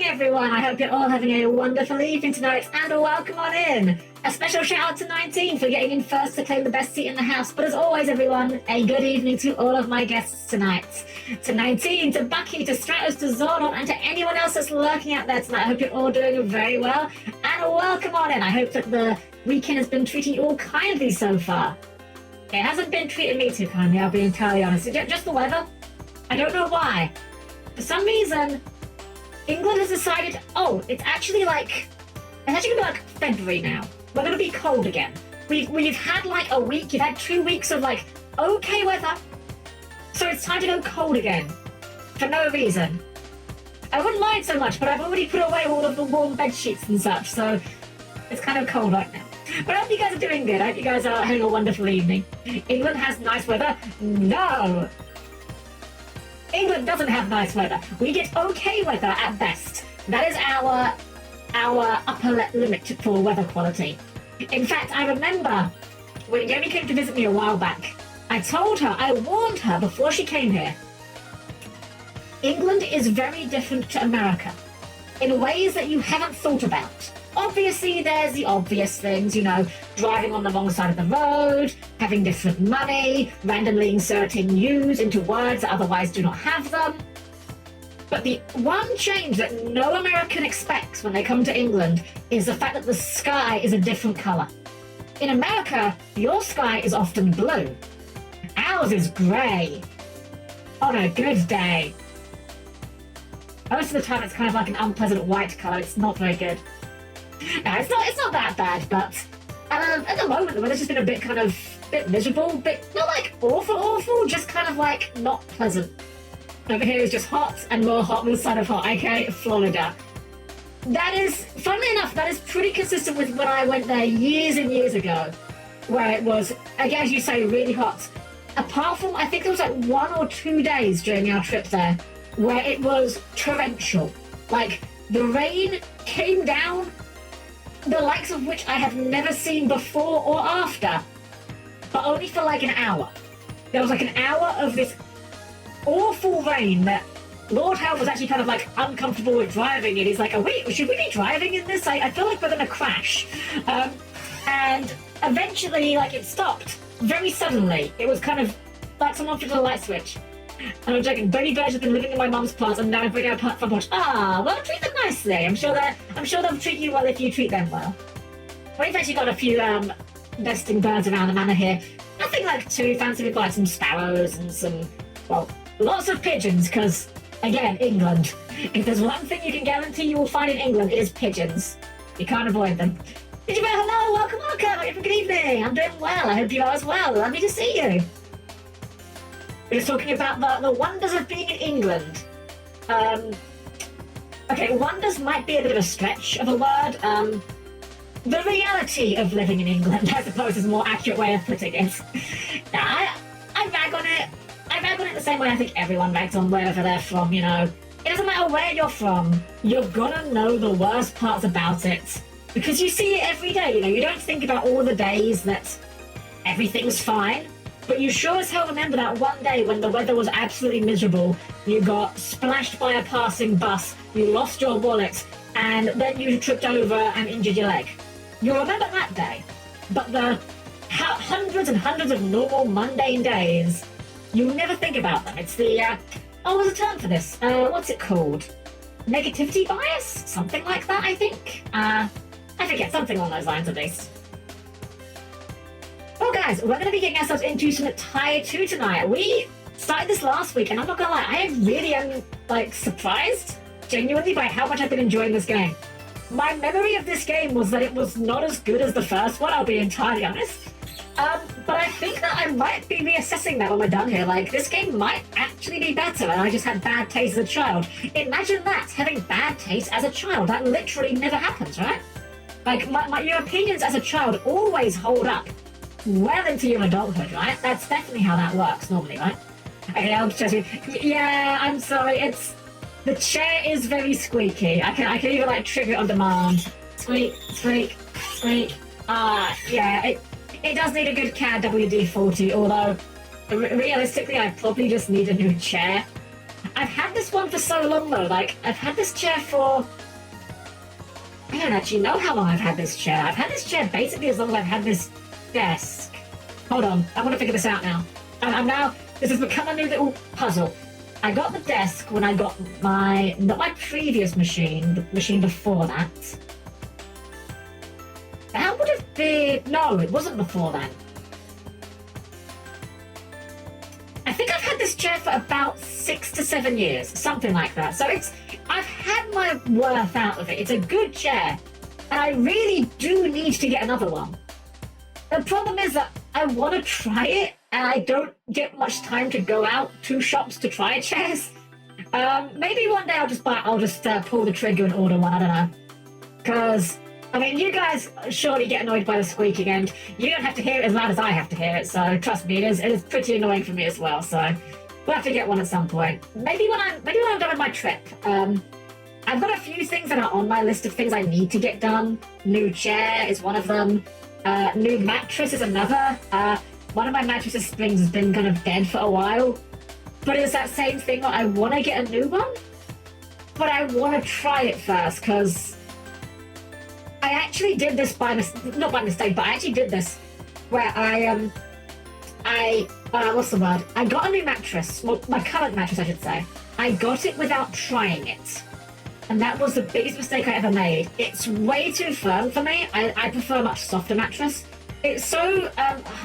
everyone, I hope you're all having a wonderful evening tonight, and welcome on in. A special shout out to 19 for getting in first to claim the best seat in the house, but as always everyone, a good evening to all of my guests tonight. To 19, to Bucky, to Stratos, to Zordon, and to anyone else that's lurking out there tonight, I hope you're all doing very well, and welcome on in. I hope that the weekend has been treating you all kindly so far. It hasn't been treating me too kindly, I'll be entirely honest. Just the weather. I don't know why. For some reason, England has decided, it's actually going to be like February now. We're going to be cold again. We've had like a week, you've had 2 weeks of like okay weather. So it's time to go cold again. For no reason. I wouldn't mind so much, but I've already put away all of the warm bed sheets and such, so it's kind of cold right now. But I hope you guys are doing good. I hope you guys are having a wonderful evening. England has nice weather? No! England doesn't have nice weather. We get okay weather at best. That is our upper limit for weather quality. In fact, I remember when Yemi came to visit me a while back, I warned her before she came here, England is very different to America in ways that you haven't thought about. Obviously, there's the obvious things, driving on the wrong side of the road, having different money, randomly inserting U's into words that otherwise do not have them. But the one change that no American expects when they come to England is the fact that the sky is a different colour. In America, your sky is often blue. Ours is grey. On a good day. Most of the time it's kind of like an unpleasant white colour. It's not very good. No, it's not that bad, but at the moment the weather's just been a bit miserable, not like awful, just kind of like not pleasant. Over here is just hot and more hot on the side of hot, aka Florida. That is, funnily enough, that is pretty consistent with when I went there years and years ago, where it was, again, as you say, really hot. Apart from, I think there was like 1 or 2 days during our trip there, where it was torrential. Like, the rain came down, the likes of which I have never seen before or after, but only for like an hour. There was like an hour of this awful rain that Lord Helm was actually kind of like uncomfortable with driving in. He's like, wait, should we be driving in this? I feel like we're going to crash. And eventually, it stopped very suddenly. It was kind of like someone flipped a light switch. And I'm joking, baby birds have been living in my mum's plants and now I'm bringing out front porch. Well, treat them nicely. I'm sure they'll treat you well if you treat them well. We've actually got a few nesting birds around the manor here. Nothing like too fancy. We've got like some sparrows and some, lots of pigeons, because, again, England. If there's one thing you can guarantee you will find in England, it is pigeons. You can't avoid them. Pigeon Bear, hello, welcome. Good evening. I'm doing well. I hope you are as well. Lovely to see you. We're just talking about the wonders of being in England. Okay, wonders might be a bit of a stretch of a word. The reality of living in England, I suppose, is a more accurate way of putting it. I rag on it. I rag on it the same way I think everyone rags on wherever they're from, It doesn't matter where you're from, you're gonna know the worst parts about it. Because you see it every day, You don't think about all the days that everything's fine. But you sure as hell remember that one day when the weather was absolutely miserable, you got splashed by a passing bus, you lost your wallet, and then you tripped over and injured your leg. You'll remember that day. But the hundreds and hundreds of normal mundane days, you'll never think about them. It's the, there's a term for this. What's it called? Negativity bias? Something like that, I think. I forget, something along those lines at least. Well, guys, we're going to be getting ourselves into some Tier 2 tonight. We started this last week, and I'm not going to lie, I really am, surprised, genuinely, by how much I've been enjoying this game. My memory of this game was that it was not as good as the first one, I'll be entirely honest. But I think that I might be reassessing that when we're done here. This game might actually be better, and I just had bad taste as a child. Imagine that, having bad taste as a child. That literally never happens, right? Your opinions as a child always hold up well into your adulthood, right? That's definitely how that works normally, right? Okay, I'll just yeah, I'm sorry, the chair is very squeaky. I can even trigger it on demand. Squeak, squeak, squeak. Yeah, it does need a good CAD WD-40, although realistically I probably just need a new chair. I've had this one for so long though. Like, I've had this chair for... I don't actually know how long I've had this chair. I've had this chair basically as long as I've had this desk. Hold on, I want to figure this out now. I'm now... This has become a new little puzzle. I got the desk when I got my... Not my previous machine, the machine before that. That would have been... No, it wasn't before that. I think I've had this chair for about 6 to 7 years, something like that. So I've had my worth out of it. It's a good chair, and I really do need to get another one. The problem is that I want to try it, and I don't get much time to go out to shops to try chairs. Maybe one day I'll just pull the trigger and order one. I don't know, because I mean, you guys surely get annoyed by the squeaking, and you don't have to hear it as loud as I have to hear it, so trust me, it is pretty annoying for me as well, so we'll have to get one at some point. Maybe when I'm done with my trip. I've got a few things that are on my list of things I need to get done. New chair is one of them. New mattress is another. One of my mattresses springs has been kind of dead for a while, but it's that same thing that I want to get a new one, but I want to try it first, because I actually did this not by mistake, but I actually did this where what's the word? I got a new mattress, well, my current mattress, I should say. I got it without trying it. And that was the biggest mistake I ever made. It's way too firm for me. I prefer a much softer mattress. It's so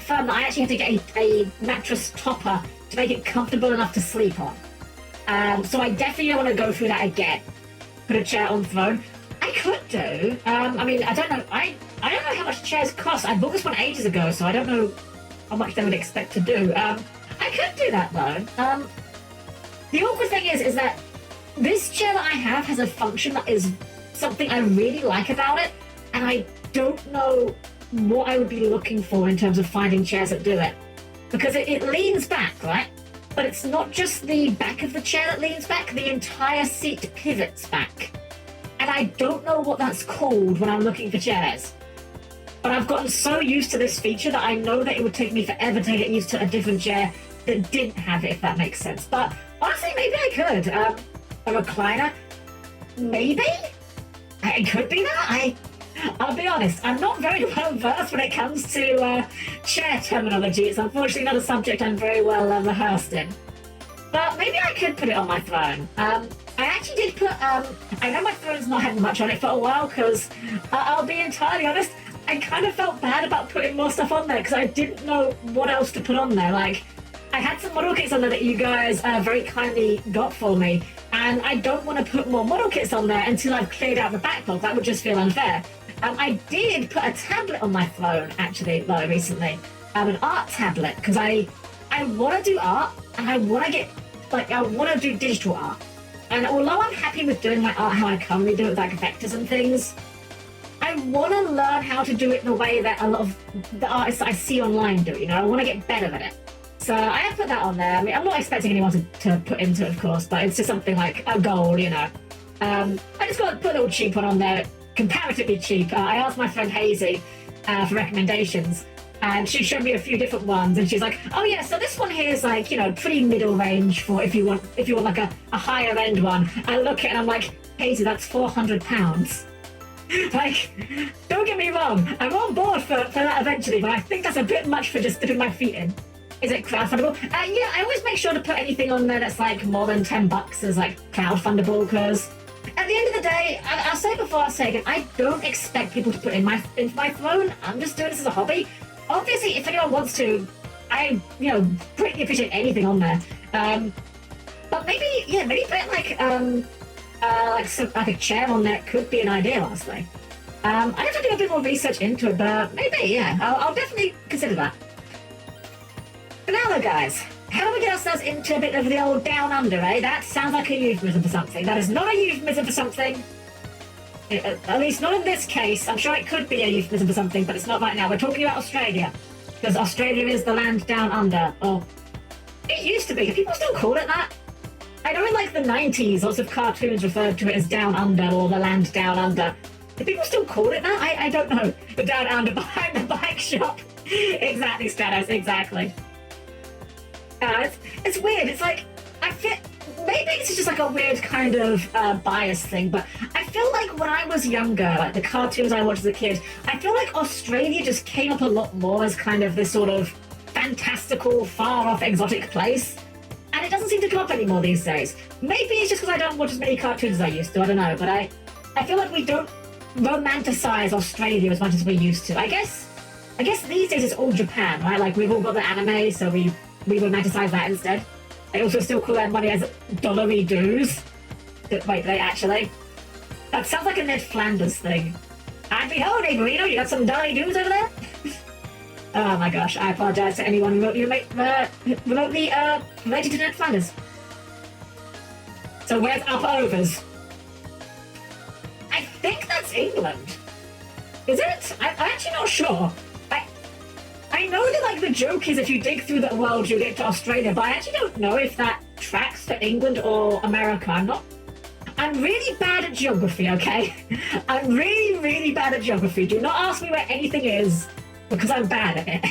firm that I actually had to get a mattress topper to make it comfortable enough to sleep on. So I definitely don't want to go through that again. Put a chair on the throne. I could do. I mean, I don't know. I don't know how much chairs cost. I bought this one ages ago, so I don't know how much they would expect to do. I could do that though. The awkward thing is that this chair that I have has a function that is something I really like about it, and I don't know what I would be looking for in terms of finding chairs that do it. Because it leans back, right? But it's not just the back of the chair that leans back, the entire seat pivots back. And I don't know what that's called when I'm looking for chairs. But I've gotten so used to this feature that I know that it would take me forever to get used to a different chair that didn't have it, if that makes sense. But honestly, maybe I could. A recliner? Maybe? It could be that. I'll be honest, I'm not very well versed when it comes to chair terminology. It's unfortunately not a subject I'm very well rehearsed in. But maybe I could put it on my throne. I actually did put, I know my throne's not had much on it for a while, because I'll be entirely honest, I kind of felt bad about putting more stuff on there, because I didn't know what else to put on there. Like, I had some model kits on there that you guys very kindly got for me, and I don't want to put more model kits on there until I've cleared out the backlog. That would just feel unfair. I did put a tablet on my throne, actually, though, recently. An art tablet, because I want to do art, and I want to get, like, I want to do digital art. And although I'm happy with doing my art how I currently do it with, like, vectors and things, I want to learn how to do it in a way that a lot of the artists that I see online do, you know? I want to get better at it. So I have put that on there. I mean, I'm not expecting anyone to put into it, of course, but it's just something like a goal, you know? I just got to put a little cheap one on there, comparatively cheap. I asked my friend Hazy for recommendations, and she showed me a few different ones, and she's like, oh yeah, so this one here is like, you know, pretty middle range for if you want like a higher end one. I look at it and I'm like, Hazy, that's £400. Like, don't get me wrong, I'm on board for that eventually, but I think that's a bit much for just dipping my feet in. Is it crowdfundable? Yeah, I always make sure to put anything on there that's like more than $10 as like crowdfundable, because at the end of the day, I'll say before I say again, I don't expect people to put into my throne. I'm just doing this as a hobby. Obviously, if anyone wants to, I, you know, greatly appreciate anything on there. But maybe put like a chair on there could be an idea, honestly. I have to do a bit more research into it, but maybe, yeah, I'll definitely consider that. But now though, guys, how do we get ourselves into a bit of the old down under, eh? That sounds like a euphemism for something. That is not a euphemism for something. At least not in this case. I'm sure it could be a euphemism for something, but it's not right now. We're talking about Australia, because Australia is the land down under. Or it used to be. Do people still call it that? I know in like the 90s, lots of cartoons referred to it as down under or the land down under. Do people still call it that? I don't know. The down under behind the bike shop. Exactly, Stratos, exactly. It's weird. It's like, maybe maybe this is just like a weird kind of bias thing, but I feel like when I was younger, like the cartoons I watched as a kid, I feel like Australia just came up a lot more as kind of this sort of fantastical, far-off, exotic place. And it doesn't seem to come up anymore these days. Maybe it's just because I don't watch as many cartoons as I used to, I don't know, but I feel like we don't romanticize Australia as much as we used to. I guess these days it's all Japan, right? Like we've all got the anime, so we romanticize that instead. They also still call their money as dollary dues. Wait, they actually? That sounds like a Ned Flanders thing. And behold, Burrito, you got some dollary dues over there? Oh my gosh, I apologize to anyone remotely related to Ned Flanders. So where's Upper Overs? I think that's England. Is it? I'm actually not sure. I know that like the joke is if you dig through the world you get to Australia, but I actually don't know if that tracks for England or America. I'm really bad at geography, okay? I'm really, really bad at geography. Do not ask me where anything is, because I'm bad at it.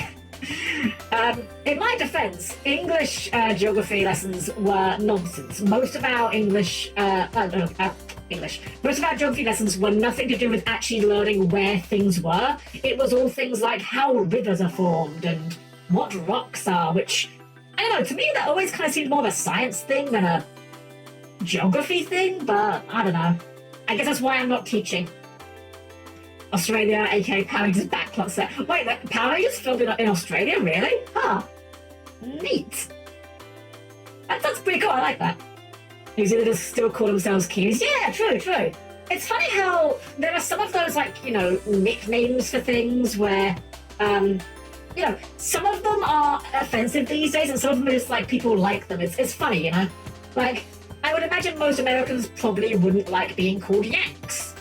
In my defense, English geography lessons were nonsense. Most of our most of our geography lessons were nothing to do with actually learning where things were. It was all things like how rivers are formed and what rocks are, which, I don't know, to me that always kind of seemed more of a science thing than a geography thing, but I don't know. I guess that's why I'm not teaching. Australia, aka Power Rangers backlot set. Wait, Power Rangers filmed in Australia, really? Huh. Neat. That's pretty cool, I like that. New Zealanders still call themselves Kiwis. Yeah, true. It's funny how there are some of those, like, you know, nicknames for things where, you know, some of them are offensive these days and some of them are just like people like them. It's funny, you know? Like, I would imagine most Americans probably wouldn't like being called Yanks.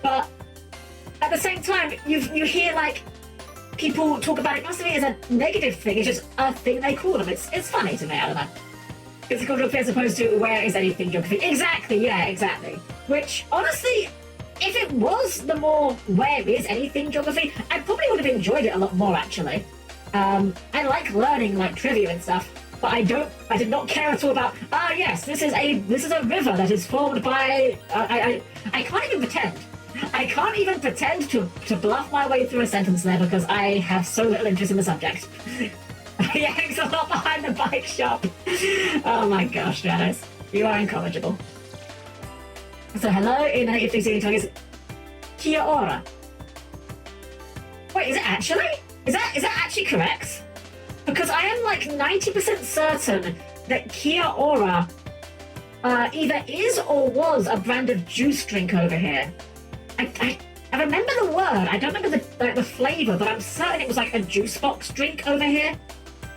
But at the same time, you hear, like, people talk about it not necessarily as a negative thing, it's just a thing they call them. It's funny to me, I don't know. Physical geography as opposed to where is anything geography. Exactly, yeah, exactly. Which, honestly, if it was the more where is anything geography, I probably would have enjoyed it a lot more, actually. I like learning, like, trivia and stuff, but I did not care at all about, yes, this is a river that is formed by, I can't even pretend. I can't even pretend to bluff my way through a sentence there because I have so little interest in the subject. Yanks a lot behind the bike shop. Oh my gosh, Janice. You are incorrigible. So hello in native New Zealand tongue is Kia ora. Wait, is it actually? Is that actually correct? Because I am like 90% certain that Kia ora either is or was a brand of juice drink over here. I remember the word. I don't remember the flavour, but I'm certain it was like a juice box drink over here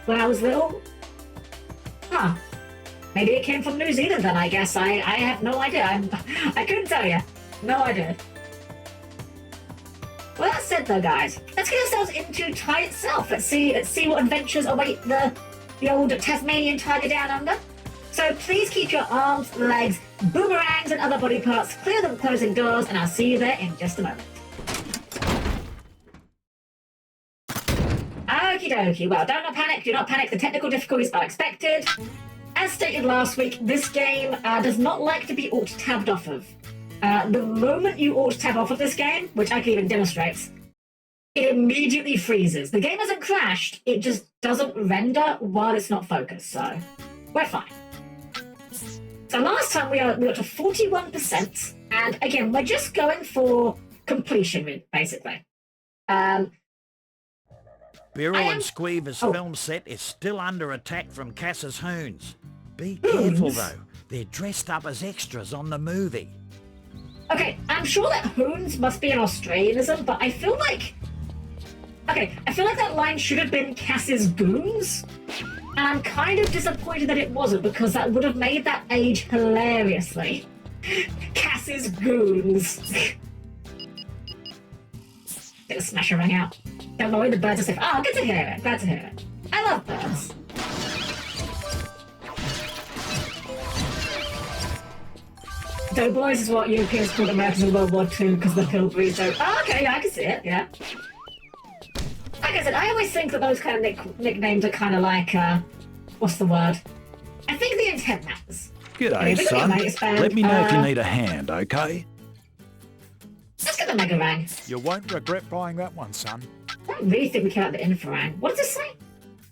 when I was little. Huh. Maybe it came from New Zealand then, I guess. I have no idea. I couldn't tell you. No idea. Well, that said though, guys, let's get ourselves into Thai itself. Let's see what adventures await the old Tasmanian tiger down under. So please keep your arms, legs, boomerangs and other body parts clear of the closing doors, and I'll see you there in just a moment. Okie dokie. Well, do not panic. The technical difficulties are expected. As stated last week, this game does not like to be alt-tabbed off of. The moment you alt-tab off of this game, which I can even demonstrate, it immediately freezes. The game hasn't crashed, it just doesn't render while it's not focused, so we're fine. So last time we got to 41%, and again, we're just going for completion, basically. Bureau and Squeever's film set is still under attack from Cass's Hoons. Be careful though, they're dressed up as extras on the movie. Okay, I'm sure that Hoons must be an Australianism, but I feel like... Okay, I feel like that line should have been Cass's Goons. And I'm kind of disappointed that it wasn't, because that would have made that age hilariously. Cass's Goons. Gonna smash a ring out. Don't worry, the birds are safe. Oh, good to hear it. Glad to hear it. I love birds. Doughboys is what Europeans called Americans in World War II because of the Pillsbury. So, okay, yeah, I can see it, yeah. Like I said, I always think that those kind of nicknames are kind of like, what's the word? I think the intent matters. G'day, we got your son. mates back. Let me know if you need a hand, okay? Let's get the Megarang. You won't regret buying that one, son. I don't really think we care about the Infrarang. What does it say?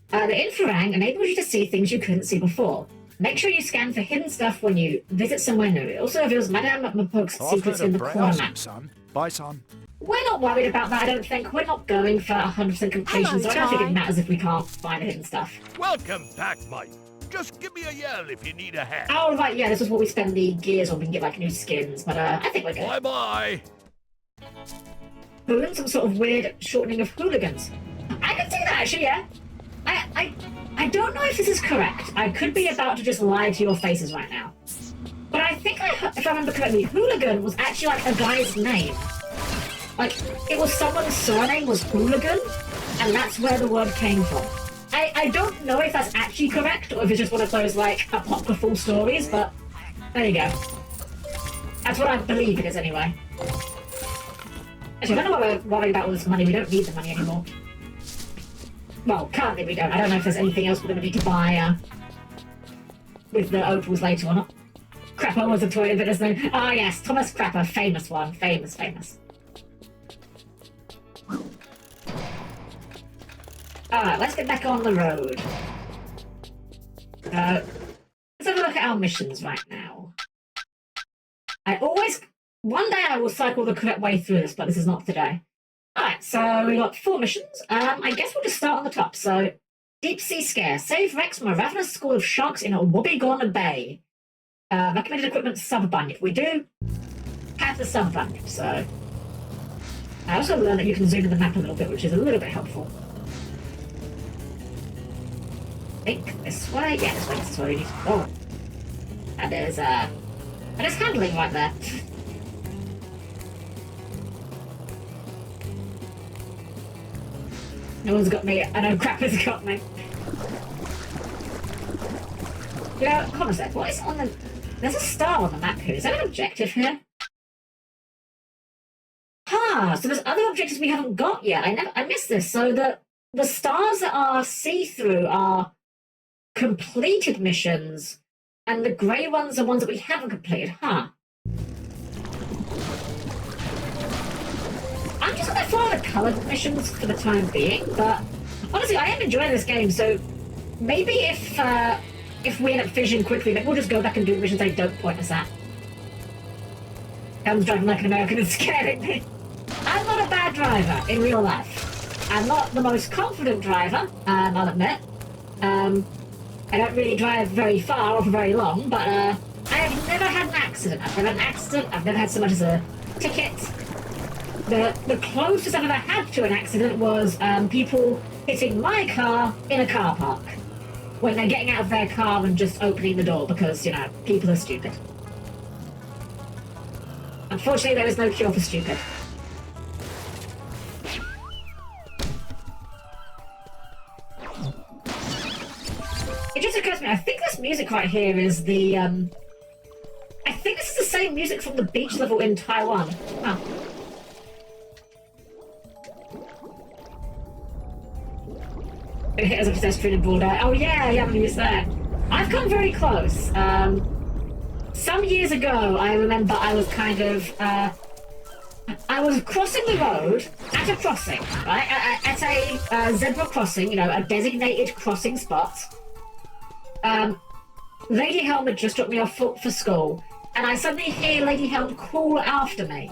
The Infrarang enables you to see things you couldn't see before. Make sure you scan for hidden stuff when you visit somewhere new. It also reveals Madame Mapok's I've secrets heard in of the corner browsing, map. son. Bye, son. We're not worried about that, I don't think. We're not going for 100% completion, so I don't think it matters if we can't find the hidden stuff. Welcome back, mate. Just give me a yell if you need a hand. Oh, right, yeah, this is what we spend the gears on. We can get, like, new skins, but I think we're good. Bye-bye. Boon, some sort of weird shortening of hooligans. I can see that, actually, yeah. I don't know if this is correct. I could be about to just lie to your faces right now. But I think, if I remember correctly, hooligan was actually, like, a guy's name. Like, it was someone's surname was Hooligan, and that's where the word came from. I don't know if that's actually correct, or if it's just one of those, like, apocryphal stories, but there you go. That's what I believe it is, anyway. Actually, I don't know what we're worrying about all this money. We don't need the money anymore. Well, currently we don't. I don't know if there's anything else we're going to need to buy with the opals later or not. Crapper was a toy, but there's no... Ah, yes, Thomas Crapper, famous one. Famous. Alright, let's get back on the road. Let's have a look at our missions right now. One day I will cycle the correct way through this, but this is not today. Alright, so we got 4 missions. I guess we'll just start on the top. So, Deep Sea Scare. Save Rex from a ravenous school of sharks in a Wobbegong Bay. Recommended equipment, sub-bunyip. We do have the sub-bunyip, so... I also learned that you can zoom in the map a little bit, which is a little bit helpful. I think this way? Yeah, this way we need to go. And there's handling right there. No one's got me. I know Crapper's got me. You know, hold on a sec. What is on the... There's a star on the map here. Is that an objective here? So there's other objectives we haven't got yet. I missed this. So the stars that are see-through are completed missions, and the grey ones are ones that we haven't completed, I'm just going to follow the coloured missions for the time being, but honestly, I am enjoying this game, so maybe if we end up finishing quickly, maybe we'll just go back and do missions they don't point us at. Helm's driving like an American and scaring me. I'm not a bad driver in real life. I'm not the most confident driver, I'll admit. I don't really drive very far or for very long, but I have never had an accident. I've never had so much as a ticket. The closest I've ever had to an accident was people hitting my car in a car park when they're getting out of their car and just opening the door because, you know, people are stupid. Unfortunately, there is no cure for stupid. It just occurs to me, I think this music right here is the, I think this is the same music from the beach level in Taiwan. Oh. It hit as a pedestrian in broad day. Oh yeah, I'm gonna use that. I've come very close. Some years ago, I remember I was kind of, I was crossing the road at a crossing, right? At a zebra crossing, you know, a designated crossing spot. Lady Helm had just dropped me off for school, and I suddenly hear Lady Helm call after me.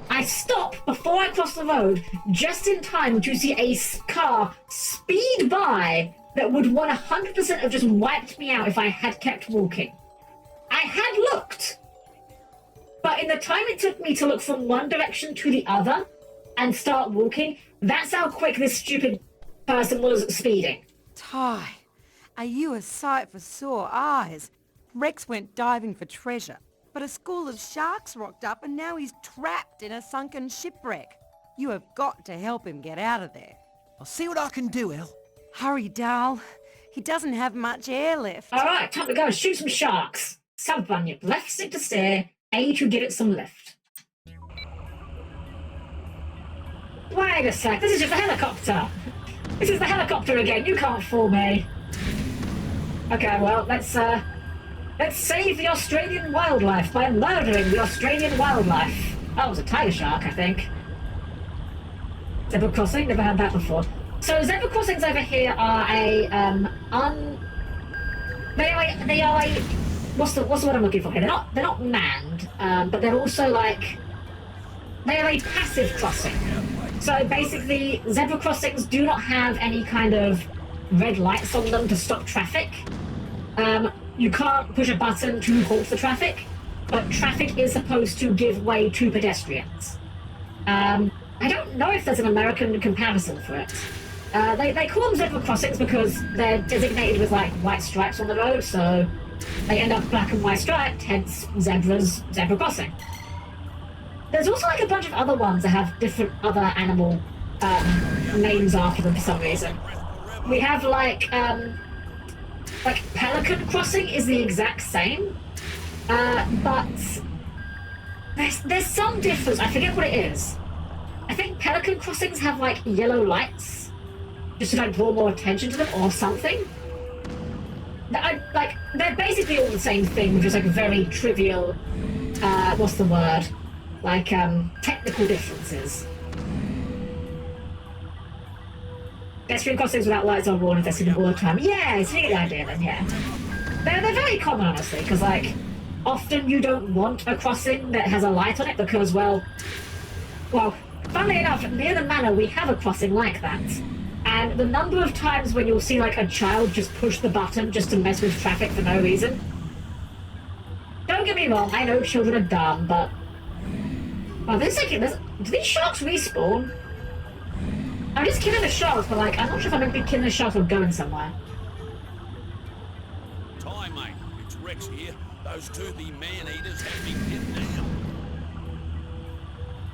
I stop before I cross the road, just in time to see a car speed by that would 100% have just wiped me out if I had kept walking. I had looked, but in the time it took me to look from one direction to the other and start walking, that's how quick this stupid person was speeding. Ty, are you a sight for sore eyes? Rex went diving for treasure, but a school of sharks rocked up and now he's trapped in a sunken shipwreck. You have got to help him get out of there. I'll see what I can do, El. Hurry, Dal. He doesn't have much air left. All right, time to go and shoot some sharks. Sub-bunyip, left stick to steer, A to give it some lift. Wait a sec, this is just a helicopter. This is the helicopter again, you can't fool me. Okay, well, let's Let's save the Australian wildlife by murdering the Australian wildlife. That was a tiger shark, I think. Zebra crossing, never had that before. So zebra crossings over here are a they are a what's the word I'm looking for here? They're not manned, but they're also like they are a passive crossing. So basically, zebra crossings do not have any kind of red lights on them to stop traffic. You can't push a button to halt the traffic, but traffic is supposed to give way to pedestrians. I don't know if there's an American comparison for it. They call them zebra crossings because they're designated with like white stripes on the road, so they end up black and white striped, hence zebra crossing. There's also like a bunch of other ones that have different other animal names after them for some reason. We have like pelican crossing is the exact same, but there's some difference. I forget what it is. I think pelican crossings have like yellow lights just to like draw more attention to them or something. They're basically all the same thing, which is like a very trivial, what's the word? Like technical differences. Pedestrian crossings without lights on warning, they're seen all the time. Yeah, so you get the idea then, yeah. They're very common, honestly, because like often you don't want a crossing that has a light on it because, well, funnily enough, near the manor we have a crossing like that. And the number of times when you'll see like a child just push the button just to mess with traffic for no reason. Don't get me wrong, I know children are dumb, but... Well, do these sharks respawn? I'm just killing the sharks, but like, I'm not sure if I'm going to be killing the sharks or going somewhere. Ty, mate. It's Rex here. Those toothy man-eaters have me pinned down.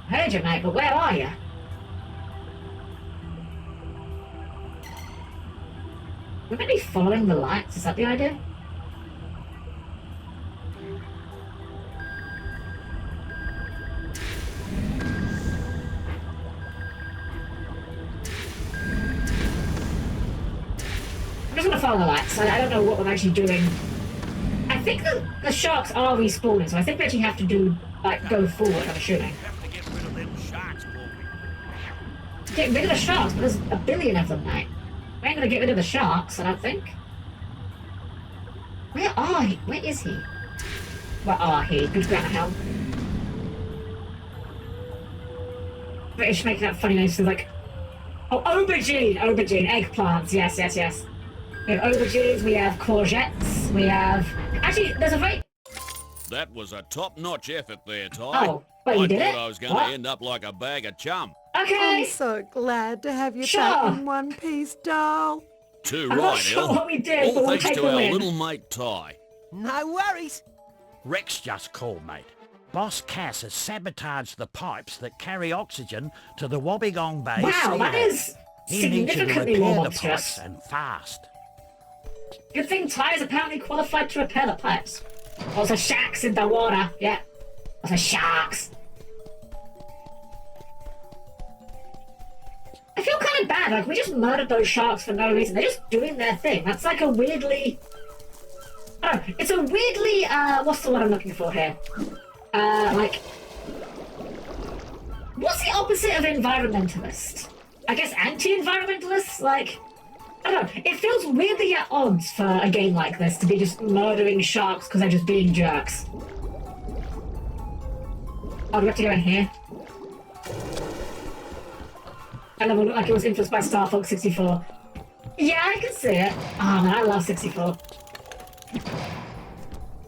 Heard you, mate, but where are you? We're going to be following the lights, is that the idea? I'm just going to follow the lights. I don't know what we're actually doing. I think the sharks are respawning, so I think we actually have to do, like, go forward, I'm assuming. Have to get rid of them sharks for me. Get rid of the sharks, but there's a billion of them, mate. We ain't gonna get rid of the sharks, I don't think. Where are he? Where is he? Where are he? Good grammar, Helm. British making up funny names, so like... Oh, aubergine! Aubergine. Eggplants. Yes, yes, yes. We have aubergines, we have courgettes, we have... Actually, there's a very... That was a top-notch effort there, Ty. Oh, wait, you did it? I thought I was going to end up like a bag of chum. Okay! I'm so glad to have you Sure. back in one piece, doll. Too I'm right, not sure El. what we did, All but we'll thanks take to the our win. little mate, Ty. No worries. Rex just called, mate. Boss Cass has sabotaged the pipes that carry oxygen to the Wobbegong Bay Wow, sea that level. is He needs you to significantly more repair the pipes monstrous. and fast. Good thing Ty is apparently qualified to repair the pipes. Also sharks in the water, yeah. Also sharks. I feel kind of bad, like we just murdered those sharks for no reason. They're just doing their thing. That's like a weirdly... Oh, it's a weirdly, what's the word I'm looking for here? Like... What's the opposite of environmentalist? I guess anti-environmentalist? Like... I don't know, it feels weirdly at odds for a game like this to be just murdering sharks because they're just being jerks. Oh, do we have to go in here? That level looked like it was influenced by Star Fox 64. Yeah, I can see it. Oh man, I love 64.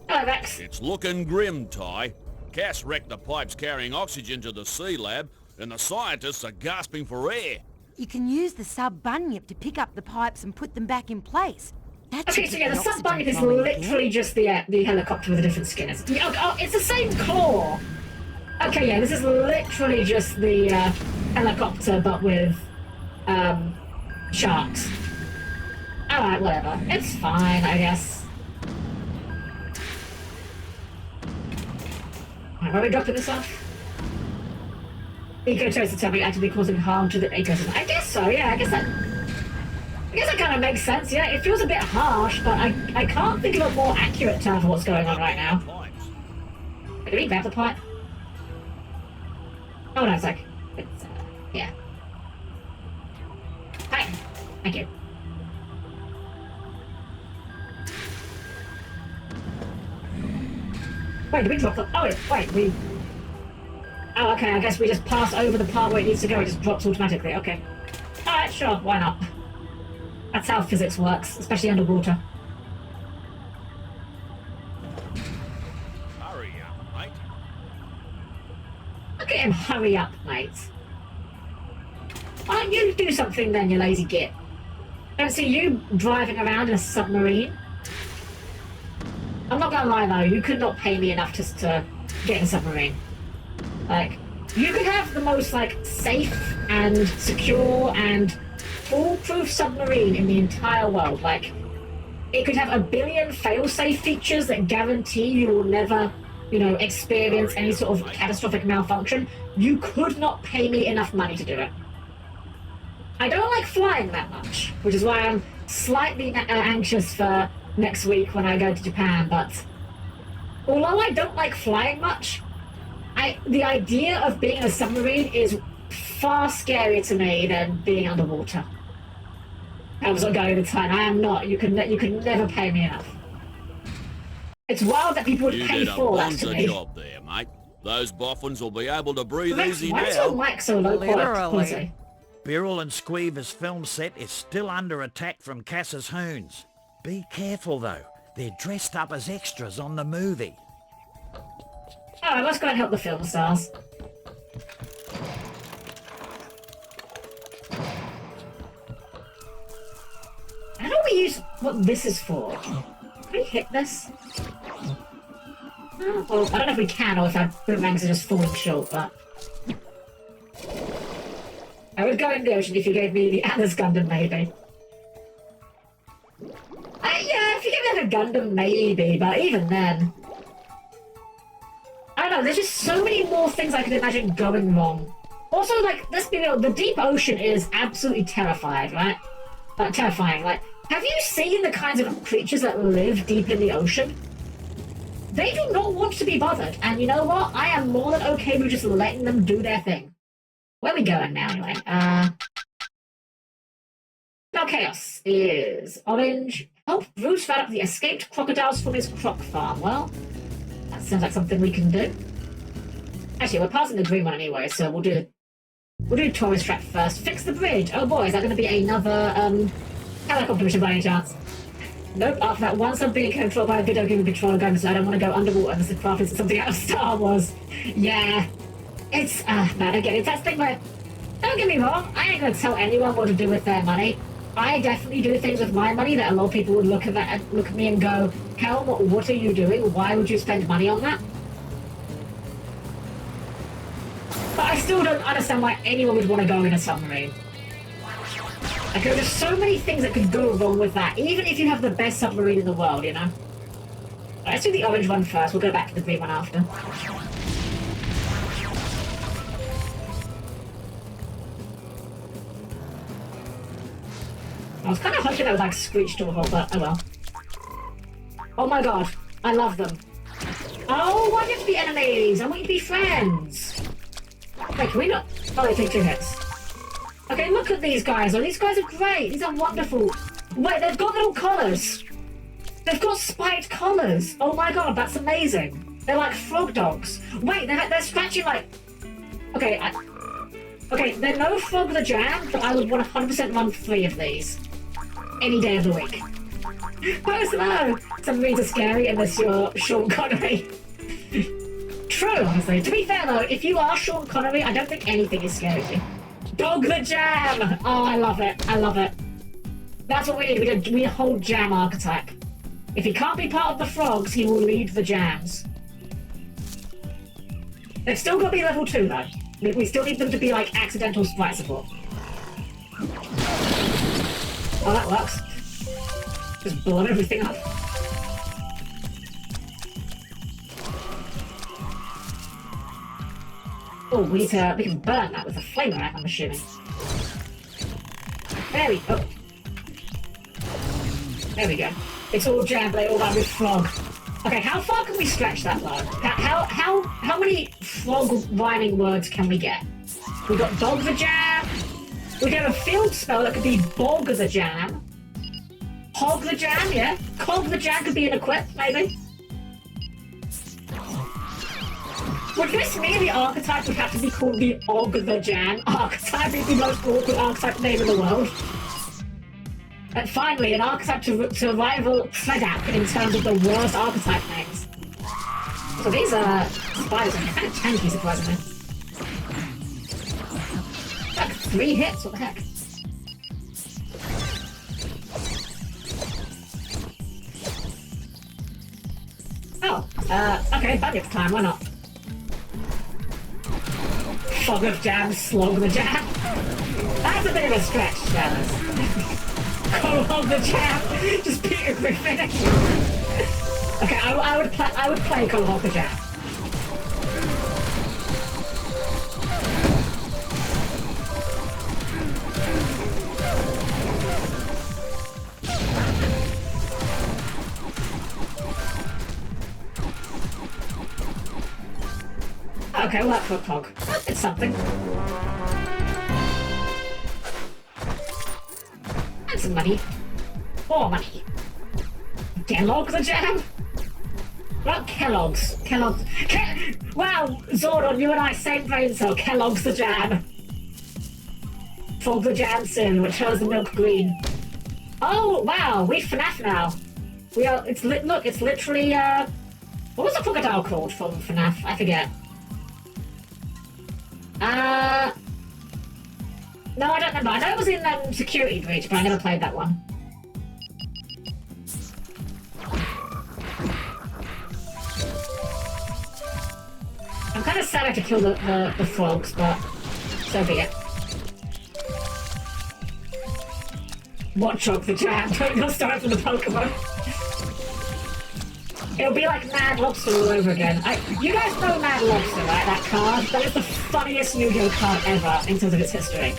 Hello, Rex. It's looking grim, Ty. Cass wrecked the pipes carrying oxygen to the sea lab, and the scientists are gasping for air. You can use the sub-bunyip to pick up the pipes and put them back in place. That Okay, should so get yeah, the oxygen sub-bunyip is flowing again. literally just the helicopter with a different skin. Oh, it's the same claw! Okay, yeah, this is literally just the helicopter, but with sharks. Alright, whatever. It's fine, I guess. Alright, where are we dropping this off? Eco-toaster tell me actively causing harm to the ecosystem. I guess so, yeah, I guess that... I guess that kind of makes sense, yeah. It feels a bit harsh, but I can't think of a more accurate term for what's going on right now. Pipes. Did we grab the pipe? Oh no, it's like... It's, yeah. Hi. Thank you. Wait, did we drop the... Oh, wait, we... Oh, okay, I guess we just pass over the part where it needs to go. It just drops automatically. Okay. Alright, sure, why not? That's how physics works, especially underwater. Hurry up, mate. Look at him, hurry up, mate. Why don't you do something then, you lazy git? Don't see you driving around in a submarine. I'm not gonna lie though, you could not pay me enough just to get in a submarine. Like, you could have the most, like, safe and secure and foolproof submarine in the entire world. Like, it could have a billion fail-safe features that guarantee you will never, you know, experience any sort of catastrophic malfunction. You could not pay me enough money to do it. I don't like flying that much, which is why I'm slightly anxious for next week when I go to Japan, but although I don't like flying much, the idea of being in a submarine is far scarier to me than being underwater. I was not going to the time. I am not. You can never pay me enough. It's wild that people would You pay did a for that to bonza me. job there, mate. Those boffins will be able to breathe Max, easy why is your now. mic so low Literally. quality? Birrell and Squeever's film set is still under attack from Cass's hoons. Be careful though, they're dressed up as extras on the movie. Alright, let's go and help the film stars. How do we use what this is for? Can we hit this? Oh, well, I don't know if we can or if our boomerangs are just falling short, but... I would go in the ocean if you gave me the Atlas Gundam, maybe. Yeah, if you give me the Gundam, maybe, but even then... I don't know, there's just so many more things I could imagine going wrong. Also, like, let's be real, the deep ocean is absolutely terrifying, right? Terrifying, like, have you seen the kinds of creatures that live deep in the ocean? They do not want to be bothered, and you know what? I am more than okay with just letting them do their thing. Where are we going now, anyway? Now Chaos is orange. Help Bruce round up the escaped crocodiles from his croc farm. Well, that sounds like something we can do. Actually, we're passing the green one anyway, so we'll do tourist trap first. Fix the bridge. Oh boy, is that going to be another helicopter mission by any chance? Nope. After that, once I'm being controlled by a video game controller gun, so I don't want to go underwater unless the craft is something out of Star Wars. Yeah. It's, man, again, it's that thing where, don't get me wrong, I ain't gonna tell anyone what to do with their money. I definitely do things with my money that a lot of people would look at me and go, Helm, what are you doing? Why would you spend money on that? But I still don't understand why anyone would want to go in a submarine. Like, there are just so many things that could go wrong with that, even if you have the best submarine in the world, you know? Let's do the orange one first, we'll go back to the green one after. I was kind of hoping that would, like, screech to a halt, but oh well. Oh my god, I love them. Oh, why do you have to be enemies? I want you to be friends. Wait, can we not? Oh, they take 2 hits. Okay, look at these guys. Oh, these guys are great. These are wonderful. Wait, they've got little collars. They've got spiked collars. Oh my god, that's amazing. They're like frog dogs. Wait, they're scratching like... Okay, okay, they're no Frog the Jam, but I would 100% run 3 of these. Any day of the week. Oh, no! Submarines are scary unless you're Sean Connery. True, honestly. To be fair, though, if you are Sean Connery, I don't think anything is scary to you. Dog the Jam! Oh, I love it. I love it. That's what we need. We need a whole jam archetype. If he can't be part of the frogs, he will lead the jams. They've still got to be level 2, though. We still need them to be, like, accidental sprite support. Oh, that works. Just blow everything up. Oh, we can burn that with a flamer, I'm assuming. There we go. There we go. It's all jammed, they all rhyme with frog. Okay, how far can we stretch that line? How many frog rhyming words can we get? We've got dog the jam. We can have a field spell that could be bog the jam. Hog the jam, yeah. Cog the jam could be an equip, maybe. Would this mean the archetype would have to be called the Og the Jam archetype? It's the most awkward archetype name in the world. And finally, an archetype to rival Fledak in terms of the worst archetype names. So these spiders are kind of tanky, surprisingly. Like 3 hits, what the heck? Oh, okay, bucket time, why not? Fog of jam, slog the jam. That's a bit of a stretch, fellas. Hog the jam, just Peter Griffin. Okay, I would play Hog the jam. Okay, well, that's Hog. It's something. And some money. More money. Kellogg the jam? Not Kellogg's. Wow, Zordon, you and I, same brain cell. Kellogg's the jam. Fog the jam sin, which turns the milk green. Oh, wow, we FNAF now. We are, look, it's literally, what was the crocodile called from FNAF? I forget. No, I don't remember. I know it was in Security Breach, but I never played that one. I'm kind of sad I had to kill the frogs, but so be it. Watch out the jam. You'll start from the Pokemon. It'll be like Mad Lobster all over again. You guys know Mad Lobster, right? That card? That is the funniest Yu-Gi-Oh card ever in terms of its history.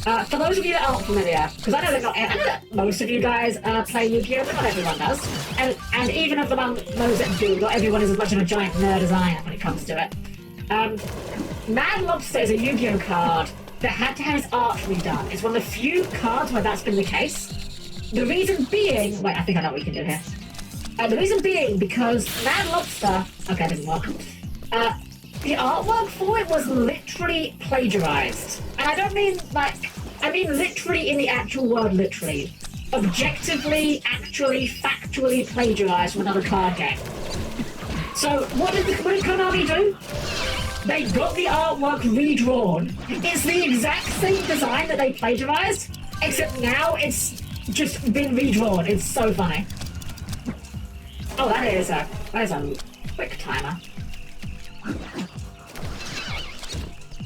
For those of you that aren't familiar, because I know that most of you guys play Yu-Gi-Oh, but not everyone does. And even of among those that do, not everyone is as much of a giant nerd as I am when it comes to it. Mad Lobster is a Yu-Gi-Oh card that had to have its art redone. It's one of the few cards where that's been the case. The reason being... Wait, I think I know what we can do here. The reason being because Mad Lobster... Okay, it didn't work. The artwork for it was literally plagiarized. And I don't mean, like... I mean literally in the actual word literally. Objectively, actually, factually plagiarized from another card game. So, what did Konami do? They got the artwork redrawn. It's the exact same design that they plagiarized, except now it's just been redrawn. It's so funny. Oh, that is a quick timer.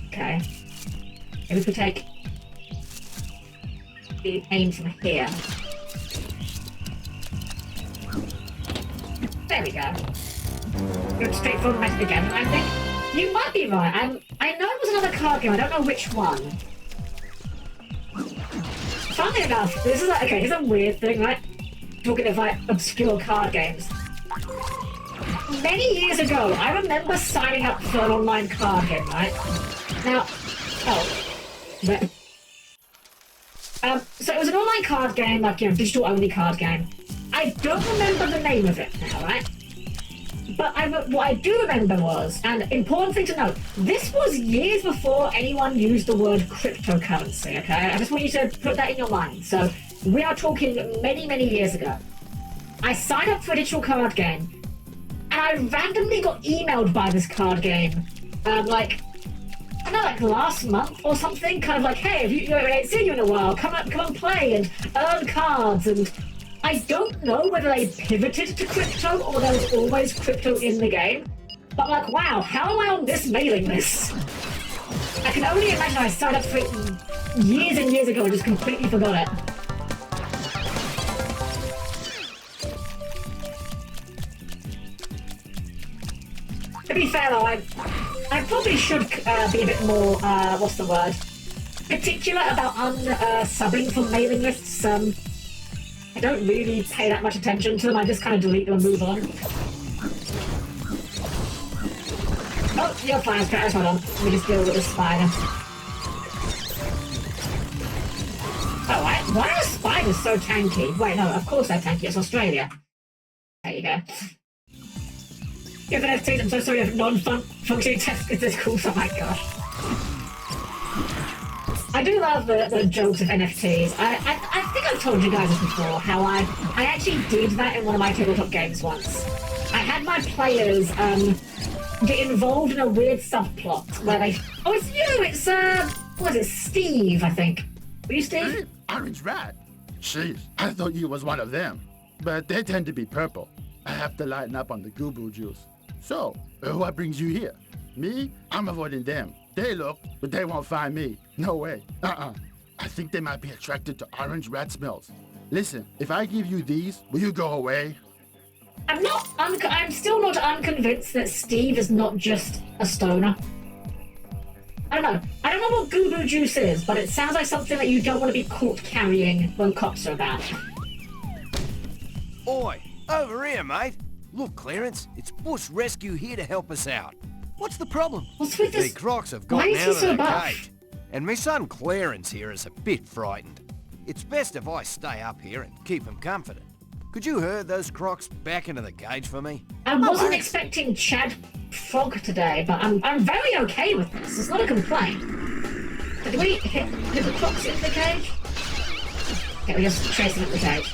Okay. Maybe we could take the aim from here. There we go. Go straight for the method again, I think. You might be right. I know it was another card game. I don't know which one. Funnily enough, this is like, okay, here's a weird thing, right? Talking of like obscure card games. Many years ago, I remember signing up for an online card game, right? Now, so it was an online card game, like, you know, digital only card game. I don't remember the name of it now, right? But what I do remember was, and important thing to note, this was years before anyone used the word cryptocurrency, okay? I just want you to put that in your mind. So, we are talking many, many years ago. I signed up for a digital card game, and I randomly got emailed by this card game, like, I don't know, like last month or something, kind of like, hey, I ain't seen you in a while, come and play and earn cards, and I don't know whether they pivoted to crypto or there was always crypto in the game, but I'm like, wow, how am I on this mailing list? I can only imagine I signed up for it years and years ago and just completely forgot it. To be fair though, I probably should be a bit more, what's the word? Particular about unsubbing from mailing lists. I don't really pay that much attention to them. I just kind of delete them and move on. Oh, you're fine, Paris. Hold on. Let me just deal with this spider. Oh, why are spiders so tanky? Wait, no, of course they're tanky. It's Australia. There you go. Give an FT, I'm so sorry, of non-functioning testicles. Oh my gosh. I do love the jokes of NFTs. I think I've told you guys this before, how I actually did that in one of my tabletop games once. I had my players get involved in a weird subplot where they... Oh, it's you! It's, what is it, Steve, I think. Were you Steve? Hey, orange rat. Jeez, I thought you was one of them. But they tend to be purple. I have to lighten up on the goo juice. So, what brings you here? Me? I'm avoiding them. They look, but they won't find me. No way. I think they might be attracted to orange rat smells. Listen, if I give you these, will you go away? I'm still not unconvinced that Steve is not just a stoner. I don't know. I don't know what goo juice is, but it sounds like something that you don't want to be caught carrying when cops are about. Oi, over here, mate. Look, Clarence, it's Bush Rescue here to help us out. What's the problem? What's with this? The crocs have Why gotten is out he of so the buff? cage. And my son Clarence here is a bit frightened. It's best if I stay up here and keep him comforted. Could you herd those crocs back into the cage for me? I wasn't expecting Chad Frog today, but I'm very okay with this. It's not a complaint. Did we hit the crocs in the cage? Okay, we're just tracing at the cage.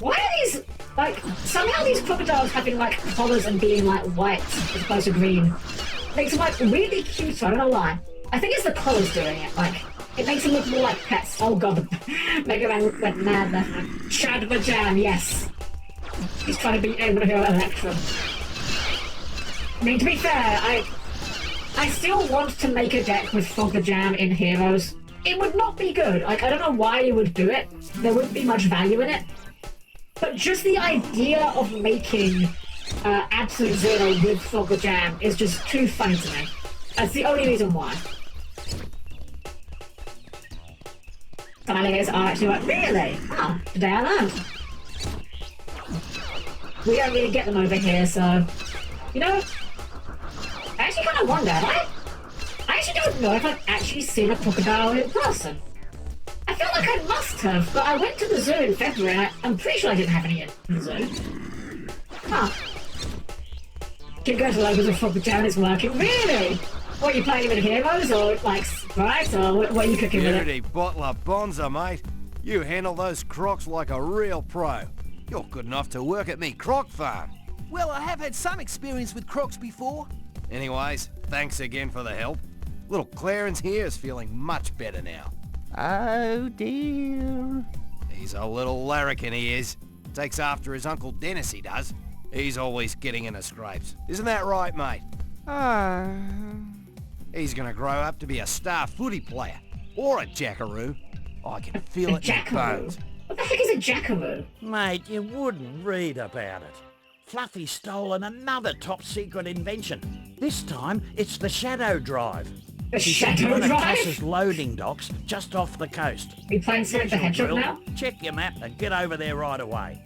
Why are these, like, somehow these crocodiles having, like, collars and being, like, white as opposed to green makes them, like, really cute, I don't know why. I think it's the collars doing it, like, it makes them look more like pets. Oh god, Mega Man went mad there. Chad Vajan, yes. He's trying to beat Abraham Electrum. I mean, to be fair, I still want to make a deck with Frog the Jam in Heroes. It would not be good, like, I don't know why you would do it. There wouldn't be much value in it. But just the idea of making Absolute Zero with Frog the Jam is just too funny to me. That's the only reason why. Some alligators are actually like, really? Oh, today I learned. We don't really get them over here, so... You know, I actually kind of wonder, I actually don't know if I've actually seen a crocodile in person. I feel like I must have, but I went to the zoo in February and I'm pretty sure I didn't have any in the zoo. Huh. Keep going to logos of Frog the Jam, it's working. Really? What, are you playing with Heroes or, like, Sprites, or what are you cooking with it? Beauty bottler bonza, mate. You handle those crocs like a real pro. You're good enough to work at me croc farm. Well, I have had some experience with crocs before. Anyways, thanks again for the help. Little Clarence here is feeling much better now. Oh dear. He's a little larrikin, he is. Takes after his Uncle Dennis, he does. He's always getting into scrapes. Isn't that right, mate? He's gonna grow up to be a star footy player. Or a jackaroo. I can feel it in my bones. What the heck is a jackaroo? Mate, you wouldn't read about it. Fluffy's stolen another top-secret invention. This time, it's the Shadow Drive. The She's Shadow one of Drive? Cass's loading docks just off the coast. Are you playing Sonic the Hedgehog now? Check your map and get over there right away.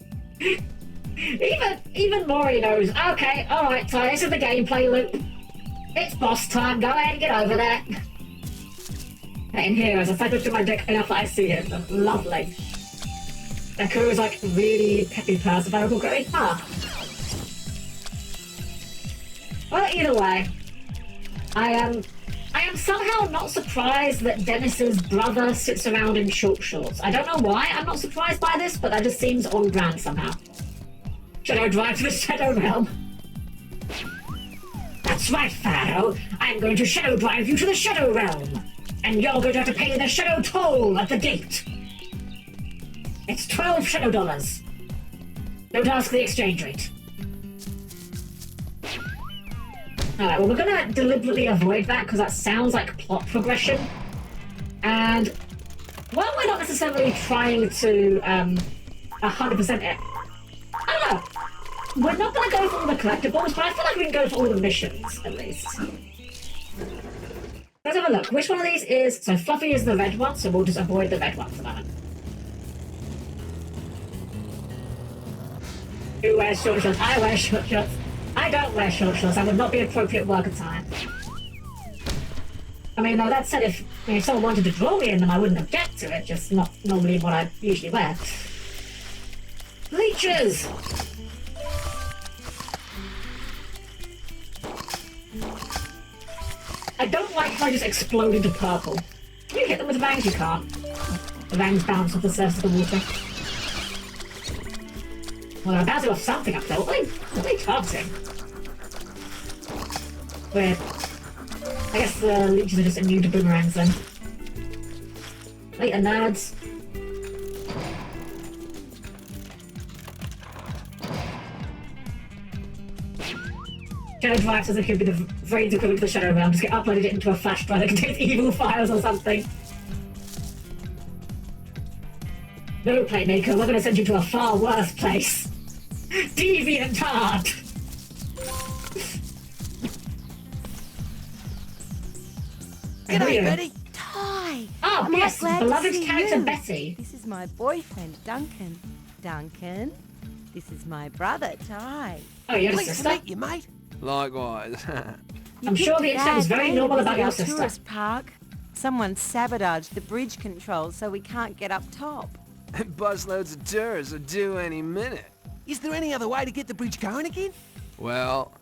Even Maury knows. Okay, alright, so this is the gameplay loop. It's boss time, go ahead and get over there. In here, as I cycle through my deck enough that I see it. Lovely. Deku is like really peppy person, if I recall correctly. Huh. Well, either way, I am somehow not surprised that Dennis's brother sits around in short shorts. I don't know why I'm not surprised by this, but that just seems on brand somehow. Shadow Drive to the Shadow Realm. That's right, Pharaoh. I'm going to Shadow Drive you to the Shadow Realm. And you're going to have to pay the Shadow Toll at the gate. It's 12 Shadow Dollars. Don't ask the exchange rate. Alright, well, we're going to deliberately avoid that because that sounds like plot progression. And while we're not necessarily trying to 100% it, I don't know. We're not going to go for all the collectibles, but I feel like we can go for all the missions, at least. Let's have a look. Which one of these is... So Fluffy is the red one, so we'll just avoid the red one for the moment. Who wears short shorts? I wear short shorts. I don't wear short shorts. That would not be appropriate work attire. I mean, though, that said, if someone wanted to draw me in them, I wouldn't object to it. Just not normally what I usually wear. Leeches! I don't like how I just explode into purple. Can you hit them with vangs? You can't. The vangs bounce off the surface of the water. Well, they're bouncing off something up there. What are they targeting? Weird. I guess the leeches are just immune to boomerangs then. Later, nerds. Shadow Drive says it could be the brains equivalent to the Shadow Realm. Just get uploaded it into a flash drive that contains evil files or something. No, Playmaker, we're going to send you to a far worse place. Deviant Heart! G'day, Betty. Ty! Oh, am I yes, glad to beloved see character you. Betty. This is my boyfriend, Duncan. Duncan, this is my brother, Ty. Oh, you're a Pleased to sister? meet you, mate. Likewise. You I'm sure picked the a internet was bad very day to normal about visit your our sister. tourist park. Someone sabotaged the bridge controls so we can't get up top. Busloads of tourists are due any minute. Is there any other way to get the bridge going again? Well,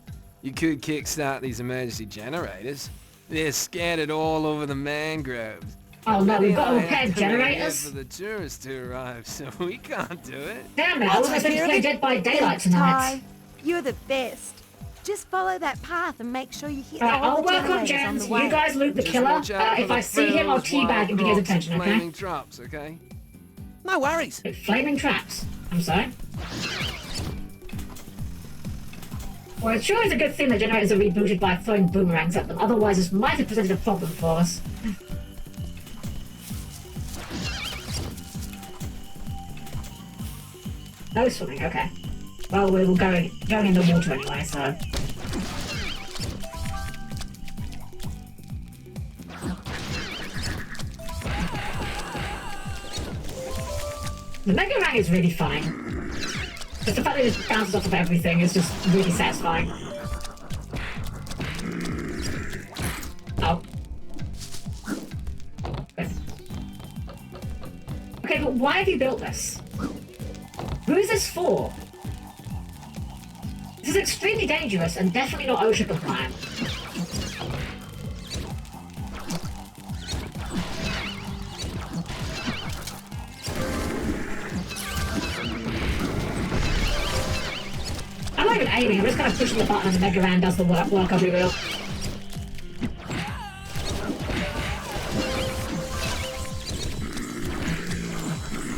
you could kickstart these emergency generators. They're scattered all over the mangroves. Oh no, we've got to Anyway, repair I'm here generators. for the tourists to arrive, so we can't do it. Damn it, I I'll was take supposed to care of play it. Dead by Daylight Thanks, tonight. Ty. You're the best. Just follow that path and make sure you hit Alright, all I'll the work on generators on Jens. the way. You guys loot the Just killer. watch out for If the I see him, I'll frills, teabag wild him to his crocs, attention, okay? Flaming traps, okay? No worries. Flaming traps. I'm sorry. Well, it sure is a good thing the generators are rebooted by throwing boomerangs at them. Otherwise, this might have presented a problem for us. No swimming, okay. Well, we were going in the water anyway, so... The Mega Rang is really funny. Just the fact that it just bounces off of everything is just really satisfying. Oh. Okay, but why have you built this? Who is this for? This is extremely dangerous and definitely not OSHA compliant. I'm not even aiming, I'm just kind of pushing the button and the Mega Man does the work, I'll be real.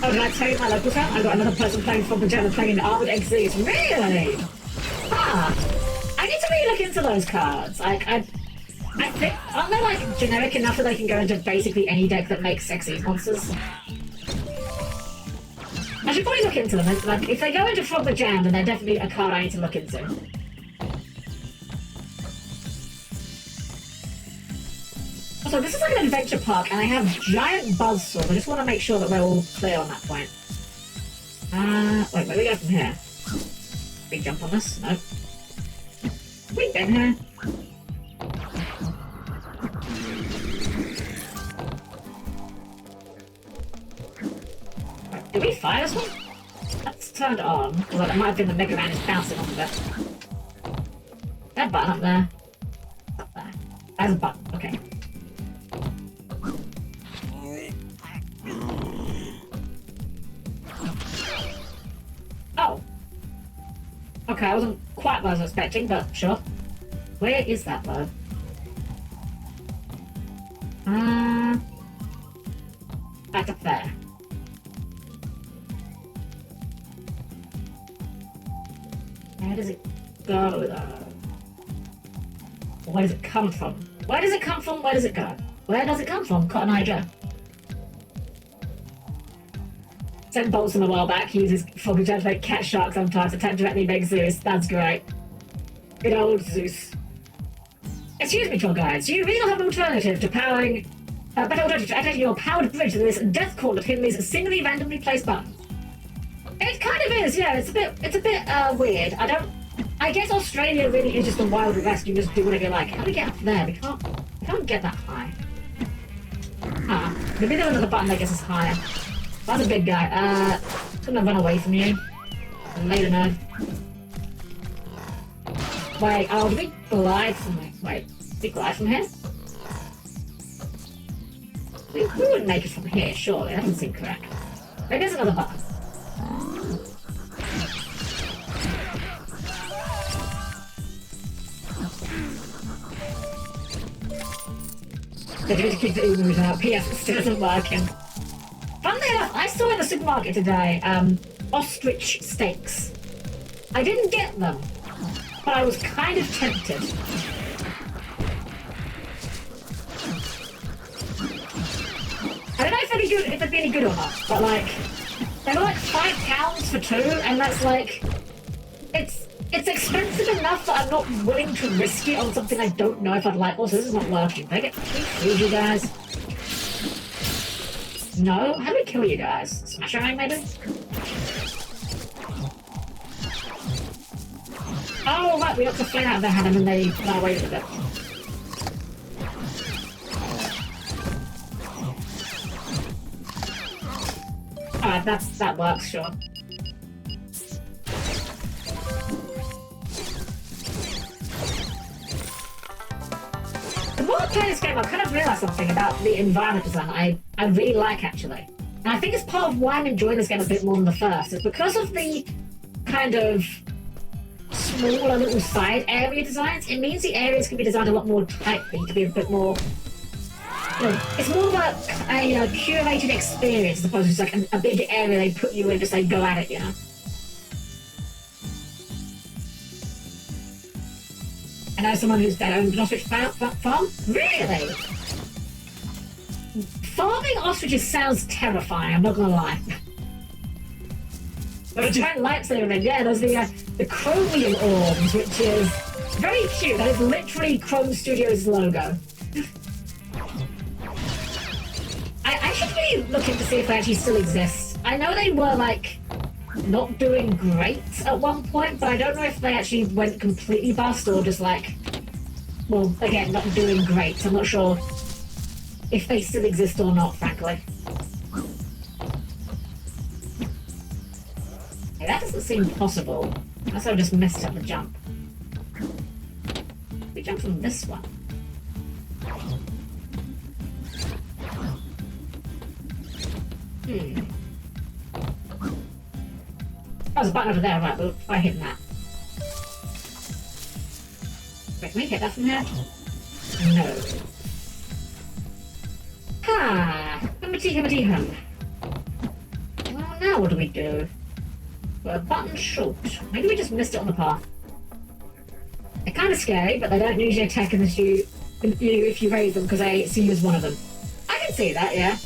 Oh, did I tell you my local town? I got another person playing from Pajama playing Armored XZs. Really? Ah. I need to really look into those cards. I think, aren't they like generic enough that they can go into basically any deck that makes sexy monsters? I should probably look into them. Like, if they go into From the Jam, then they're definitely a card I need to look into. Also, this is like an adventure park, and I have giant buzzsaws. I just want to make sure that we're all clear on that point. Wait, where do we go from here? Big jump on this? No. We've been here. Right, did we fire this one? That's turned on. Well, that might have been the Mega Man just bouncing off of it. That button up there. Up there. There's a button. Okay. Oh. Okay, I wasn't quite what I was expecting, but sure. Where is that bird? Back up there. Where does it go, though? Where does it come from? Where does it come from? Where does it go? Where does it come from? Cotton Eye Joe. Sent Bolton a while back. He uses Foggy Joe to make cat shark sometimes. Attack directly make Zeus. That's great. Good old Zeus. It's Excuse me, tour guides. You really don't have an alternative to powering... better alternative to attaching your powered bridge to this death call that Finley's singly randomly placed button. It kind of is, yeah. It's a bit weird. I guess Australia really is just a wild west. You just do whatever you like. How do we get up there? We can't get that high. Ah, maybe there's another button that gets us higher. That's a big guy. Gonna run away from you. Later, nerd. Wait, oh, do we glide from here? Wait, do we glide from here? We wouldn't make it from here, surely. That doesn't seem correct. Maybe there's another button. They need to keep the emus out. P.S. It still isn't working. Funnily enough, I saw in the supermarket today, ostrich steaks. I didn't get them, but I was kind of tempted. I don't know if they'd be any good or not, but like, they were like £5 for two, and that's like, it's expensive enough that I'm not willing to risk it on something I don't know if I'd like. Also, this is not working. Can I get food, you guys? No? How do we kill you guys? Smash around, maybe? Oh, right, we got the flame out of their hand and then they ran away with it. Alright, that works, sure. The more I play this game, I kind of realised something about the environment design I really like, actually. And I think it's part of why I'm enjoying this game a bit more than the first. It's because of the kind of smaller little side area designs. It means the areas can be designed a lot more tightly to be a bit more... it's more of a curated experience as opposed to just like a big area they put you in to say go at it, you know? I know someone who's owned an ostrich farm? Really? Farming ostriches sounds terrifying, I'm not gonna lie. But a giant lightsaber in, yeah, there's the chromium orbs, which is very cute. That is literally Chrome Studios' logo. I should really look into see if they actually still exist. I know they were, like, not doing great at one point, but I don't know if they actually went completely bust or just, like, well, again, not doing great. I'm not sure if they still exist or not, frankly. Hey, that doesn't seem possible. Unless I just messed up the jump. We jump from this one. There's a button over there, right, we'll try hitting that. Wait, can we hit that from here? No. Hum. Well, now what do we do? We're a button short. Maybe we just missed it on the path. They're kind of scary, but they don't usually attack unless if you raise them because they see you as one of them. I can see that, yeah.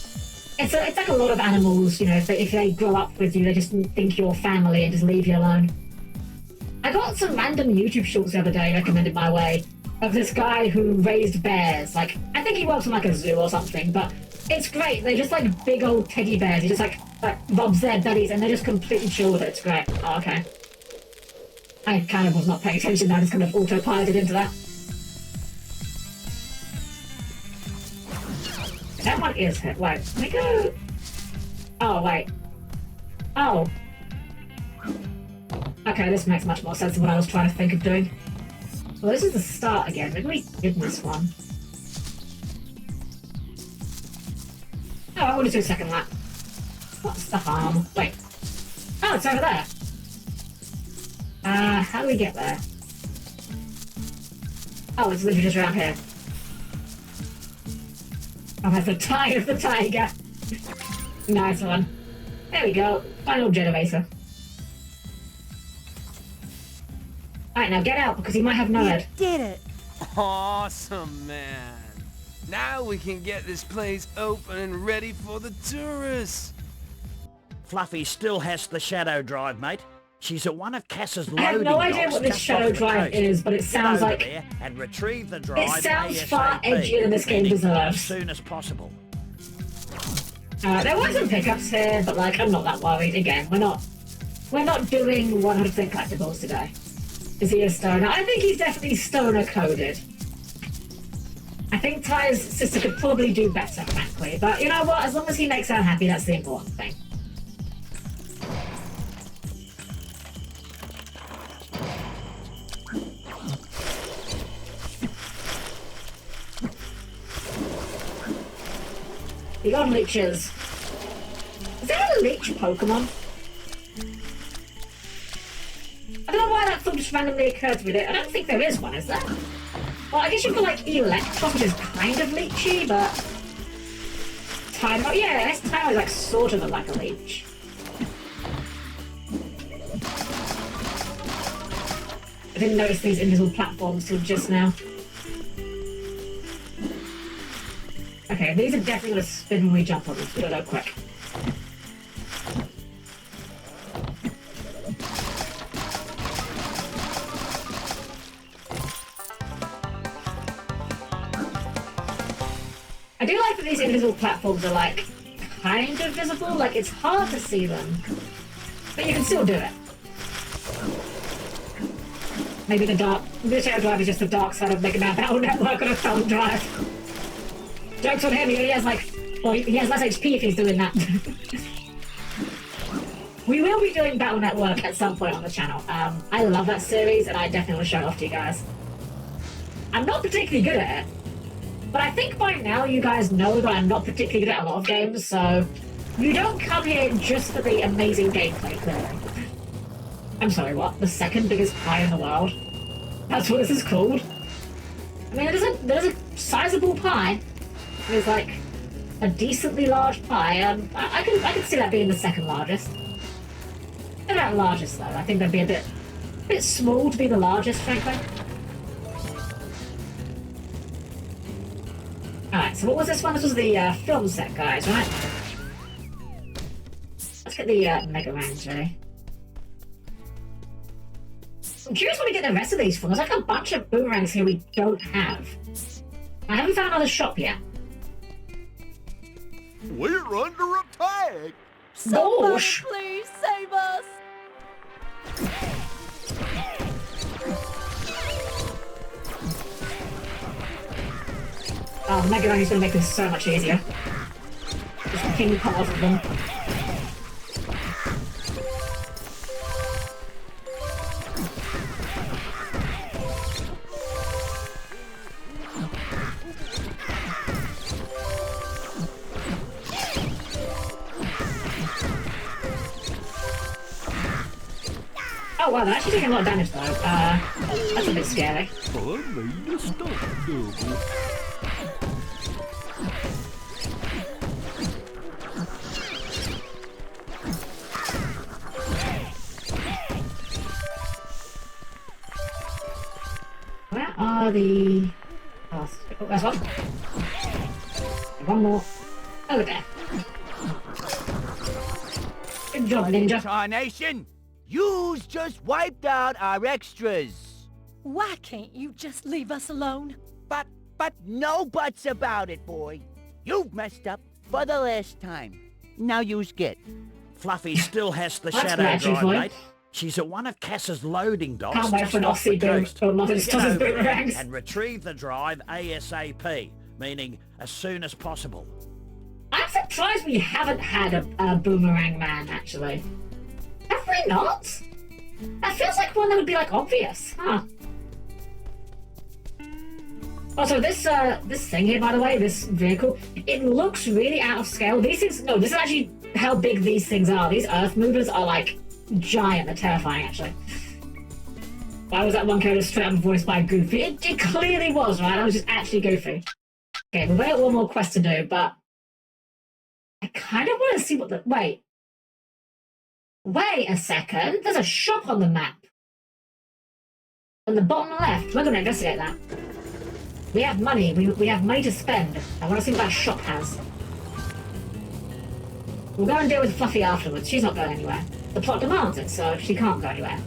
It's like a lot of animals, you know, if they grow up with you, they just think you're family and just leave you alone. I got some random YouTube shorts the other day recommended my way of this guy who raised bears. Like, I think he works in like a zoo or something, but it's great. They're just like big old teddy bears. He just like rubs their bellies and they're just completely chill with it. It's great. Oh, okay. I kind of was not paying attention. I just kind of autopiloted into that. That one is hit. Wait, let me go. Oh, wait. Oh. Okay, this makes much more sense than what I was trying to think of doing. Well, this is the start again. Maybe we did this one. Oh, I want to do a second lap. What's the harm? Wait. Oh, it's over there. How do we get there? Oh, it's literally just around here. Oh, that's the tie of the tiger. Nice one. There we go. Final generator. Alright, now get out, because he might have nowhere. You did it! Awesome, man. Now we can get this place open and ready for the tourists. Fluffy still has the shadow drive, mate. She's at one of Cass's I have loading no idea docks what this just shadow off the drive coast. is, but it Get sounds over like there and retrieve the drive it sounds far ASAP, edgier than this game meaning deserves. as soon as possible. There were some pickups here, but like I'm not that worried. Again, we're not doing 100% collectibles today. Is he a stoner? I think he's definitely stoner coded. I think Ty's sister could probably do better, frankly. But you know what? As long as he makes her happy, that's the important thing. The odd leeches. Is there a leech Pokemon? I don't know why that thought just randomly occurred to me. I don't think there is one, is there? Well, I guess you've got like Electros, which is kind of leechy, but Tynamo, yeah, I guess Tynamo is like sort of like a leech. I didn't notice these invisible platforms till just now. Okay, these are definitely going to spin when we jump on them, so go quick. I do like that these invisible platforms are like kind of visible, like it's hard to see them, but you can still do it. Maybe the shadow drive is just the dark side of Mega Man Battle Network on a thumb drive. Joke's on him, he has like, well, he has less HP if he's doing that. We will be doing Battle Network at some point on the channel. I love that series and I definitely want to show it off to you guys. I'm not particularly good at it, but I think by now you guys know that I'm not particularly good at a lot of games, so you don't come here just for the amazing gameplay, clearly. I'm sorry, what? The second biggest pie in the world? That's what this is called? I mean, there's a sizable pie. There's like a decently large pie. I can see that being the second largest. They're not largest though. I think that'd be a bit small to be the largest, frankly. Alright, so what was this one? This was the film set, guys, right? Let's get the Mega Man J. I'm curious when we get the rest of these from. There's like a bunch of boomerangs here we don't have. I haven't found another shop yet. We're under attack! Somebody please save us! Oh, Mega Man is going to make this so much easier. Just ping piles of them. Oh wow, they're actually taking a lot of damage though. That's a bit scary. Where are the... Oh, there's one. One more. Over there. Good job, Ninja. Tarnation! You's just wiped out our extras. Why can't you just leave us alone? But no buts about it, boy. You've messed up for the last time. Now you's get. Fluffy still has the That's shadow magic, drive, boy. mate. She's at one of Cass's loading docks Can't wait just for an off the Aussie boom. coast. Or not, it's Get just as over there boomerangs. and retrieve the drive ASAP, meaning as soon as possible. I'm surprised we haven't had a Boomerang Man, actually. Have we not? That feels like one that would be, like, obvious. Huh. Also, this thing here, by the way, this vehicle, it looks really out of scale. These things, no, this is actually how big these things are. These Earth movers are, like, giant. They're terrifying, actually. Why was that one character straight up voiced by Goofy? It clearly was, right? That was just actually Goofy. Okay, we've got one more quest to do, but I kind of want to see what the... Wait a second. There's a shop on the map. On the bottom left. We're going to investigate that. We have money. We have money to spend. I want to see what that shop has. We'll go and deal with Fluffy afterwards. She's not going anywhere. the plot demands it, so she can't go anywhere.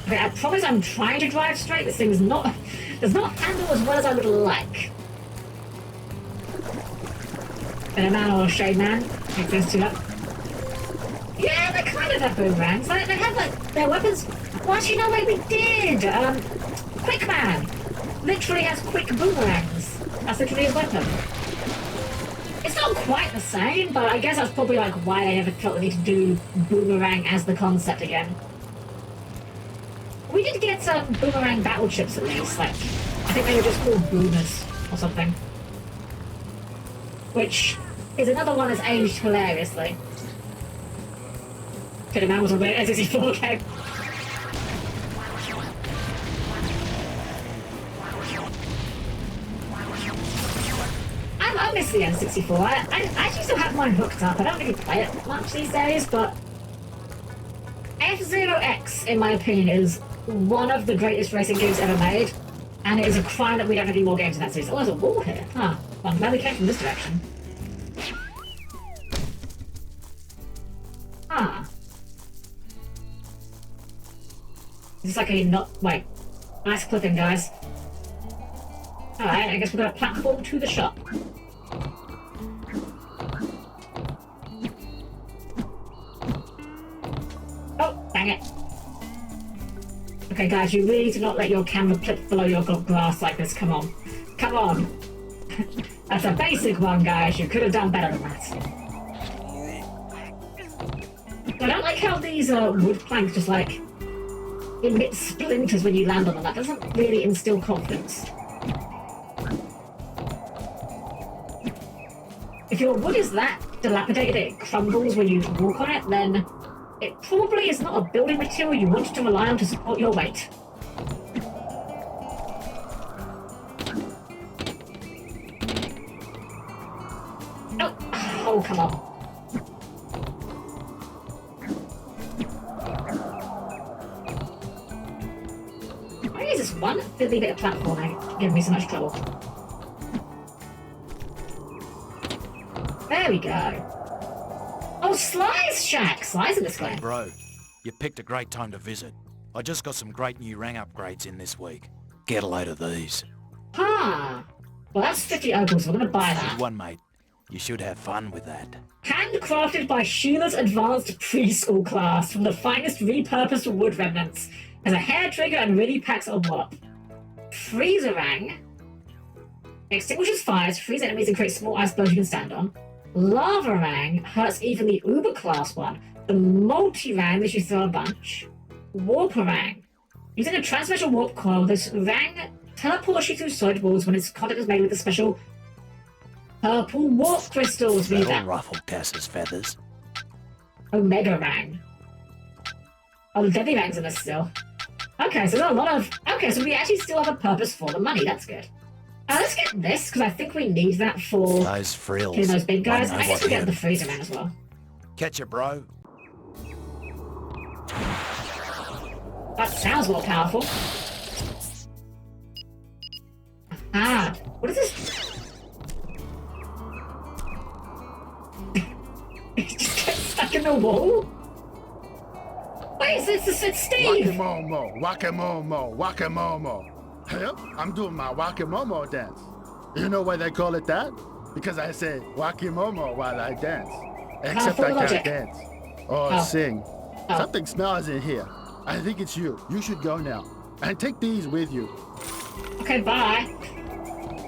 Okay, I promise I'm trying to drive straight. This thing does not handle as well as I would like. Been a man or a shade man. Take those two up. Yeah, they kind of have boomerangs. They have, like, their weapons. Well, actually, no, wait, we did. Quick Man literally has quick boomerangs. That's literally his weapon. It's not quite the same, but I guess that's probably, like, why I never felt the need to do boomerang as the concept again. We did get some boomerang battle chips at least, like, I think they were just called boomers or something. Which is another one that's aged hilariously. Okay, the man was on the N64, okay. I miss the N64. I actually still have mine hooked up. I don't really play it much these days, but F-Zero X, in my opinion, is one of the greatest racing games ever made, and it is a crime that we don't have any more games in that series. Oh, there's a wall here. Huh. Well, I'm glad we came from this direction. Huh. Is this like a not... Wait. Nice clipping, guys. Alright, I guess we're gonna platform to the shop. Oh, dang it. Okay, guys, you really do not let your camera clip below your grass like this. Come on. Come on. That's a basic one, guys. You could have done better than that. I don't like how these wood planks just, like, emit splinters when you land on them. That doesn't really instill confidence. If your wood is that dilapidated it crumbles when you walk on it, then it probably is not a building material you want to rely on to support your weight. Oh, come on. Why is this one fiddly bit of platforming giving me so much trouble? There we go. Oh, Sly's shack! Sly's in this game. Bro, you picked a great time to visit. I just got some great new rang upgrades in this week. Get a load of these. Huh. Well, that's 50 opals, so we're gonna buy that. Good one, mate. You should have fun with that. Handcrafted by Sheila's advanced preschool class from the finest repurposed wood remnants. Has a hair trigger and really packs a wallop. Freezerang. Extinguishes fires, freeze enemies and creates small icebergs you can stand on. Lavarang hurts even the Uber class one. The multi-rang lets you throw a bunch. Warparang. Using a transmetal warp coil, this rang teleports you through solid walls when its contact is made with the special purple warp crystals. That'll ruffle Cass's feathers. Omega Rang. Oh, the Deadly Rang's in this still. Okay, so there's a lot of... Okay, so we actually still have a purpose for the money. That's good. Let's get this, because I think we need that for... Those frills. Killing those big guys. I guess we get the freezer man as well. Catch it, bro. That sounds more powerful. Ah, what is this? It just gets stuck in the wall? Wait, it's Steve! Wakamomo, wakamomo, wakamomo. Hell, I'm doing my wakamomo dance. You know why they call it that? Because I say wakimomo while I dance. Except I can't dance. Or sing. Something smells in here. I think it's you. You should go now. And take these with you. Okay, bye.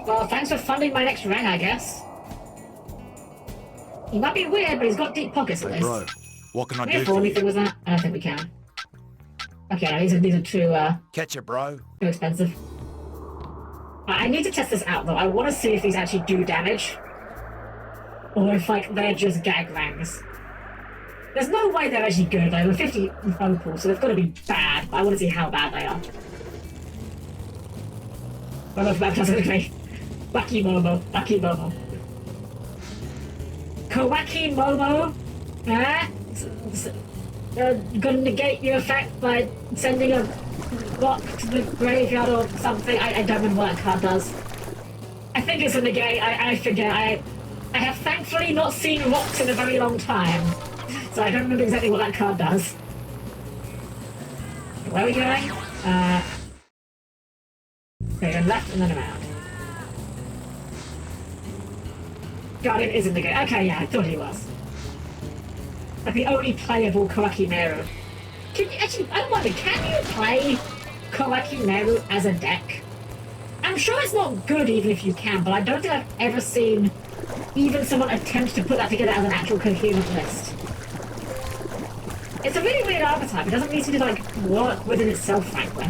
Well, thanks for funding my next rang, I guess. He might be weird, but he's got deep pockets at least. Bro, what can I Can do we afford for anything you? with that? I don't think we can. Okay, no, these are Catch it, bro. too expensive. I need to test this out, though. I want to see if these actually do damage. Or if, like, they're just gag rangs. There's no way they're actually good. They were 50 opals, so they've got to be bad. But I want to see how bad they are. I love that doesn't agree. Wacky Momo. Wacky Momo. Kawaki Momo? Gonna negate your effect by sending a rock to the graveyard or something. I don't remember what that card does. I think it's in the game. I forget. I have thankfully not seen rocks in a very long time, so I don't remember exactly what that card does. Where are we going? Okay, go left and then around. Guardian is in the game. Okay, yeah, I thought he was. Like the only playable Koraki Meru. Can you actually? I wonder, can you play Koraki Meru as a deck? I'm sure it's not good even if you can, but I don't think I've ever seen even someone attempt to put that together as an actual coherent list. It's a really weird archetype. It doesn't need to like work within itself, frankly.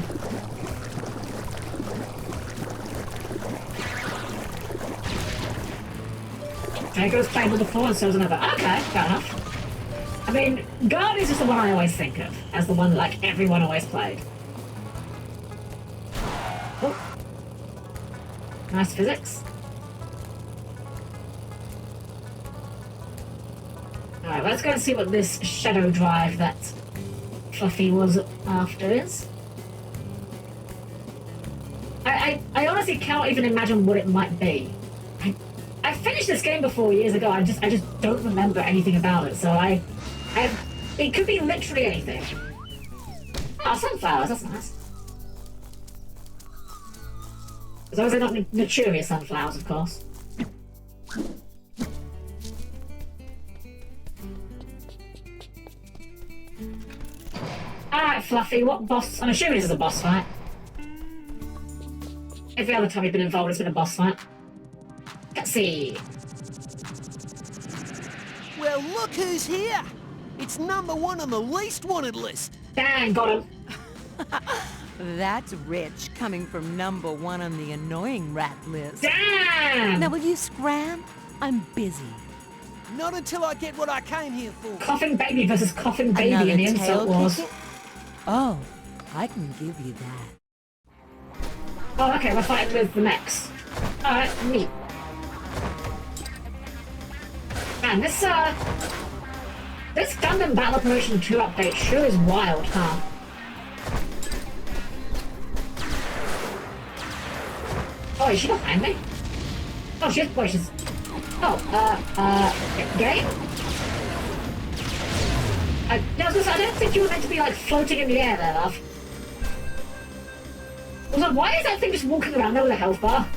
Drago's played number 4 and so's another. Okay, fair enough. I mean, Guard is just the one I always think of as the one that like everyone always played. Oh. Nice physics. Alright, let's go and see what this shadow drive that Fluffy was after is. I honestly can't even imagine what it might be. I finished this game before years ago. I just don't remember anything about it. So it could be literally anything. Oh, sunflowers. That's nice. As long as they're not Naturia sunflowers, of course. Alright, Fluffy, what boss? I'm assuming this is a boss fight. Every other time you've been involved, it's been a boss fight. Let's see. Well, look who's here! It's #1 on the least wanted list! Dang, got him. That's rich, coming from #1 on the annoying rat list. Damn! Now will you scram? I'm busy. Not until I get what I came here for. Coughing baby versus coughing baby Another in the Insult Wars. tail Oh, I can give you that. Oh, okay, we're fighting with the mechs. Alright, neat. Man, this Gundam Battle Promotion 2 update sure is wild, huh? Oh, is she behind me? Oh, she's... Wait, she's... Oh, game? I don't think you were meant to be, like, floating in the air there, love. Also, why is that thing just walking around there with a health bar?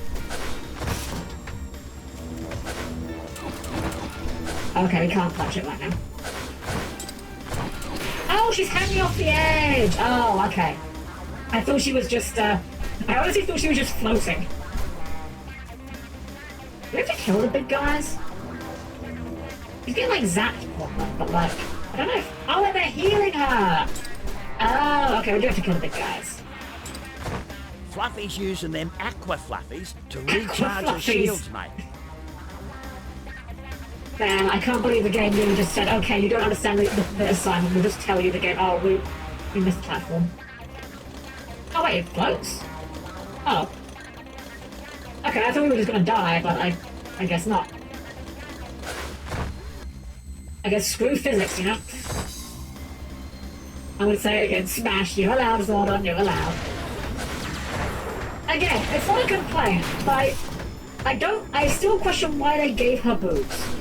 Okay, we can't punch it right now. Oh, she's hanging off the edge! Oh, okay. I thought she was just, I honestly thought she was just floating. Do we have to kill the big guys? He's getting, like, zapped, but, like, I don't know if... Oh, and they're healing her! Oh, okay, we do have to kill the big guys. Fluffy's using them aqua fluffies to recharge her shields, mate. Man, I can't believe the game really just said, okay, you don't understand the assignment, we'll just tell you the game. Oh, we missed the platform. Oh, wait, it floats? Oh. Okay, I thought we were just gonna die, but I guess not. I guess screw physics, you know? I would say again, smash, you're allowed, Zordon, you're allowed. Again, it's not a complaint, but I still question why they gave her boobs.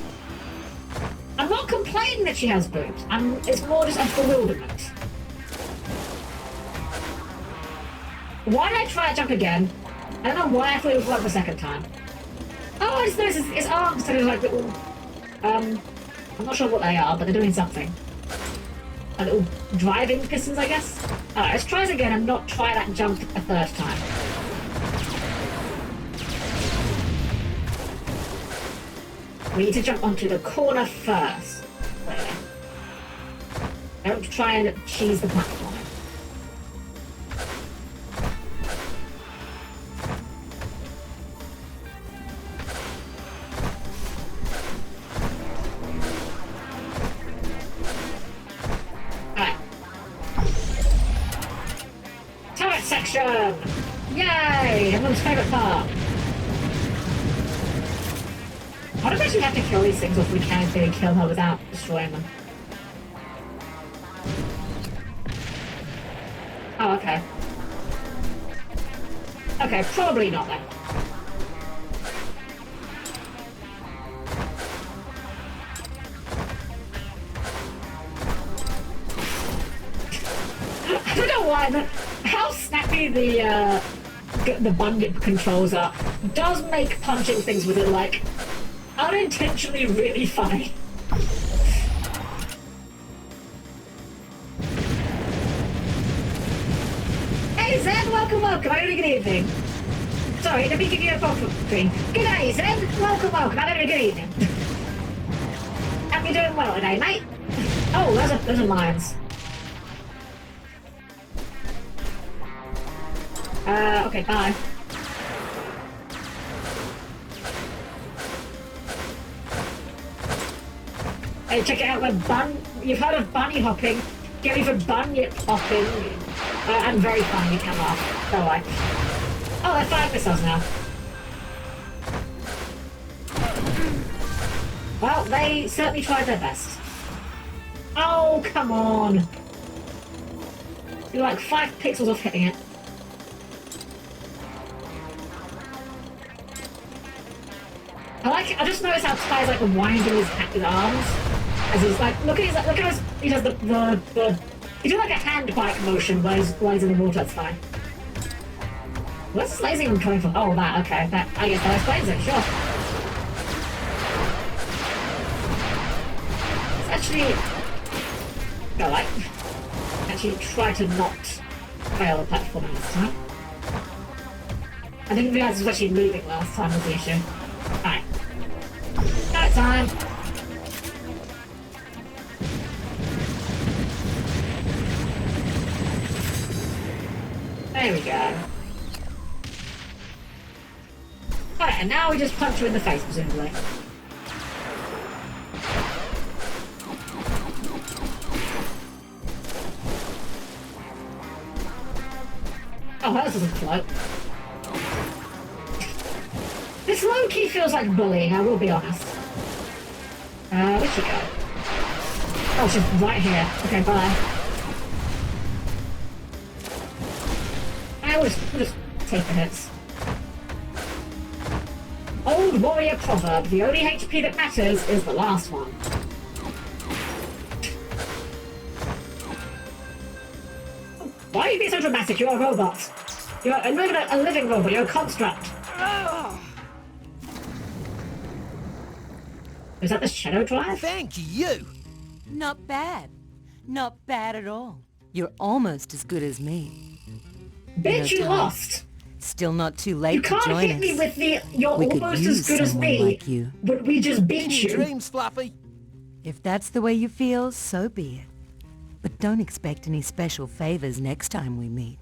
I'm not complaining that she has boobs. It's more just a bewilderment. Why did I try to jump again? I don't know why I thought it would work the second time. Oh, I just noticed its arms instead of like little... I'm not sure what they are, but they're doing something. A little driving pistons, I guess? Alright, let's try this again and not try that jump a third time. We need to jump onto the corner first. There. Don't try and cheese the platform. Alright. Turret section! Yay! Everyone's favourite part. Why do we actually have to kill these things if we can't really kill her without destroying them? Oh, okay. Okay, probably not then. why, but how snappy the bunyip controls are does make punching things with it, like, unintentionally really funny. Hey Zen, welcome. Have a good evening. Sorry, let me give you a coffee drink. Good day, Zen. Welcome. Have a good evening. Hope you're doing well today, mate. Oh, those are lions. Okay, bye. Hey, check it out, you've heard of bunny hopping. Get me for bunyip hopping. I'm very funny, you can laugh. Don't lie. Oh, they're firing missiles now. Well, they certainly tried their best. Oh, come on. You're like 5 pixels off hitting it. I just noticed how Ty's like winding his arms as he's like, look at his, he does he does like a hand bike motion while he's in the water. It's fine. Where's this laser even coming from? Oh, that, okay. I guess that explains it, sure. Let's actually go like, actually try to not fail the platform this time. I didn't realize it was actually moving last time was the issue. Alright. Night time! There we go. Alright, and now we just punch you in the face, presumably. Oh, that doesn't float. This low-key feels like bullying, I will be honest. Where'd she go? Oh, she's right here. Okay, bye. We'll just take the hits. Old warrior proverb, the only HP that matters is the last one. Why are you being so dramatic? You're a robot. You're not even a living robot, you're a construct. Is that the shadow drive? Thank you! Not bad. Not bad at all. You're almost as good as me. Bitch, you lost! Still not too late you to join us. You can't hit me with the, you're we almost as good as me, like you. But we just beat you. Dreams, Fluffy. If that's the way you feel, so be it. But don't expect any special favors next time we meet.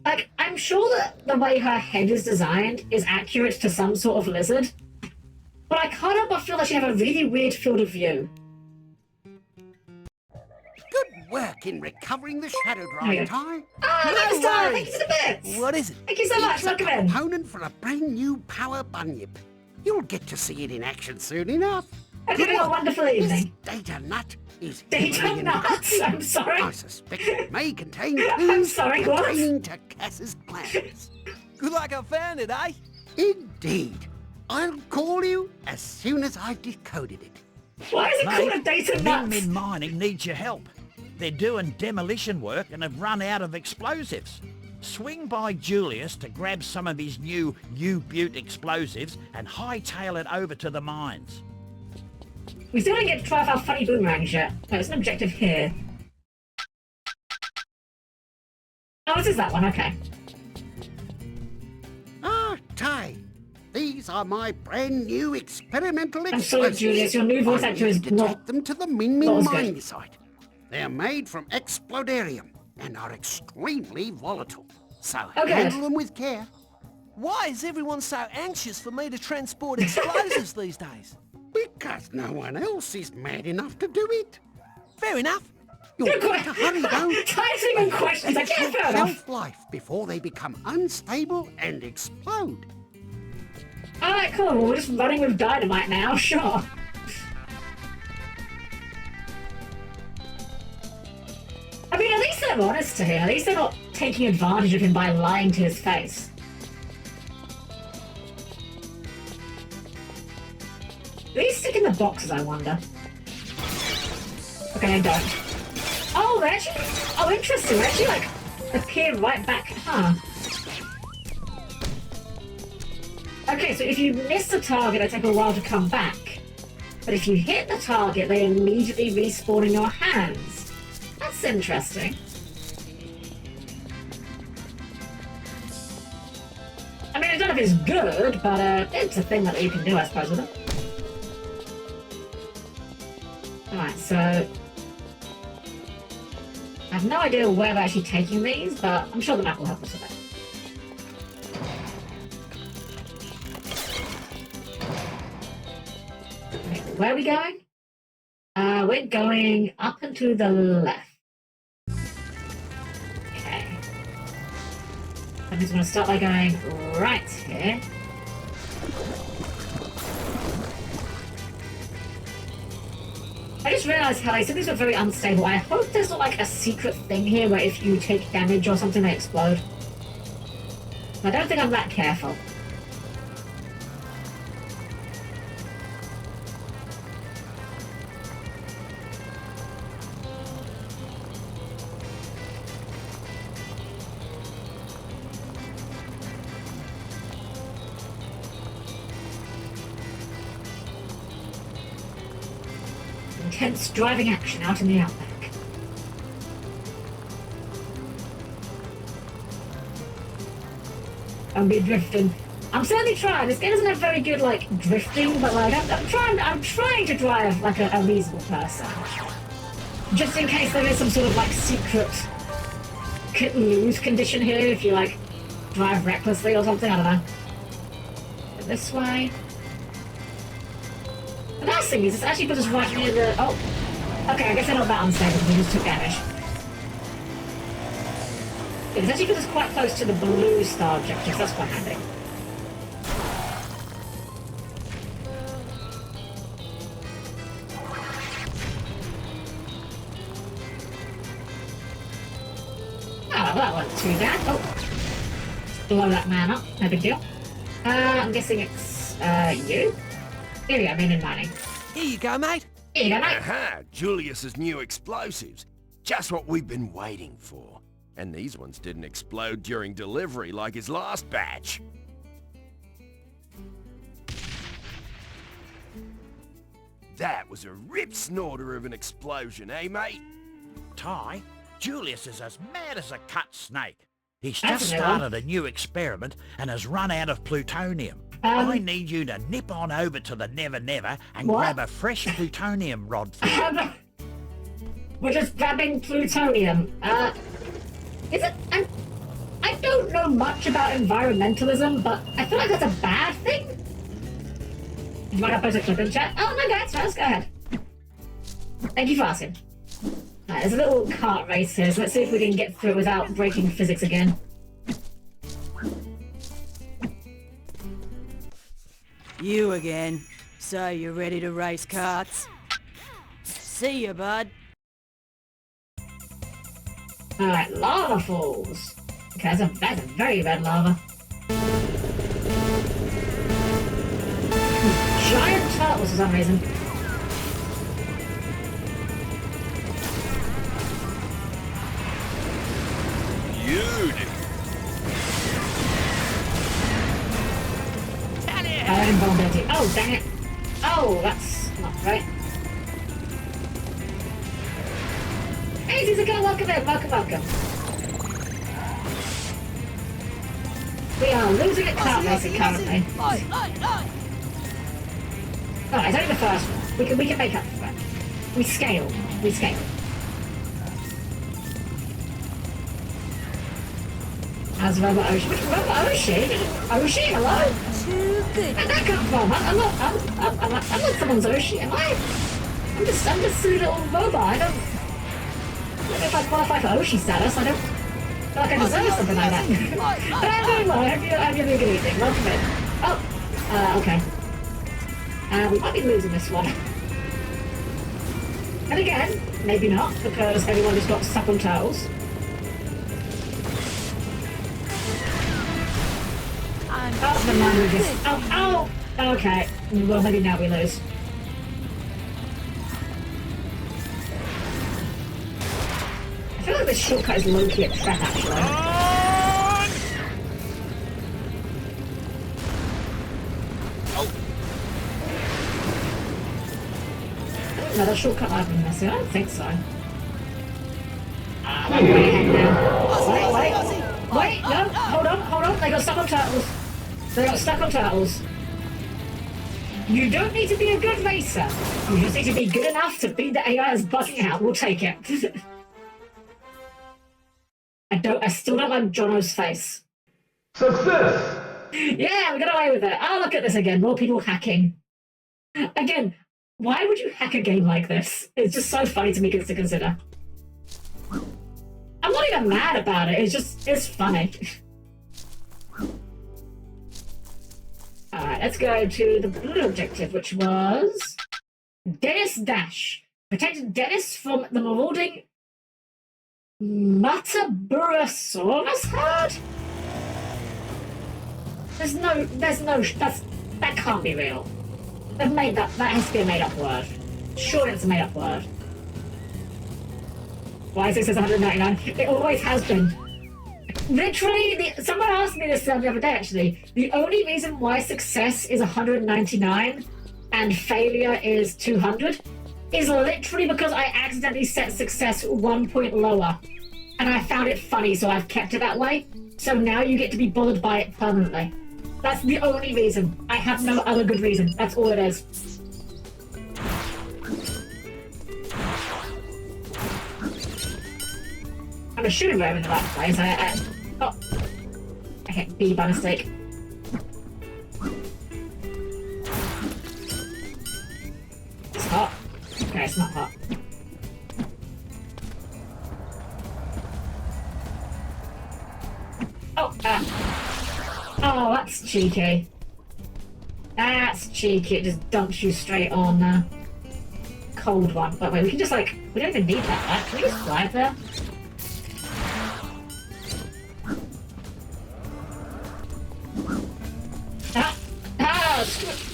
Like, I'm sure that the way her head is designed is accurate to some sort of lizard, but I can't help but feel like she has a really weird field of view. Good work in recovering the shadow drive, Ty. Oh, thanks, Ty. Thank you for the bits. What is it? Thank you so much. Welcome in. Component for a brand new power bunyip. You'll get to see it in action soon enough. Hope you're having a wonderful evening. This data nut is data nut? I'm sorry. I suspect it may contain I'm sorry, what? pertaining to Cass's plans. Good luck I found it, eh? Indeed. I'll call you as soon as I've decoded it. Why is it called a data nut? Min Mining needs your help. They're doing demolition work and have run out of explosives. Swing by Julius to grab some of his new U-Butte explosives and hightail it over to the mines. We still didn't get to try out our funny boomerangs yet. No, it's an objective here. Oh, this is that one, okay. Ah, Ty. These are my brand new experimental I'm sorry, explosives. Julius, your new voice actor is to take them to the Min mining site. They're made from explodarium and are extremely volatile. So handle them with care. Why is everyone so anxious for me to transport explosives these days? Because no one else is mad enough to do it. Fair enough. You've got to hurry though. Ty's even questions. I can't fair enough. Shelf-life before they become unstable and explode. Alright, cool. We're just running with dynamite now, sure. I mean, at least they're honest to him. At least they're not taking advantage of him by lying to his face. Do these stick in the boxes, I wonder? Okay, I don't. Oh, they actually... Oh, interesting. They actually, like, appear right back. Huh. Okay, so if you miss the target, they take a while to come back. But if you hit the target, they immediately respawn in your hands. That's interesting. I mean, I don't know if it's good, but it's a thing that you can do, I suppose, with it. Alright, so... I have no idea where we're actually taking these, but I'm sure the map will help us with that. Where are we going? We're going up and to the left. Okay. I'm just going to start by going right here. I just realised how they said these were very unstable. I hope there's not like a secret thing here where if you take damage or something they explode. I don't think I'm that careful. Intense driving action out in the outback. I'll be drifting. I'm certainly trying. This game doesn't have very good like drifting, but like I'm trying to drive like a reasonable person. Just in case there is some sort of like secret lose condition here if you like drive recklessly or something, I don't know. But this way. The nice thing is, it's actually put us right near the... Oh! Okay, I guess they're not that unstable because we just took damage. Yeah, it's actually put us quite close to the blue star objectives, that's quite handy. Oh, that wasn't too bad. Oh! Blow that man up, no big deal. I'm guessing it's, you? Here we go, I'm in mining. Here you go, mate. Here you go, mate. Aha! Julius's new explosives. Just what we've been waiting for. And these ones didn't explode during delivery like his last batch. That was a rip snorter of an explosion, eh, mate? Ty, Julius is as mad as a cut snake. He's just started a new experiment and has run out of plutonium. I need you to nip on over to the Never Never and grab a fresh plutonium rod for you. We're just grabbing plutonium. Is it... I don't know much about environmentalism, but I feel like that's a bad thing. Do you want to post a clip in chat? Oh, no, guys, let's go ahead. Thank you for asking. There's a little kart race here, so let's see if we can get through it without breaking physics again. You again. So you're ready to race karts? See ya, bud. Alright, lava falls. Okay, that's a very red lava. Giant turtles for some reason. Beauty. Invulnerability. Oh, dang it. Oh, that's not right. Hey, Suzuka, welcome in. Welcome. We are losing at kart racing currently. Oh, it's only the first one. We can make up for that. We scale. How's Robot Oshi? Which Robot Oshi? Oshi, hello? Where'd that come from? I'm not someone's Oshi, am I? I'm just a little robot. I don't know if I qualify for Oshi status. I don't feel like I deserve something like that. But I'm doing well. I hope you're having a good evening. Welcome in. Oh, okay. We might be losing this one. And again, maybe not, because everyone just got stuck on turtles. Oh, the man just... Oh! Okay. Well, maybe now we lose. this shortcut is low-key a trap, actually. Another shortcut I've been missing? I don't think so. I'm way ahead now. Wait, no, hold on. They got stuck on turtles. You don't need to be a good racer. You just need to be good enough to beat the AI that's bugging out. We'll take it. I still don't like Jono's face. Success! Yeah, we got away with it. Oh, look at this again. More people hacking. Again, why would you hack a game like this? It's just so funny to me to consider. I'm not even mad about it. It's funny. Alright, let's go to the blue objective, which was Dennis Dash. Protect Dennis from the marauding Mataburosaurus herd? That can't be real. They've made that has to be a made-up word. Sure, it's a made-up word. Why is it says 199? It always has been. Literally, someone asked me this the other day, actually. The only reason why success is 199 and failure is 200 is literally because I accidentally set success 1 point lower. And I found it funny, so I've kept it that way. So now you get to be bothered by it permanently. That's the only reason. I have no other good reason. That's all it is. I'm a shooting room in the right place. Oh. I hit B by mistake. It's hot. Okay, it's not hot. Oh, that's cheeky. That's cheeky. It just dumps you straight on the cold one. But wait, we can just we don't even need that, right? Can we just fly there?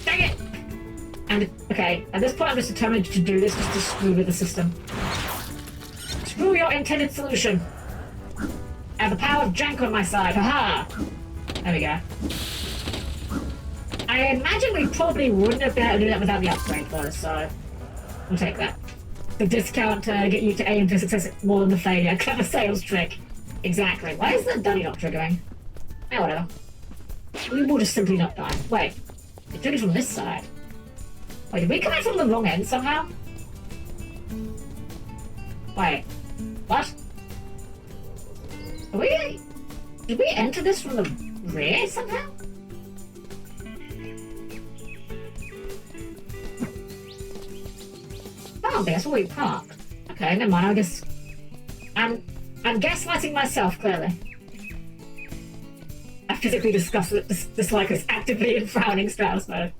Dang it! And, okay, at this point I'm just determined to do this just to screw with the system. Screw your intended solution! I have the power of Jank on my side, haha! There we go. I imagine we probably wouldn't have been able to do that without the upgrade though, so we'll take that. The discount to get you to aim for success more than the failure. Clever sales trick. Exactly. Why is the dummy not triggering? Oh, whatever. We will just simply not die. Wait. It took it from this side. Wait, did we come in from the wrong end somehow? Wait. What? Did we enter this from the rear somehow? Oh, that's where we parked. Okay, never mind, I guess... I'm gaslighting myself, clearly. I physically dislike this actively in frowning Strauss mode.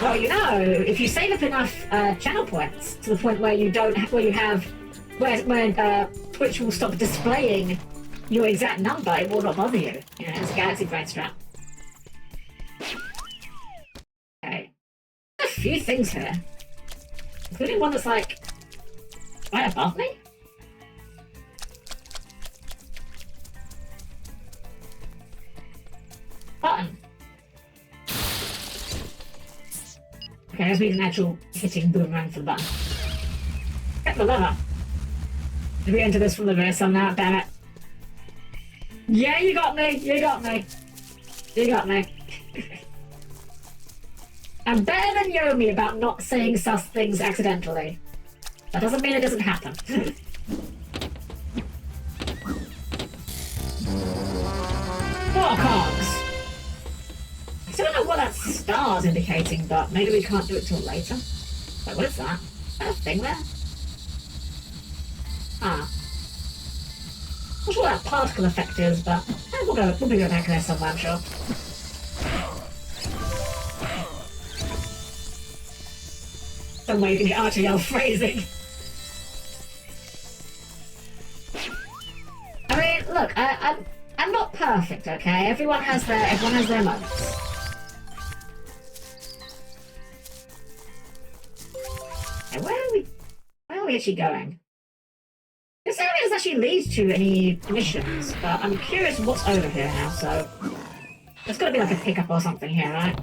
Well, you know, if you save up enough channel points to the point where you don't have, where Twitch will stop displaying your exact number, it will not bother you. You know, it's a galaxy brain strap. Okay. There's a few things here. Including one that's right above me? Button. Okay, I guess we need an actual hitting boomerang for the button. Get the lever. Did we enter this from the rear somehow? Damn it. Yeah, you got me! You got me! You got me. I'm better than Yomi about not saying sus things accidentally. That doesn't mean it doesn't happen. Warcogs! I still don't know what that star's indicating, but maybe we can't do it till later. Wait, what is that? Is that a thing there? Ah. Not sure what that particle effect is, but we'll be back there somewhere, I'm sure. Somewhere you can get Archer yell phrasing. I mean, look, I'm not perfect, okay? Everyone has their moments. Where are we actually going? This area doesn't actually lead to any missions, but I'm curious what's over here now, so... There's gotta be like a pickup or something here, right?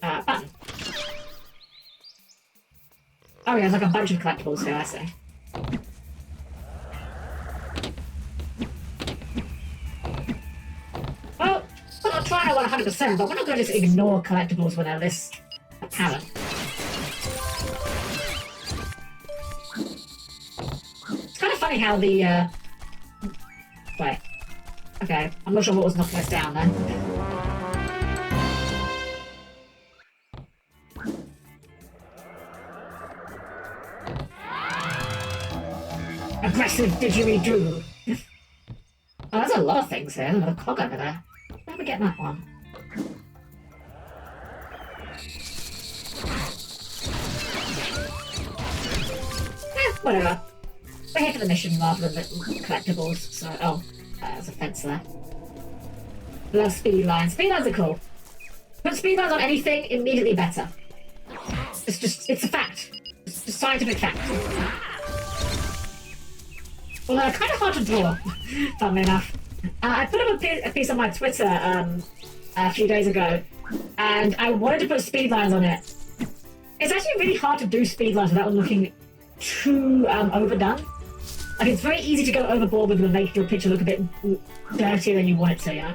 Button. Oh yeah, there's like a bunch of collectibles here, I see. Well, we're not trying to 100%, but we're not going to just ignore collectibles when they're this apparent. It's kind of funny how the, Wait. Okay, I'm not sure what was knocking us down then. Aggressive didgeridoo. Oh, there's a lot of things here. There's another cog over there. Where are we getting that one? Whatever. We're here for the mission rather than the collectibles, so... Oh, there's a fence there. Love speed lines. Speed lines are cool. Put speed lines on anything, immediately better. It's a fact. It's a scientific fact. Well, they're kind of hard to draw, funnily enough. I put up a piece on my Twitter a few days ago, and I wanted to put speed lines on it. It's actually really hard to do speed lines without looking too overdone. Like, it's very easy to go overboard with them and make your picture look a bit dirtier than you want it to, yeah?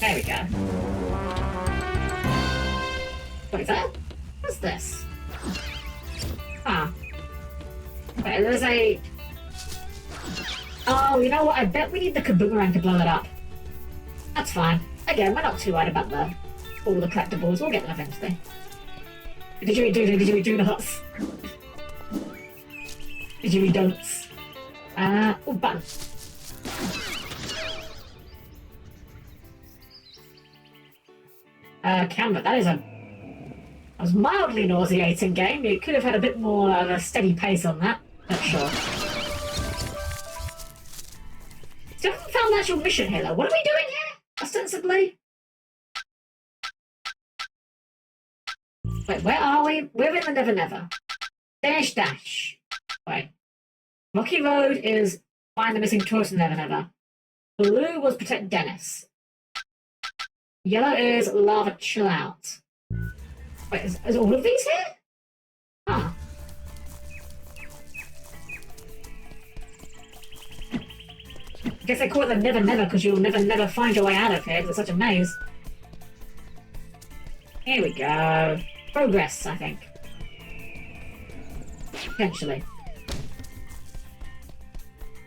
There we go. What is that? What's this? Ah. Wait, there's a... Oh, you know what? I bet we need the kaboomerang to blow it up. That's fine. Again, we're not too worried about all the collectibles. We'll get them eventually. Didgeridoo-nuts. Didgeridoo-don'ts. Oh, button. Camera, that was mildly nauseating game. You could have had a bit more of a steady pace on that. Not sure. Still haven't found the actual mission here, though. What are we doing here? Ostensibly? Wait, where are we? We're in the Never Never. Dash. Wait. Rocky Road is find the missing tourist in Never Never. Blue was protect Dennis. Yellow is lava chill out. Wait, is all of these here? Huh. I guess they call it the Never Never because you'll never find your way out of here because it's such a maze. Here we go. Progress, I think. Potentially.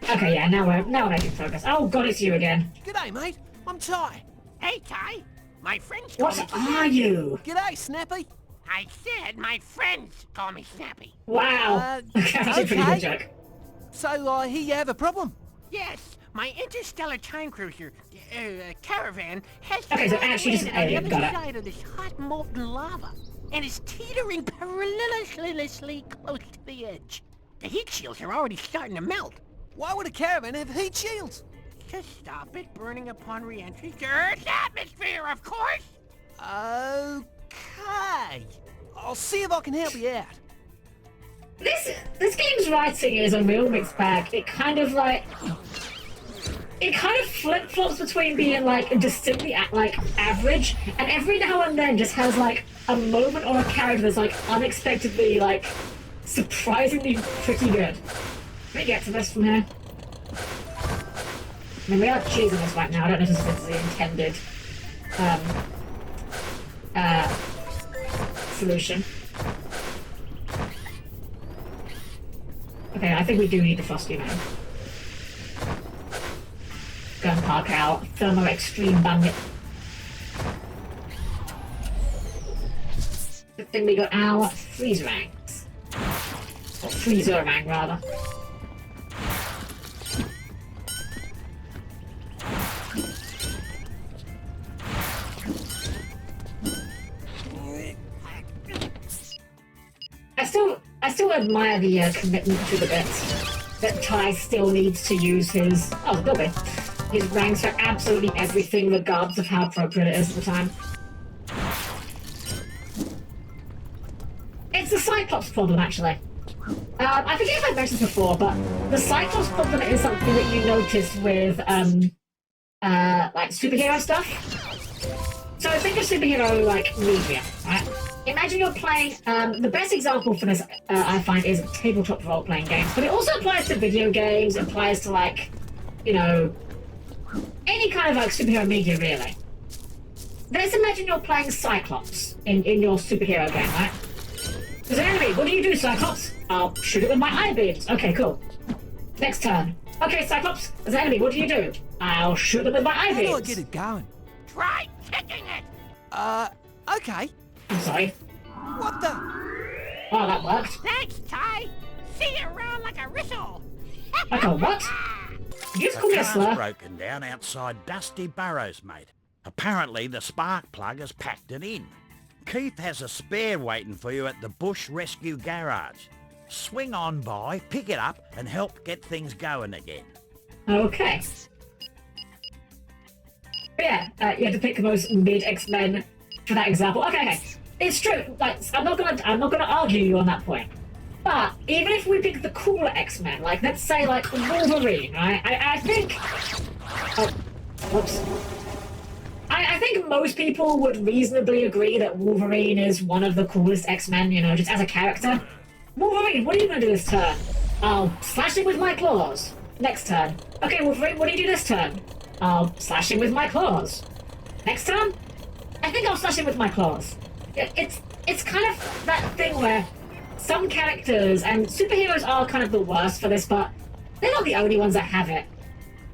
Okay, yeah, now we're making progress. Oh god, it's you again. G'day, mate. I'm Ty. Hey, Ty. My friends call me What are you? G'day, Snappy. I said my friends call me Snappy. Wow. That's a pretty good joke. So I hear you have a problem. Yes, my interstellar time cruiser, caravan, has Okay, so actually just an on the alien, other got it. side of this hot molten lava, and is teetering perilously close to the edge. The heat shields are already starting to melt. Why would a caravan have heat shields? To stop it burning upon re-entry to Earth's atmosphere, of course! Okay. I'll see if I can help you out. This game's writing is a real mixed bag. It kind of flip-flops between being like distinctly average, and every now and then just has like a moment or a character that's like unexpectedly like surprisingly pretty good. Can we get to this from here? I mean, we are choosing this right now. I don't know if this is the intended solution. Okay, I think we do need the Frosty Man. Gun park out. Thermo Extreme Bandit. Good thing we got our freeze rangs. Or freezer rang, rather. I still admire the commitment to the bits that Ty still needs to use his... Oh, Bilby. his ranks for absolutely everything, regardless of how appropriate it is at the time. It's the Cyclops problem, actually. I forget if I mentioned this before, but the Cyclops problem is something that you notice with, like, superhero stuff. So think of superhero, like, media, right? Imagine you're playing, the best example for this, I find, is tabletop role-playing games, but it also applies to video games, it applies to, like, you know, any kind of, like, superhero media, really. Let's imagine you're playing Cyclops in your superhero game, right? There's an enemy. What do you do, Cyclops? I'll shoot it with my eye beams. Okay, cool. Next turn. Okay, Cyclops, there's an enemy. What do you do? I'll shoot them with my eye beams. How do I get it going? Try kicking it! Okay. I'm sorry. What the? Oh, that worked. Thanks, Ty. See you around like a ristle. Like a what? Did you just call me a car's slur? broken down outside Dusty Burrows, mate. Apparently the spark plug has packed it in. Keith has a spare waiting for you at the Bush Rescue Garage. Swing on by, pick it up, and help get things going again. Okay. But yeah, you had to pick the most mid X-Men for that example. Okay. It's true. Like, I'm not gonna argue you on that point. But even if we pick the cooler X-Men, like let's say like Wolverine, right? I think. Oh, whoops. I think most people would reasonably agree that Wolverine is one of the coolest X-Men, you know, just as a character. Wolverine, what are you going to do this turn? I'll slash him with my claws. Next turn. Okay, Wolverine, what do you do this turn? I'll slash him with my claws. Next turn? I think I'll slash him with my claws. It's kind of that thing where some characters, and superheroes are kind of the worst for this, but they're not the only ones that have it.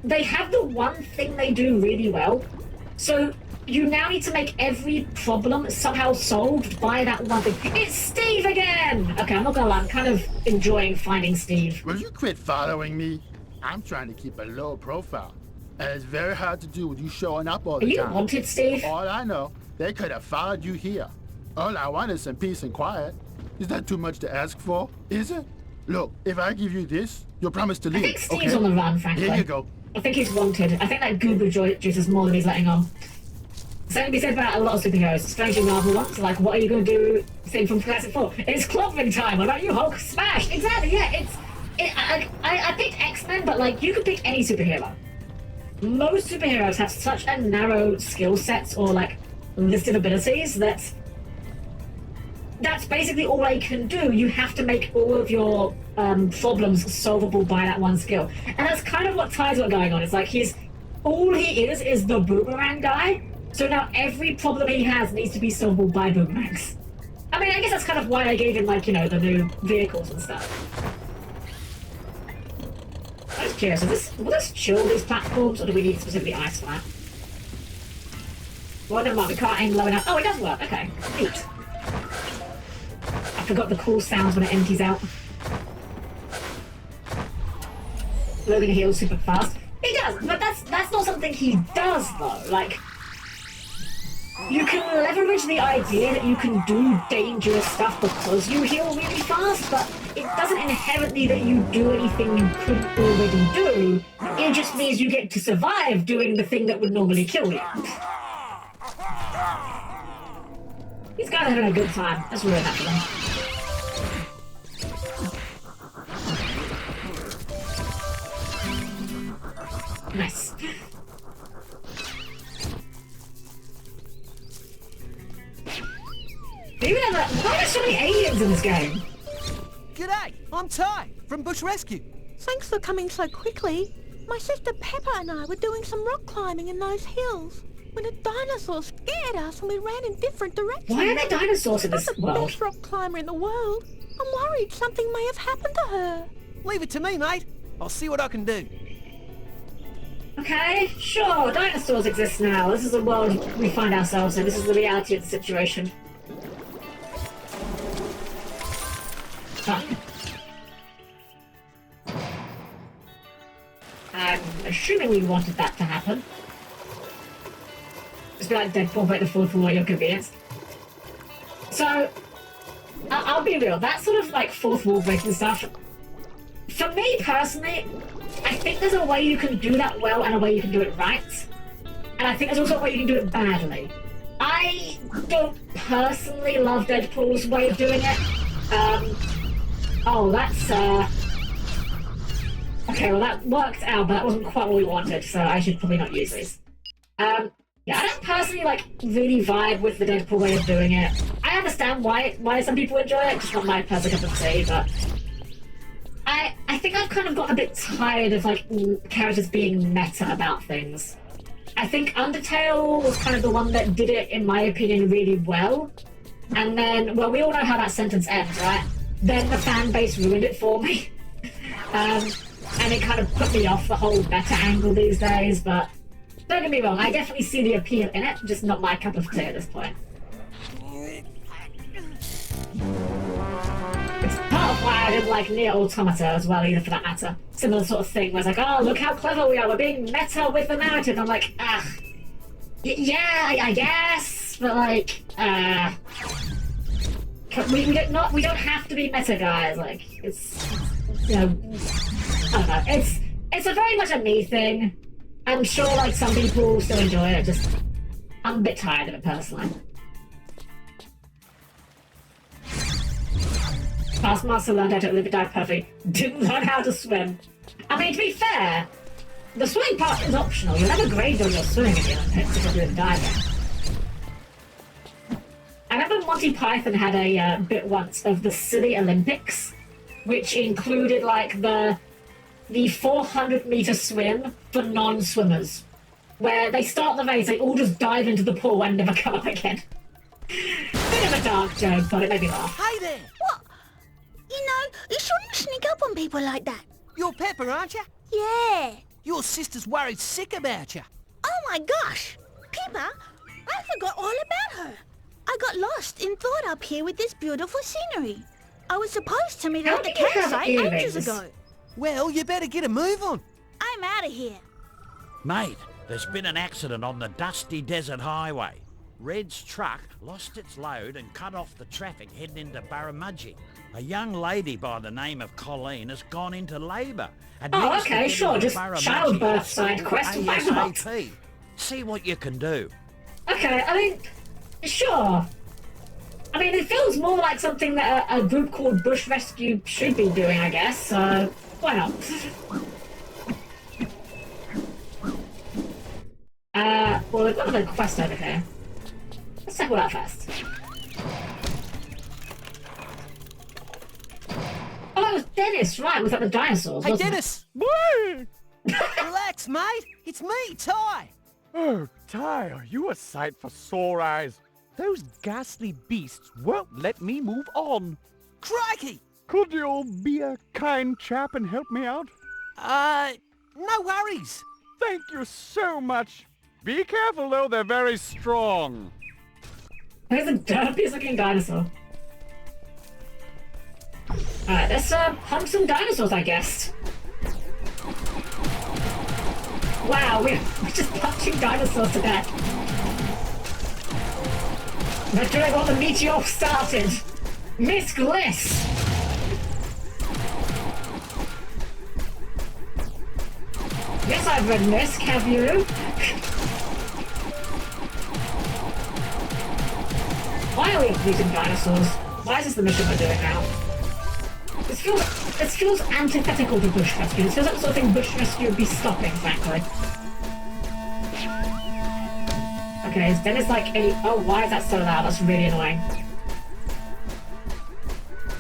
They have the one thing they do really well. So you now need to make every problem somehow solved by that one thing. It's Steve again! Okay, I'm not gonna lie, I'm kind of enjoying finding Steve. Will you quit following me? I'm trying to keep a low profile. And it's very hard to do with you showing up all the time. Are you wanted, Steve? All I know, they could have followed you here. All I want is some peace and quiet. Is that too much to ask for? Is it? Look, if I give you this, you'll promise to leave. I think Steve's on the run, frankly. Here you go. I think he's wanted. I think that Google juice is more than he's letting on. Something to be said about a lot of superheroes. Strangely Marvel ones, like, what are you going to do? Same from Classic 4. It's clobbering time. What about you, Hulk? Smash! Exactly, yeah. I picked X-Men, but, like, you could pick any superhero. Most superheroes have such a narrow skill sets or, like, list of abilities that's basically all they can do. You have to make all of your problems solvable by that one skill. And that's kind of what Ty's got going on. It's like all he is the boomerang guy. So now every problem he has needs to be solvable by boomerangs. I mean, I guess that's kind of why I gave him, like, you know, the new vehicles and stuff. I was curious, will this chill these platforms, or do we need specifically ice for that? Well, never mind, we can't aim low enough. Oh, it does work, okay. Neat. I forgot the cool sounds when it empties out. Loading heals super fast. He does, but that's not something he does though. Like, you can leverage the idea that you can do dangerous stuff because you heal really fast, but it doesn't inherently that you do anything you couldn't already do. It just means you get to survive doing the thing that would normally kill you. These guys are having a good time. That's really happy for them. Nice. Why are there so many aliens in this game? G'day, I'm Ty, from Bush Rescue. Thanks for coming so quickly. My sister Pepper and I were doing some rock climbing in those hills when a dinosaur scared us and we ran in different directions. Why are there dinosaurs in this I'm world? the best rock climber in the world. I'm worried something may have happened to her. Leave it to me, mate. I'll see what I can do. Okay, sure, dinosaurs exist now. This is the world we find ourselves in. This is the reality of the situation. I'm assuming we wanted that to happen. Just be like Deadpool, break the fourth wall at your convenience. So, I'll be real, that sort of like fourth wall breaking stuff, for me personally, I think there's a way you can do that well and a way you can do it right. And I think there's also a way you can do it badly. I don't personally love Deadpool's way of doing it. Oh, that's, okay, well that worked out, but that wasn't quite what we wanted, so I should probably not use these. Yeah, I don't personally, like, really vibe with the Deadpool way of doing it. I understand why some people enjoy it, just not my personal cup of tea, but... I think I've kind of got a bit tired of, like, characters being meta about things. I think Undertale was kind of the one that did it, in my opinion, really well. And then, well, we all know how that sentence ends, right? Then the fan base ruined it for me. And it kind of put me off the whole meta angle these days, but... Don't get me wrong, I definitely see the appeal in it, just not my cup of tea at this point. It's part of why I didn't like Nier Automata as well, either, for that matter. Similar sort of thing, where it's like, oh, look how clever we are, we're being meta with the narrative. I'm like, yeah, I guess, but like, we don't have to be meta, guys. Like, it's you know, I don't know. It's a very much a me thing. I'm sure, like, some people still enjoy it, just... I'm a bit tired of it, personally. Taskmaster learned how to live and die perfectly. Didn't learn how to swim. I mean, to be fair, the swimming part is optional. You'll never grade on your swimming in the Olympics if you're doing diving. I remember Monty Python had a bit once of the Silly Olympics, which included, like, the 400-meter swim for non-swimmers, where they start the race, they all just dive into the pool and never come up again. Bit of a dark joke, but it made me laugh. Hey there! What? You know, you shouldn't sneak up on people like that. You're Pepper, aren't you? Yeah. Your sister's worried sick about you. Oh my gosh! Pippa, I forgot all about her. I got lost and thought up here with this beautiful scenery. I was supposed to meet her at the campsite ages ago. Well, you better get a move on. I'm out of here. Mate, there's been an accident on the dusty desert highway. Red's truck lost its load and cut off the traffic heading into Barramudgee. A young lady by the name of Colleen has gone into labour. Oh, okay, sure, just childbirth side quest, why not? ASAP. See what you can do. Okay, I mean, sure. I mean, it feels more like something that a group called Bush Rescue should be doing, I guess, so why not? Well, we've got another quest over here. Let's tackle that first. Oh, that was Dennis, right, was that the dinosaurs, Hey, Dennis! Wait! Relax, mate. It's me, Ty. Oh, Ty, are you a sight for sore eyes? Those ghastly beasts won't let me move on. Crikey! Could you be a kind chap and help me out? No worries. Thank you so much. Be careful, though, they're very strong. There's a derpiest looking dinosaur. Alright, let's hunt some dinosaurs, I guess. Wow, we're just punching dinosaurs to death. We're doing what the meteor started. Miss Gliss! Yes, I've read Misk, have you? Why are we beating dinosaurs? Why is this the mission we're doing now? This feels antithetical to Bush Rescue. This feels like the sort of thing Bush Rescue would be stopping, frankly. Okay, is Dennis like a... Oh, why is that so loud? That's really annoying.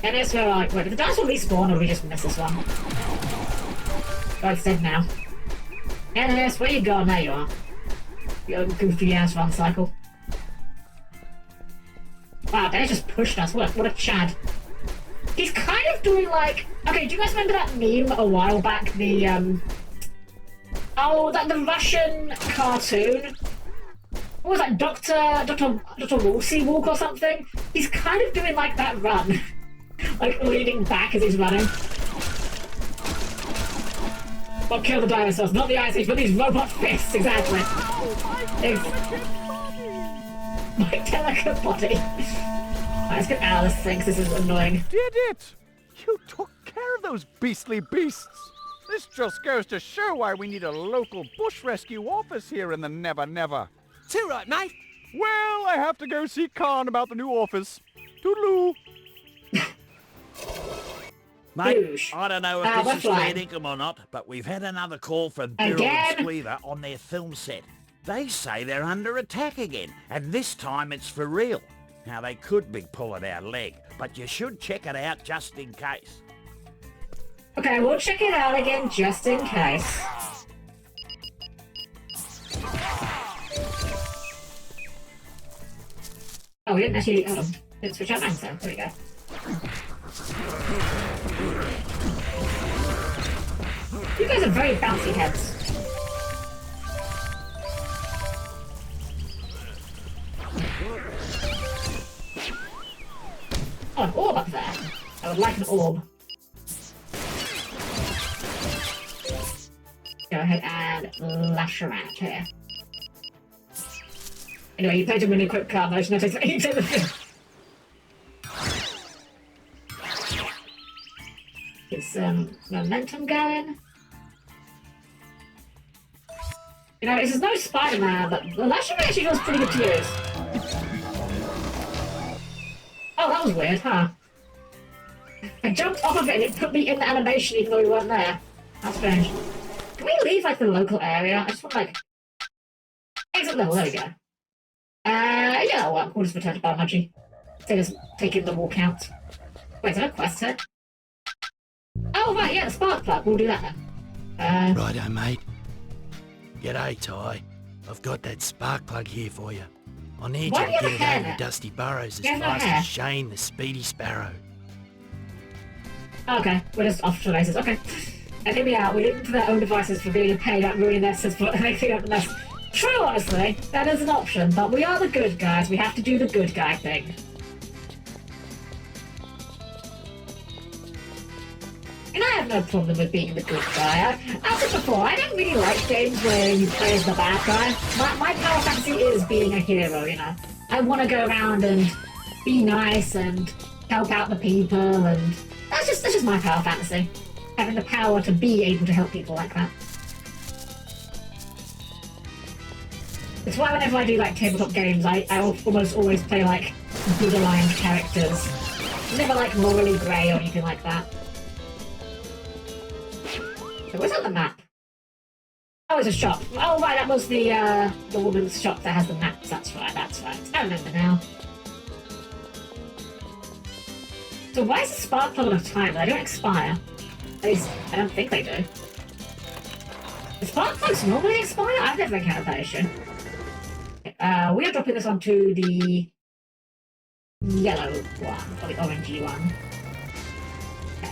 Dennis, where are... Wait, did the dinosaur respawn or did we just miss this one? Oh, it's dead now. Dennis, where you going? There you are. Your goofy ass run cycle. Wow, Dennis just pushed us. What a chad. He's kind of doing like... Okay, do you guys remember that meme a while back? The, Oh, the Russian cartoon? What was that, Dr. Woolsey Walk or something? He's kind of doing like that run. Like, leaning back as he's running. Well, kill the dinosaurs, not the Ice Age, but these robot fists, exactly. My delicate body. Right, let's get out of this thing, 'cause this is annoying. Did it! You took care of those beastly beasts. This just goes to show why we need a local bush rescue office here in the Never Never. Too right, mate. Well, I have to go see Khan about the new office. Toodaloo. Mate, I don't know if this is fair income or not, but we've had another call from Birrell and Squeaver on their film set. They say they're under attack again, and this time it's for real. Now, they could be pulling our leg, but you should check it out just in case. Okay, we'll check it out again just in case. Oh, we didn't actually... didn't switch out mine, so there we go. You guys are very bouncy heads. Oh, an orb up there. I would like an orb. Go ahead and lash around here. Anyway, you played a really quick card motion. That takes ages. Get some momentum going. You know, this is no Spider-Man, but the lashing actually feels pretty good to use. Oh, that was weird, huh? I jumped off of it and it put me in the animation even though we weren't there. That's strange. Can we leave, like, the local area? I just want, like... Exit level, there we go. Yeah, that'll work. We'll just return to Barmudgy. Save us taking the walk out. Wait, is that a quest here? Oh, right, yeah, the spark plug. We'll do that then. Righto, mate. G'day, Ty. I've got that spark plug here for you. I need you to get it out of Dusty Burrows as fast as Shane the Speedy Sparrow. Okay, we're just off to the races. Okay. And hear me out. We didn't for their own devices for being a pain about ruining their system and making up the mess. True, honestly. That is an option, but we are the good guys. We have to do the good guy thing. And I have no problem with being the good guy. I've said before, I don't really like games where you play as the bad guy. My power fantasy is being a hero, you know. I want to go around and be nice and help out the people, and that's just my power fantasy. Having the power to be able to help people like that. It's why whenever I do like tabletop games, I almost always play like good aligned characters. Never like morally grey or anything like that. So where's on the map? Oh, it's a shop. Oh right, that was the woman's shop that has the maps. That's right, that's right. I remember now. So why is the spark plug on a timer? They don't expire. At least, I don't think they do. The spark plugs normally expire? I've never encountered that issue. We are dropping this onto the yellow one, or the orangey one. Okay.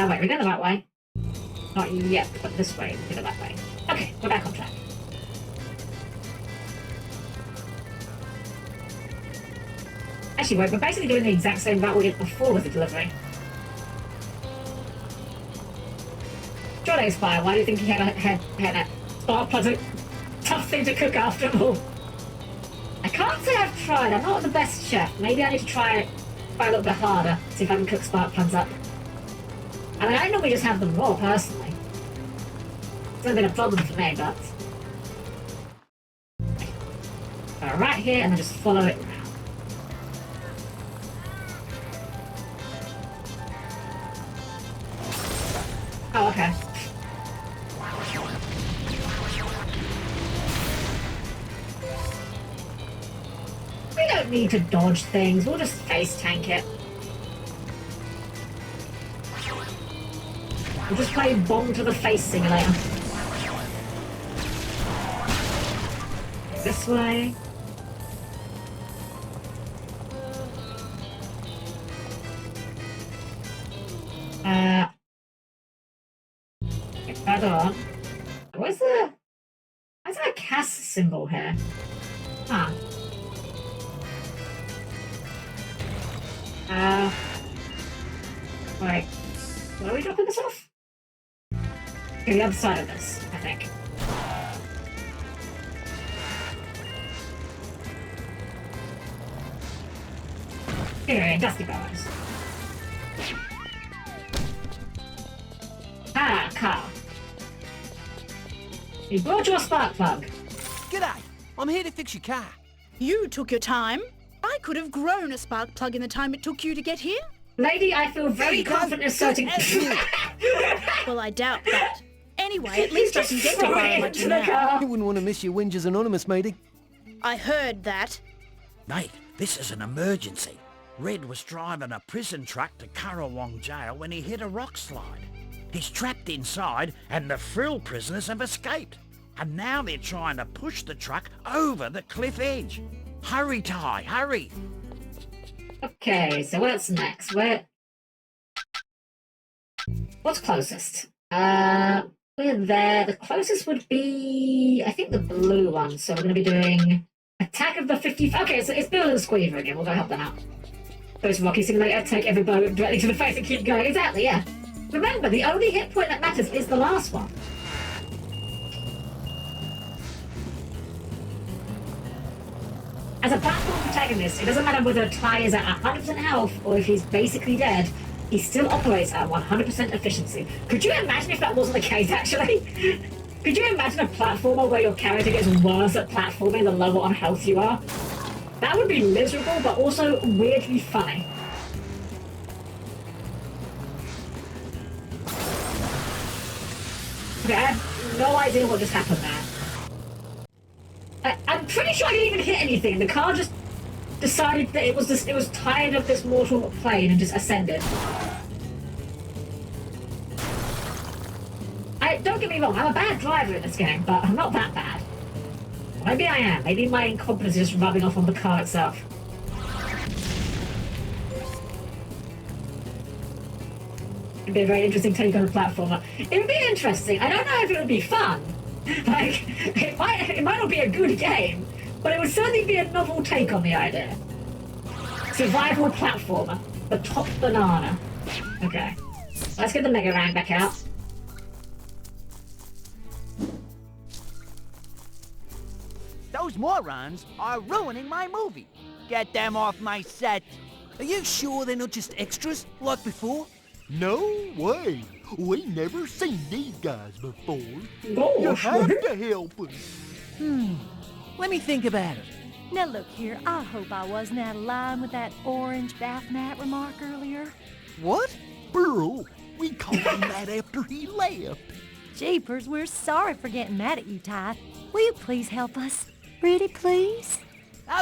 Wait, we're going the right way? Not yet, but this way, we're going that way. Okay, we're back on track. Actually, wait, we're basically doing the exact same route we did before with the delivery. John Aspire, why do you think he had a spark plug? A tough thing to cook after all. I can't say I've tried. I'm not the best chef. Maybe I need to try a little bit harder, see if I can cook spark plugs up. I mean, I normally just have them raw, personally. It's never been a problem for me, but... right here, and then just follow it around. Oh, okay. We don't need to dodge things, we'll just face tank it. We'll just play Bomb to the Face Simulator. This way. Further on. Where's there a cast symbol here? Huh. Wait. Where are we dropping this off? Okay, the other side of this, I think. Here, Dusty Burrows. Ah, car. You brought your spark plug. G'day. I'm here to fix your car. You took your time. I could have grown a spark plug in the time it took you to get here. Lady, I feel very confident asserting... Well, I doubt that. Anyway, at least I can get to borrow my now. You wouldn't want to miss your Whingers Anonymous meeting. I heard that. Mate, this is an emergency. Red was driving a prison truck to Currawong Jail when he hit a rock slide. He's trapped inside and the frill prisoners have escaped. And now they're trying to push the truck over the cliff edge. Hurry, Ty, hurry! Okay, so what's next? What's closest? We're there. The closest would be, I think, the blue one. So we're going to be doing Attack of the 50... Okay, so it's Bill and Squeaver again. We'll go help them out. Those Rocky Simulator, take every boat directly to the face and keep going. Exactly, yeah. Remember, the only hit point that matters is the last one. As a platform protagonist, it doesn't matter whether Ty is at 100% health or if he's basically dead, he still operates at 100% efficiency. Could you imagine if that wasn't the case, actually? Could you imagine a platformer where your character gets worse at platforming the lower on health you are? That would be miserable, but also weirdly funny. Okay, I have no idea what just happened there. I'm pretty sure I didn't even hit anything. The car just decided that it was tired of this mortal plane and just ascended. Don't get me wrong, I'm a bad driver in this game, but I'm not that bad. Maybe I am. Maybe my incompetence is just rubbing off on the car itself. It'd be a very interesting take on a platformer. It would be interesting. I don't know if it would be fun. Like, it might not be a good game, but it would certainly be a novel take on the idea. Survival platformer. The top banana. Okay. Let's get the Mega Ram back out. Those morons are ruining my movie. Get them off my set. Are you sure they're not just extras, like before? No way. We never seen these guys before. Oh, you have to help us. Let me think about it. Now look here, I hope I wasn't out of line with that orange bath mat remark earlier. What? Burl, we called him that after he left. Jeepers, we're sorry for getting mad at you, Ty. Will you please help us? Pretty please?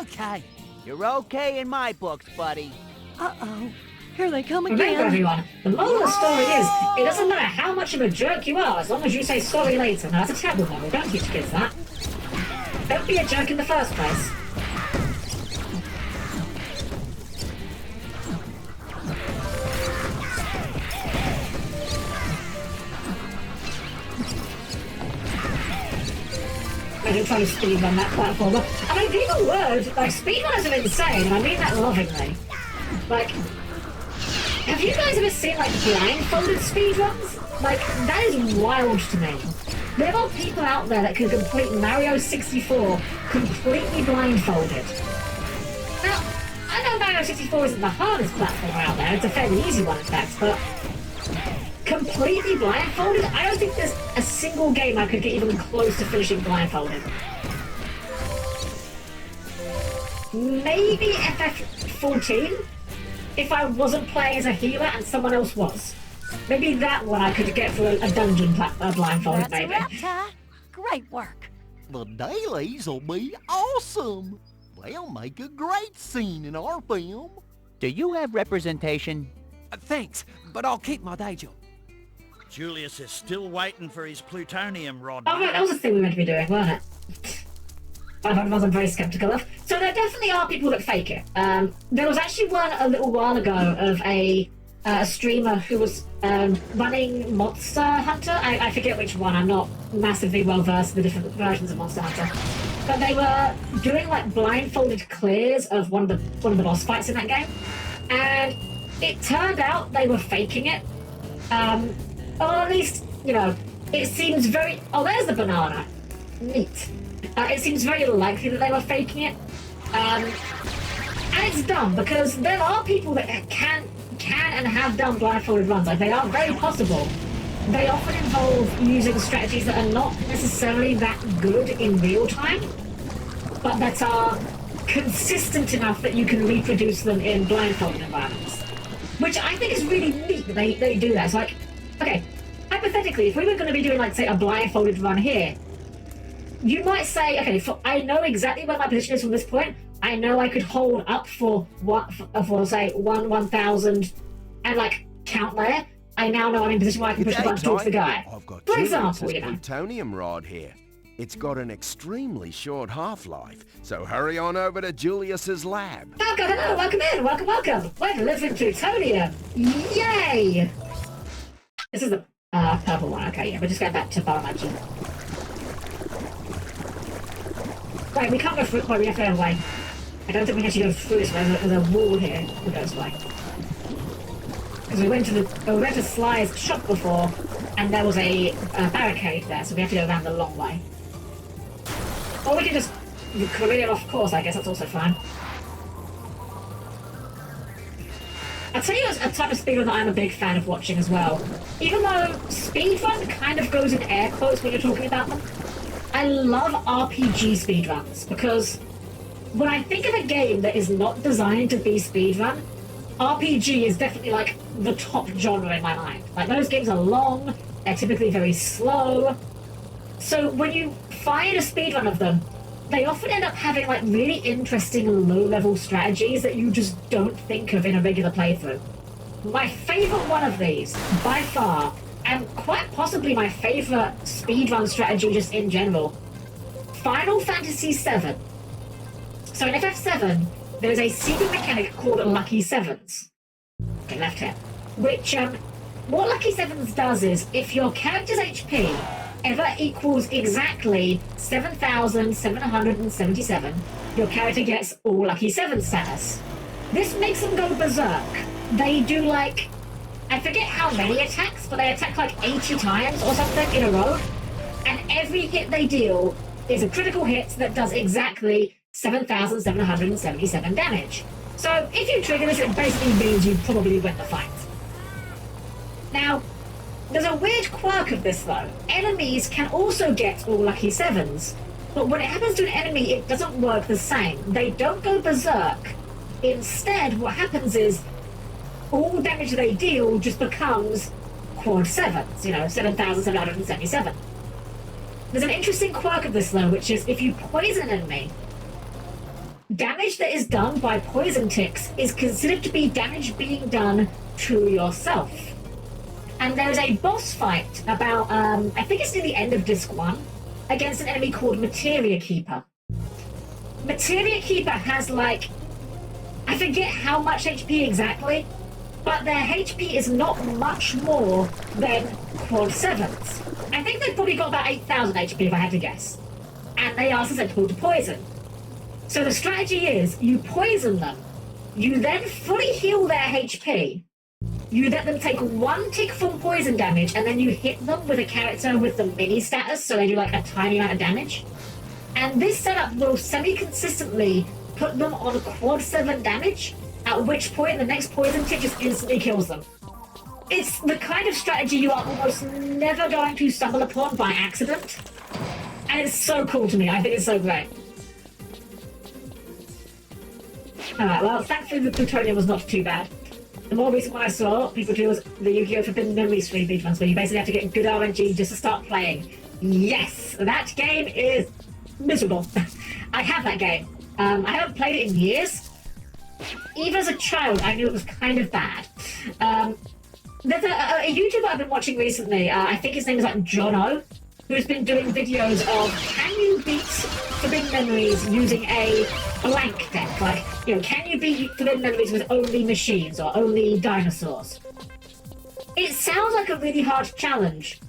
Okay. You're okay in my books, buddy. Uh-oh. Here they come again. Remember, everyone, the moral of the story is, it doesn't matter how much of a jerk you are, as long as you say sorry later. Now, that's a terrible moral. Don't teach kids that. Don't be a jerk in the first place. Imagine trying to speedrun that platformer. I mean, people would. Like, speedrunners are insane, and I mean that lovingly. Like, have you guys ever seen, like, blindfolded speedruns? Like, that is wild to me. There are people out there that can complete Mario 64 completely blindfolded. Now, I know Mario 64 isn't the hardest platformer out there, it's a fairly easy one in fact, but completely blindfolded? I don't think there's a single game I could get even close to finishing blindfolded. Maybe FF14? If I wasn't playing as a healer and someone else was. Maybe that one I could get through a dungeon blindfolded, maybe. That's a wrap, Ty. Great work. The dailies will be awesome. They'll make a great scene in our film. Do you have representation? Thanks, but I'll keep my day job. Julius is still waiting for his plutonium rod. Oh, right, that was the thing we were meant to be doing, wasn't it? I wasn't very skeptical of. So there definitely are people that fake it. There was actually one a little while ago of a streamer who was running Monster Hunter. I forget which one. I'm not massively well versed in the different versions of Monster Hunter. But they were doing like blindfolded clears of one of the boss fights in that game, and it turned out they were faking it. Or at least, you know, it seems very. Oh, there's the banana. Neat. It seems very likely that they were faking it. And it's dumb because there are people that can and have done blindfolded runs. Like, they are very possible. They often involve using strategies that are not necessarily that good in real time, but that are consistent enough that you can reproduce them in blindfolded environments. Which I think is really neat that they do that. It's like, okay, hypothetically, if we were going to be doing, like, say, a blindfolded run here, you might say, okay, I know exactly where my position is from this point. I know I could hold up for say 1,000 and, like, count there. I now know I'm in a position where I can push the button towards the guy. I've got For example, you know. plutonium rod here. It's got an extremely short half-life, so hurry on over to Julius's lab. Oh, God, hello, welcome in, welcome. We're delivering plutonium. Yay! This is the purple one. Okay, yeah, we're just going back to biology. Right, we can't go through it, we have to go away. I don't think we can actually go through this way. There's a wall here that goes away. Because we went to Sly's shop before, and there was a barricade there, so we have to go around the long way. Or we can just career off course, I guess that's also fine. I'll tell you a type of speedrun that I'm a big fan of watching as well. Even though speedrun kind of goes in air quotes when you're talking about them, I love RPG speedruns, because when I think of a game that is not designed to be speedrun, RPG is definitely like the top genre in my mind. Like, those games are long, they're typically very slow. So when you find a speedrun of them, they often end up having like really interesting low-level strategies that you just don't think of in a regular playthrough. My favorite one of these, by far, and quite possibly my favorite speedrun strategy just in general, Final Fantasy VII. So in FF7, there's a secret mechanic called Lucky Sevens. Okay, left here. Which, what Lucky Sevens does is, if your character's HP ever equals exactly 7,777, your character gets all Lucky Sevens status. This makes them go berserk. They do, like, I forget how many attacks, but they attack like 80 times or something in a row. And every hit they deal is a critical hit that does exactly 7,777 damage. So if you trigger this, it basically means you probably win the fight. Now, there's a weird quirk of this though. Enemies can also get all Lucky Sevens, but when it happens to an enemy, it doesn't work the same. They don't go berserk. Instead, what happens is all damage they deal just becomes quad sevens, 7,777. There's an interesting quirk of this though, which is if you poison an enemy, damage that is done by poison ticks is considered to be damage being done to yourself. And there's a boss fight about, I think it's near the end of Disc 1, against an enemy called Materia Keeper. Materia Keeper has like, I forget how much HP exactly, but their HP is not much more than quad sevens. I think they've probably got about 8,000 HP if I had to guess. And they are susceptible to poison. So the strategy is, you poison them, you then fully heal their HP, you let them take one tick from poison damage, and then you hit them with a character with the mini status, so they do like a tiny amount of damage. And this setup will semi-consistently put them on quad 7 damage, at which point the next poison tick just instantly kills them. It's the kind of strategy you are almost never going to stumble upon by accident. And it's so cool to me, I think it's so great. Alright, well, thankfully the plutonium was not too bad. The more recent one I saw people do was the Yu-Gi-Oh! Forbidden Memories speedruns, where you basically have to get good RNG just to start playing. Yes! That game is miserable. I have that game. I haven't played it in years. Even as a child, I knew it was kind of bad. There's a YouTuber I've been watching recently, I think his name is like Jono, who's been doing videos of can you beat Forbidden Memories using a blank deck? Like, can you beat Forbidden Memories with only machines or only dinosaurs? It sounds like a really hard challenge.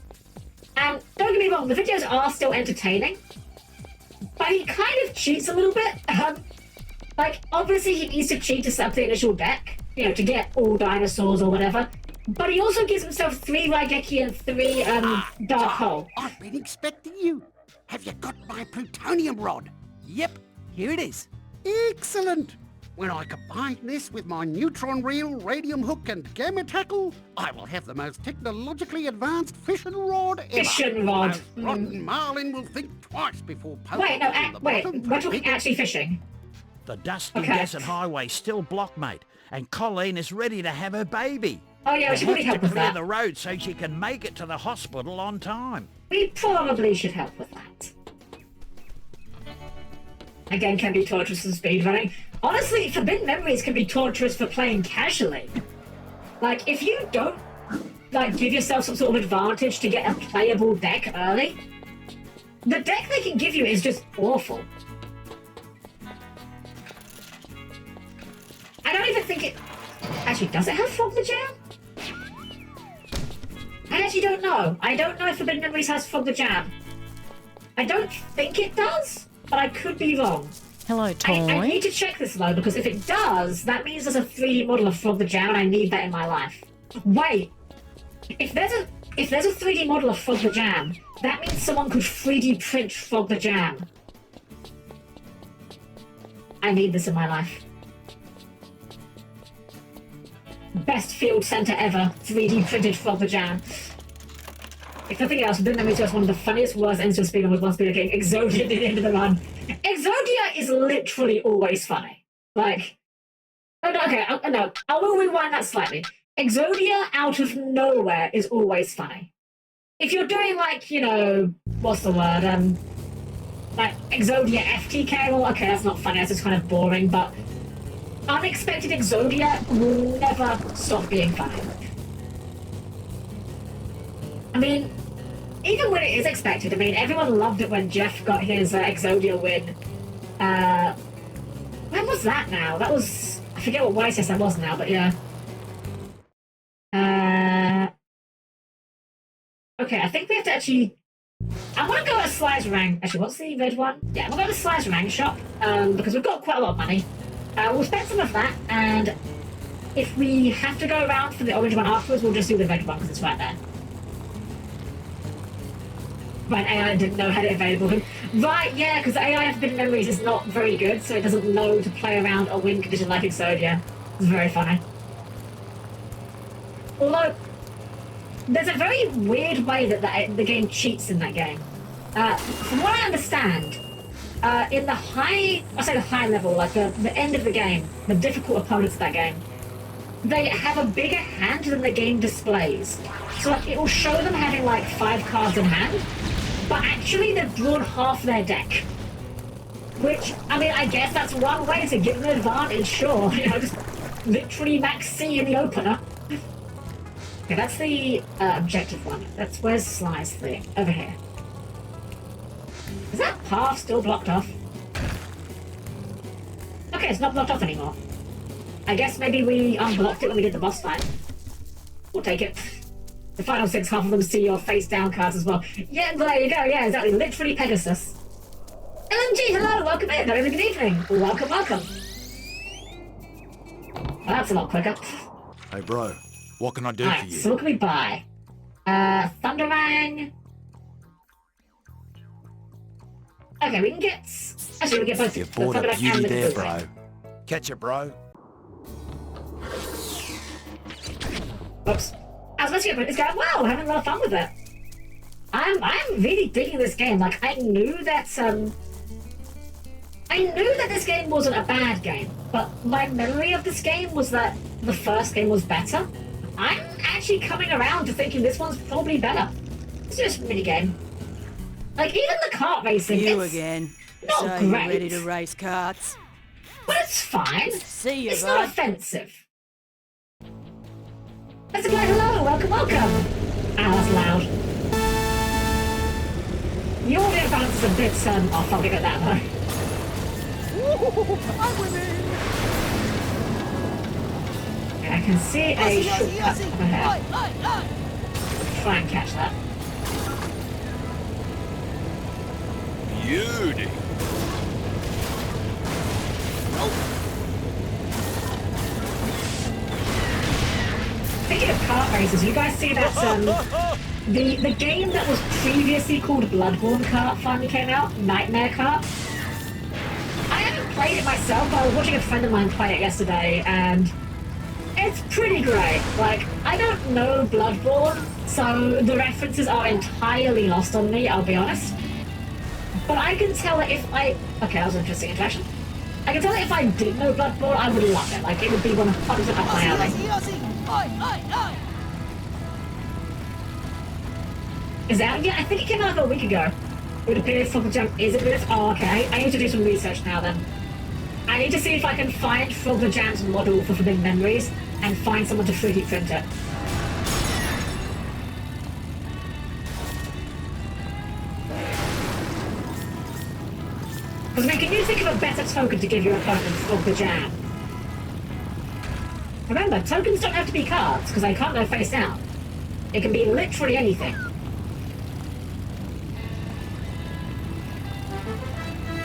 And don't get me wrong, the videos are still entertaining, but he kind of cheats a little bit. Like, obviously he needs to cheat to set up the initial deck, to get all dinosaurs or whatever. But he also gives himself 3 Raigeki and 3 Dark Hole. I've been expecting you. Have you got my plutonium rod? Yep, here it is. Excellent. When I combine this with my neutron reel, radium hook, and gamma tackle, I will have the most technologically advanced fishing rod ever. Fishing rod. Those rotten marlin will think twice before poking Wait, no, in the wait, bottom. we're talking actually fishing. The dusty Okay. desert highway's still blocked, mate, and Colleen is ready to have her baby. Oh yeah, we We should really have help to with clear that. the road so she can make it to the hospital on time. We probably should help with that. Again, can be torturous for speedrunning. Honestly, Forbidden Memories can be torturous for playing casually. Like, if you don't, like, give yourself some sort of advantage to get a playable deck early, the deck they can give you is just awful. I don't even think it... Actually, does it have Frog the Jam? I actually don't know. I don't know if Forbidden Memories has Frog the Jam. I don't think it does, but I could be wrong. Hello, Toy. I need to check this though, because if it does, that means there's a 3D model of Frog the Jam, and I need that in my life. Wait, if there's a 3D model of Frog the Jam, that means someone could 3D print Frog the Jam. I need this in my life. Best field center ever, 3D printed Frog the Jam. If nothing else, Forbidden Memories is just one of the funniest words ends of speed with one speed game. Exodia at the end of the run. Exodia is literally always funny. Like, oh, no, okay, no, I will rewind that slightly. Exodia out of nowhere is always funny. If you're doing like, you know, what's the word? Like Exodia FTK, well, okay, that's not funny. That's just kind of boring. But unexpected Exodia will never stop being funny. I mean, even when it is expected, I mean, everyone loved it when Jeff got his Exodia win. When was that now? That was... I forget what YSS that was now, but yeah. Okay, I think we have to actually... I want to go at a Slice Rang... Actually, what's the red one? Yeah, I'm going to go to the Slice Rang shop, because we've got quite a lot of money. We'll spend some of that, and if we have to go around for the orange one afterwards, we'll just do the red one, because it's right there. Right, AI didn't know had it available. Right, yeah, because the AI of Forbidden Memories is not very good, so it doesn't know to play around a win condition like Exodia. It's very funny. Although, there's a very weird way that the game cheats in that game. From what I understand, in the high, I say the high level, like the end of the game, the difficult opponents of that game, they have a bigger hand than the game displays. So like, it will show them having like 5 cards in hand, but actually they've drawn half their deck. Which, I mean, I guess that's one way to give them an advantage, sure. You know, just literally max C in the opener. Okay, that's the objective one. That's where's Sly's thing? Over here. Is that path still blocked off? Okay, it's not blocked off anymore. I guess maybe we unblocked it when we did the boss fight. We'll take it. The final 6, half of them see your face down cards as well. Yeah, there you go, yeah, exactly. Literally Pegasus. LMG, hello, welcome in. Good evening. Welcome, welcome. Well, that's a lot quicker. Hey, bro, what can I do Alright, for you? so what can we buy? Thunderang. Okay, we can get... Actually, we get both You the bought a Thunderang beauty and the there, Boomerang. bro. Catch it, bro. Oops. I was listening to it, it's going, wow, we're having a lot of fun with it. I'm really digging this game. Like, I knew that this game wasn't a bad game, but my memory of this game was that the first game was better. I'm actually coming around to thinking this one's probably better. It's just a mini game. Like, even the kart racing, You it's again. not So great. you ready to race karts? But it's fine. See you, It's bud. not offensive. Mr. Black, hello, welcome, welcome. Ah, that's loud. The audio balance is a bit off, I'll give it that though. I'm winning! Okay, I can see a shortcut up ahead. Try and catch that. Beauty. Speaking of kart races, you guys see that the game that was previously called Bloodborne Kart finally came out, Nightmare Kart. I haven't played it myself, but I was watching a friend of mine play it yesterday, and it's pretty great. Like, I don't know Bloodborne, so the references are entirely lost on me, I'll be honest. But I can tell that if I... Okay, that was an interesting interaction. I can tell that if I did know Bloodborne, I would love it. Like, it would be 100% up my alley. Is that? Yeah, I think it came out a week ago. It would appear Frogger Jam is a bit of... Oh, okay. I need to do some research now, then. I need to see if I can find Frogger Jam's model for Forbidden Memories and find someone to 3D print it. Because, I mean, can you think of a better token to give your opponent than Frogger Jam? Remember, tokens don't have to be cards, because they can't go face down. It can be literally anything.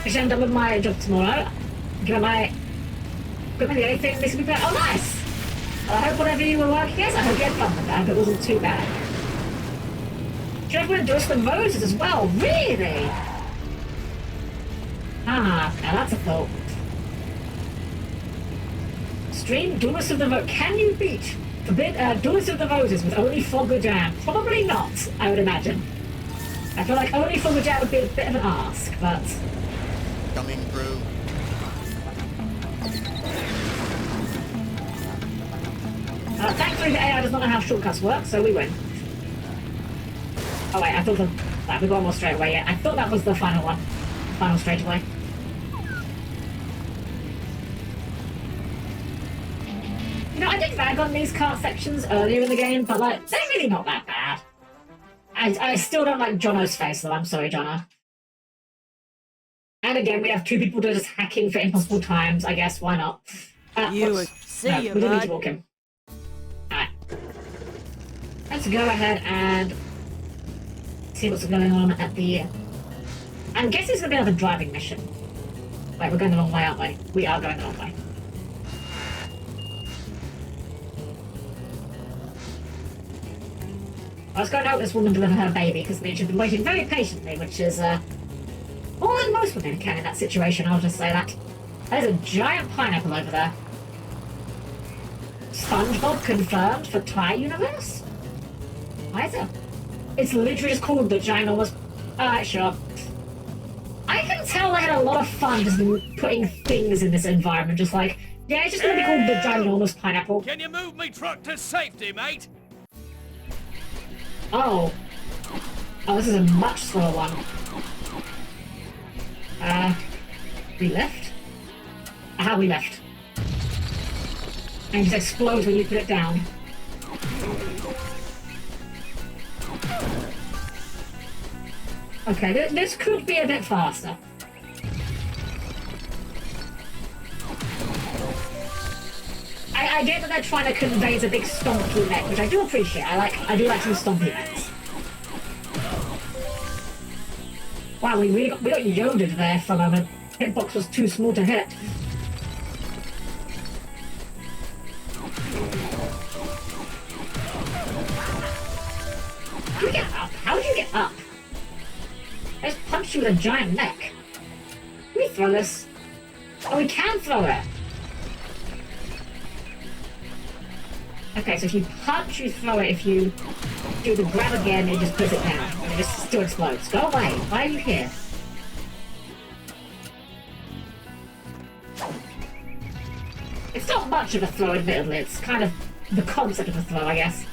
Actually, I'm done with my job tomorrow. Give my equipment, the only thing this will be better. Oh, nice! Well, I hope whatever you were working as, I hope you had fun with that. I hope it wasn't too bad. Should I want to do some roses as well? Really? Ah, now that's a thought. Stream Duelist of the Roses. Can you beat Duelist of the Roses with only Frogger Jam? Probably not, I would imagine. I feel like only Frogger Jam would be a bit of an ask, but... Coming through. Thankfully, the AI does not know how shortcuts work, so we win. Oh wait, I thought we got one more straight away. Yeah, I thought that was the final one. Final straight away. You know, I did rag on these cart sections earlier in the game, but like, they're really not that bad. I still don't like Jono's face, though. I'm sorry, Jono. And again, we have two people that are just hacking for impossible times. I guess, why not? See you, we didn't need bud. to walk in. Alright. Let's go ahead and see what's going on at the... I'm guessing it's going to be another driving mission. Wait, we're going the wrong way, aren't we? We are going the wrong way. I was going to help this woman deliver her baby, because she's been waiting very patiently, which is, more than most women can in that situation, I'll just say that. There's a giant pineapple over there. SpongeBob confirmed for Thai Universe? Why is it? It's literally just called the Ginormous... Alright, sure. I can tell they had a lot of fun just putting things in this environment, just like, yeah, it's just gonna be called the Ginormous Pineapple. Can you move me truck to safety, mate? Oh. Oh, this is a much slower one. We left? How we left? And it just explodes when you put it down. Okay, this could be a bit faster. I get that they're trying to convey the big stompy mech, which I do appreciate. I do like some stompy mechs. Wow, we got yoded there for a moment. Hitbox was too small to hit. How do you get up? How did you get up? I just punched you with a giant neck. Can we throw this? Oh, we can throw it! Okay, so if you punch, you throw it. If you do the grab again, it just puts it down. And it just still explodes. Go away. Why are you here? It's not much of a throw, admittedly. It's kind of the concept of a throw, I guess.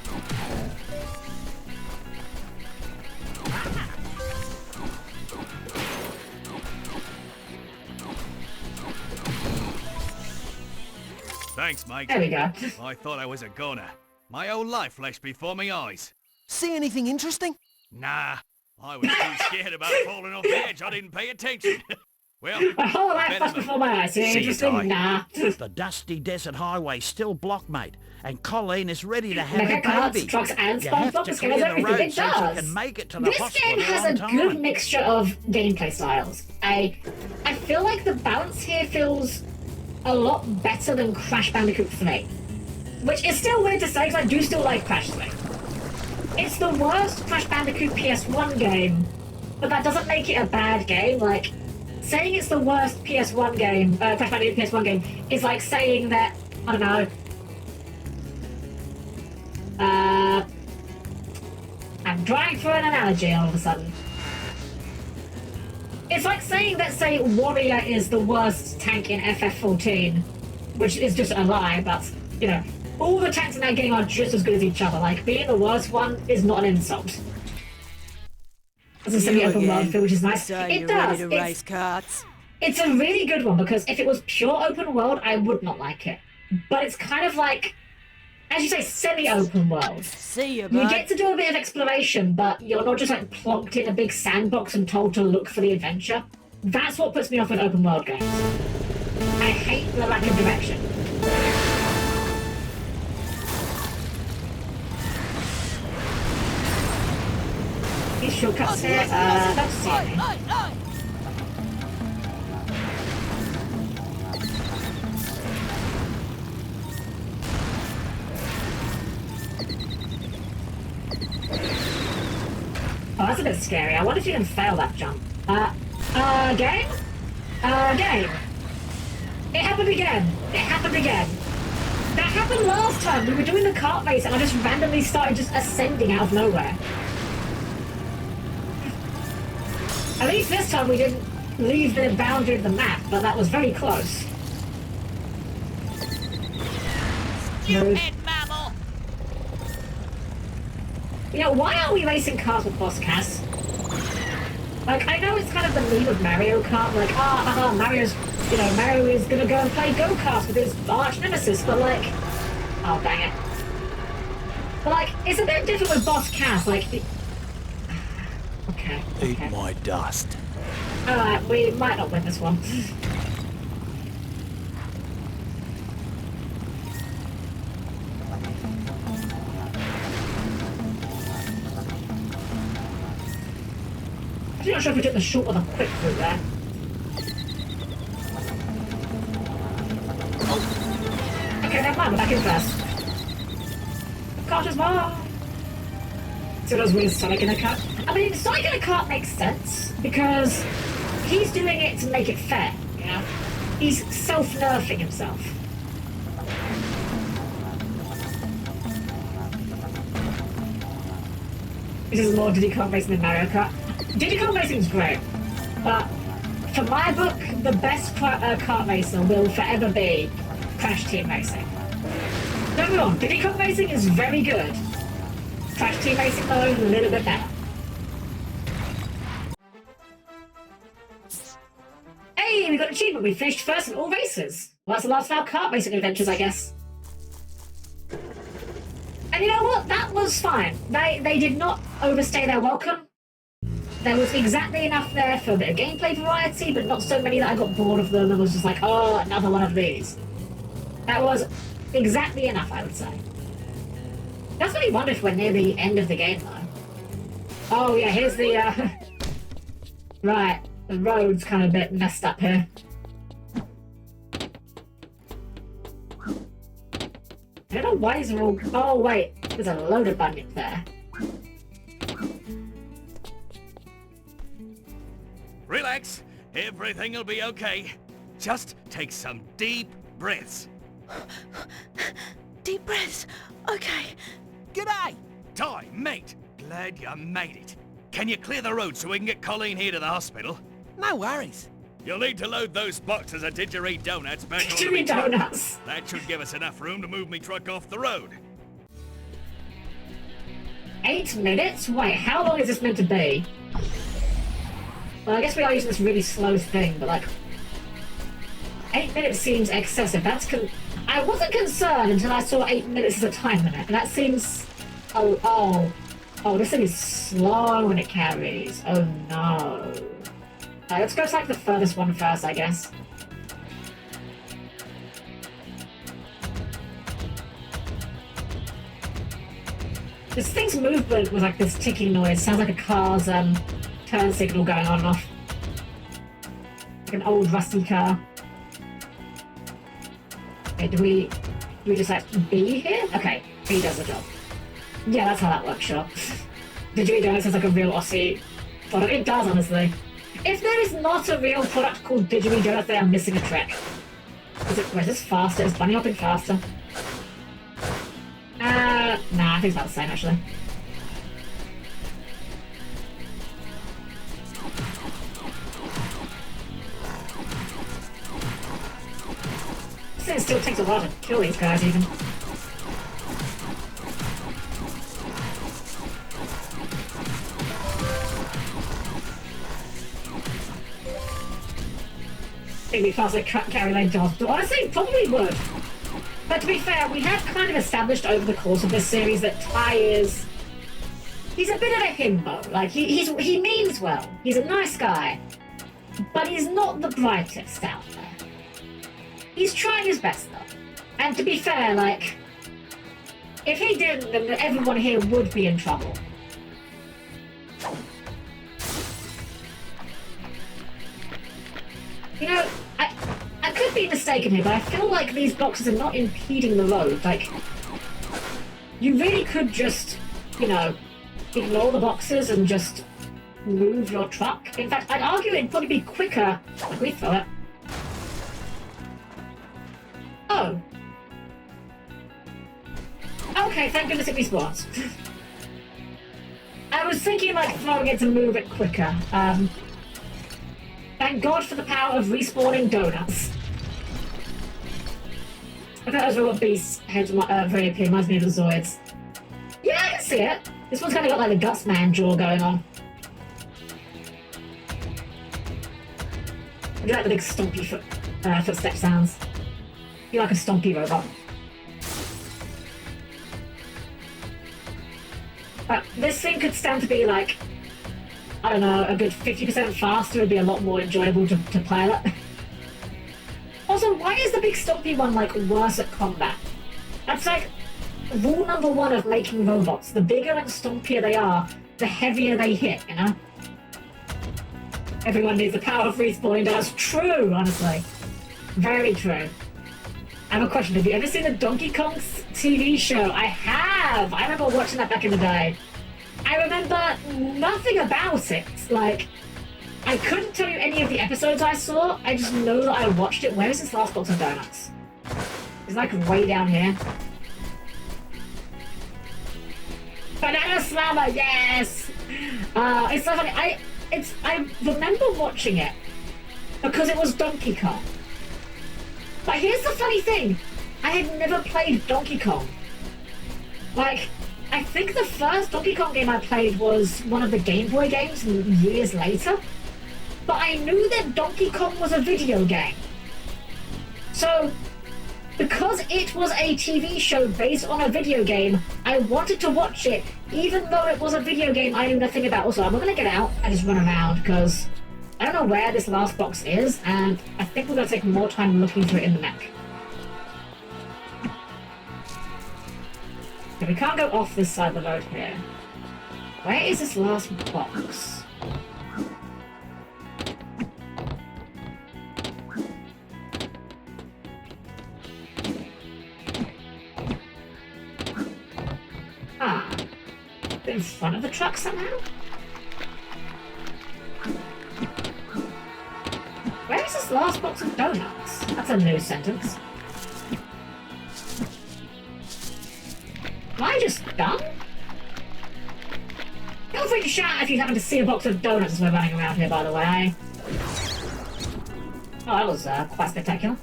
Thanks, mate. There we go. I thought I was a goner. My whole life flashed before my eyes. See anything interesting? Nah, I was too scared about falling off the edge. I didn't pay attention. Well, my whole life flashed before my eyes. Interesting? Nah. The dusty desert highway's still blocked, mate, and Colleen is ready to have Mecha a carts, baby. trucks, and You have SpongeBob to scares clear the everything. road It so does. you can make it to the This hospital game has on a time. good mixture of gameplay styles. I feel like the balance here feels a lot better than Crash Bandicoot 3. Which is still weird to say, because I do still like Crash 3. It's the worst Crash Bandicoot PS1 game, but that doesn't make it a bad game. Like, saying it's the worst PS1 game, Crash Bandicoot PS1 game, is like saying that, I don't know, I'm trying for an analogy all of a sudden. It's like saying that, say, Warrior is the worst tank in FF14, which is just a lie, but, you know, all the tanks in that game are just as good as each other. Like, being the worst one is not an insult. It's a semi-open world feel, which is nice. It does. Race carts. It's a really good one, because if it was pure open world, I would not like it. But it's kind of like, as you say, semi-open world. See ya, You bud. get to do a bit of exploration, but you're not just like plonked in a big sandbox and told to look for the adventure. That's what puts me off with open world games. I hate the lack of direction. These shortcuts here, don't see any. Oh, that's a bit scary. I wonder if you can fail that jump. Game? Game. It happened again. It happened again. That happened last time. We were doing the kart race and I just randomly started just ascending out of nowhere. At least this time we didn't leave the boundary of the map, but that was very close. Stupid mammal! You know, why are we racing cars with Boss Cass? Like, I know it's kind of the meme of Mario Kart, like, Mario's, you know, Mario is gonna go and play go-karts with his arch nemesis, but like, oh, dang it. But like, it's a bit different with Boss Cass, like, okay. Eat my dust. Alright, we might not win this one. I'm not sure if we took the short or the quick route there. Okay, never mind, we're back in first. Cautious mom! So does with Sonic in a Cart. I mean, Sonic in a Cart makes sense, because he's doing it to make it fair, you know? He's self-nerfing himself. This is more Diddy Kong Racing than Mario Kart. Diddy Kong Racing is great, but for my book, the best kart racer will forever be Crash Team Racing. Don't get me wrong, Diddy Kong Racing is very good. Crash Team Racing, though, a little bit better. Hey, we got an achievement. We finished first in all races. Well, that's the last of our kart racing adventures, I guess. And you know what? That was fine. They did not overstay their welcome. There was exactly enough there for a bit of gameplay variety, but not so many that I got bored of them and was just like, oh, another one of these. That was exactly enough, I would say. That's really wonder if we're near the end of the game, though. Oh, yeah, here's the, Right, the road's kind of a bit messed up here. I don't know why these are all... Oh, wait, there's a load of bunyip there. Relax. Everything'll be okay. Just take some deep breaths. Deep breaths. Okay. G'day! Ty, mate. Glad you made it. Can you clear the road so we can get Colleen here to the hospital? No worries. You'll need to load those boxes of didgeridoo donuts back onto Didgeridoo me truck. donuts. That should give us enough room to move me truck off the road. 8 minutes? Wait, how long is this meant to be? Well, I guess we are using this really slow thing, but like... 8 minutes seems excessive. I wasn't concerned until I saw 8 minutes as a time limit. That seems... Oh, this thing is slow when it carries. Oh no. Let's go to like the furthest one first, I guess. This thing's movement was like this ticking noise. Sounds like a car's turn signal going on and off. Like an old rusty car. Okay, do we just like B here? Okay, B does the job. Yeah, that's how that works, sure. Didgeridoo Donut sounds like a real Aussie product. It does, honestly. If there is not a real product called Didgeridoo Donuts, then I'm missing a trick. Is this faster? Is bunny hopping faster? Nah, I think it's about the same actually. It still takes a while to kill these guys even. It'd be fast like carry leg jobs, but honestly, probably would. But to be fair, we have kind of established over the course of this series that Ty is... He's a bit of a himbo. Like, he means well. He's a nice guy. But he's not the brightest out there. He's trying his best, though. And to be fair, like... If he didn't, then everyone here would be in trouble. You know, I could be mistaken here, but I feel like these boxes are not impeding the road. Like, you really could just, you know, ignore the boxes and just move your truck. In fact, I'd argue it'd probably be quicker. Like, we throw it. Oh. Okay, thank goodness it respawns. I was thinking, like, throwing it to move it quicker. Thank God for the power of respawning donuts. I thought those robot beasts' heads very appear, reminds me of the Zoids. Yeah, I can see it. This one's kind of got like the Guts Man jaw going on. I do like the big stompy footstep sounds. You like a stompy robot. This thing could stand to be like, I don't know, a good 50% faster. Would be a lot more enjoyable to pilot. Also, why is the big stompy one like worse at combat? That's like rule number one of making robots. The bigger and stompier they are, the heavier they hit, you know? Everyone needs the power of respawning. That's true, honestly. Very true. I have a question. Have you ever seen the Donkey Kong TV show? I have! I remember watching that back in the day. I remember nothing about it. Like, I couldn't tell you any of the episodes I saw. I just know that I watched it. Where is this last box of donuts? It's like way down here. Banana Slammer, yes! It's so funny. I remember watching it because it was Donkey Kong. But here's the funny thing. I had never played Donkey Kong. Like, I think the first Donkey Kong game I played was one of the Game Boy games years later. But I knew that Donkey Kong was a video game. So, because it was a TV show based on a video game, I wanted to watch it, even though it was a video game I knew nothing about. Also, I'm not going to get out and just run around, because I don't know where this last box is, and I think we're going to take more time looking for it in the map. Okay, we can't go off this side of the road here. Where is this last box? Ah, in front of the truck somehow? Where is this last box of donuts? That's a new sentence. Am I just done? Feel free to shout if you happen to see a box of donuts as we're running around here, by the way. Oh, that was quite spectacular.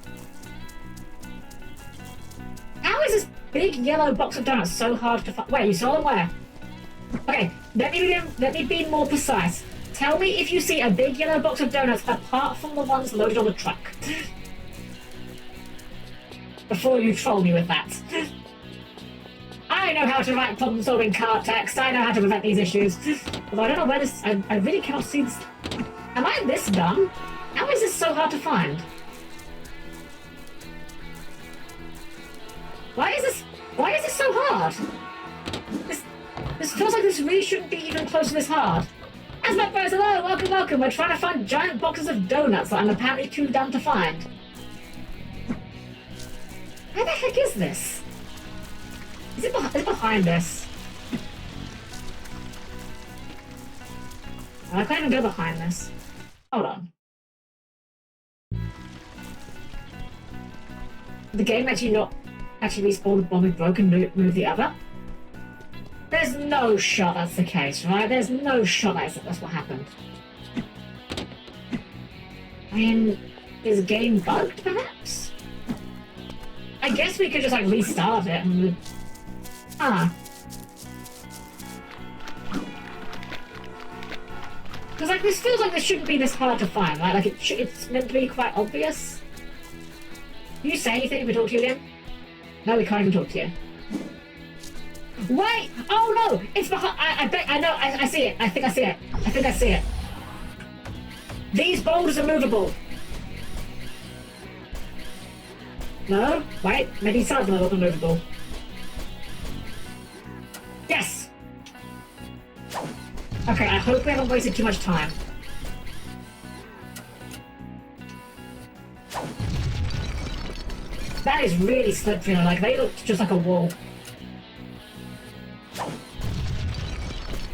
How is this big yellow box of donuts so hard to find? Wait, you saw them where? Okay, let me be more precise. Tell me if you see a big yellow box of donuts apart from the ones loaded on the truck. Before you troll me with that. I know how to write problem-solving card text. I know how to prevent these issues. Although I don't know where this... I really cannot see this... Am I this dumb? How is this so hard to find? Why is this so hard? This feels like this really shouldn't be even close to this hard. Asmat Bros, hello, welcome, welcome. We're trying to find giant boxes of donuts that I'm apparently too dumb to find. Where the heck is this? Is it behind this? I can't even go behind this. Hold on. The game actually not actually respawn the bomb with broken move the other? There's no shot that's the case, right? There's no shot that's what happened. I mean, is the game bugged, perhaps? I guess we could just, like, restart it and... Because, like, this feels like this shouldn't be this hard to find, right? Like, it's meant to be quite obvious. Can you say anything if we talk to you again? No, we can't even talk to you. Wait! Oh, no! It's behind... I know, I see it. I think I see it. I think I see it. These boulders are movable. No? Wait, maybe some of them are movable. Yes! Okay, I hope we haven't wasted too much time. That is really slippery, like they look just like a wall.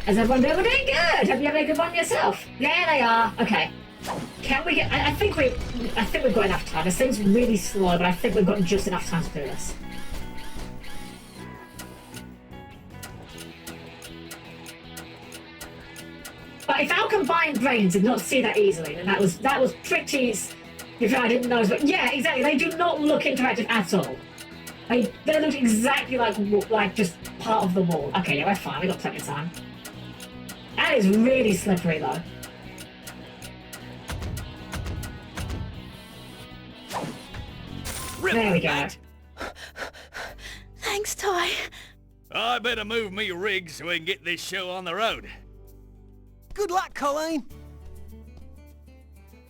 Is everyone doing good? Have you had a good one yourself? Yeah, they are. Okay. Can we get... I think we've got enough time. This thing's really slow, but I think we've got just enough time to do this. But if our combined brains did not see that easily, then that was pretty... If I didn't know, but yeah, exactly. They do not look interactive at all. They look exactly like just part of the wall. Okay, yeah, we're fine. We got plenty of time. That is really slippery, though. There we go. Thanks, Ty. I better move me rig so we can get this show on the road. Good luck, Colleen.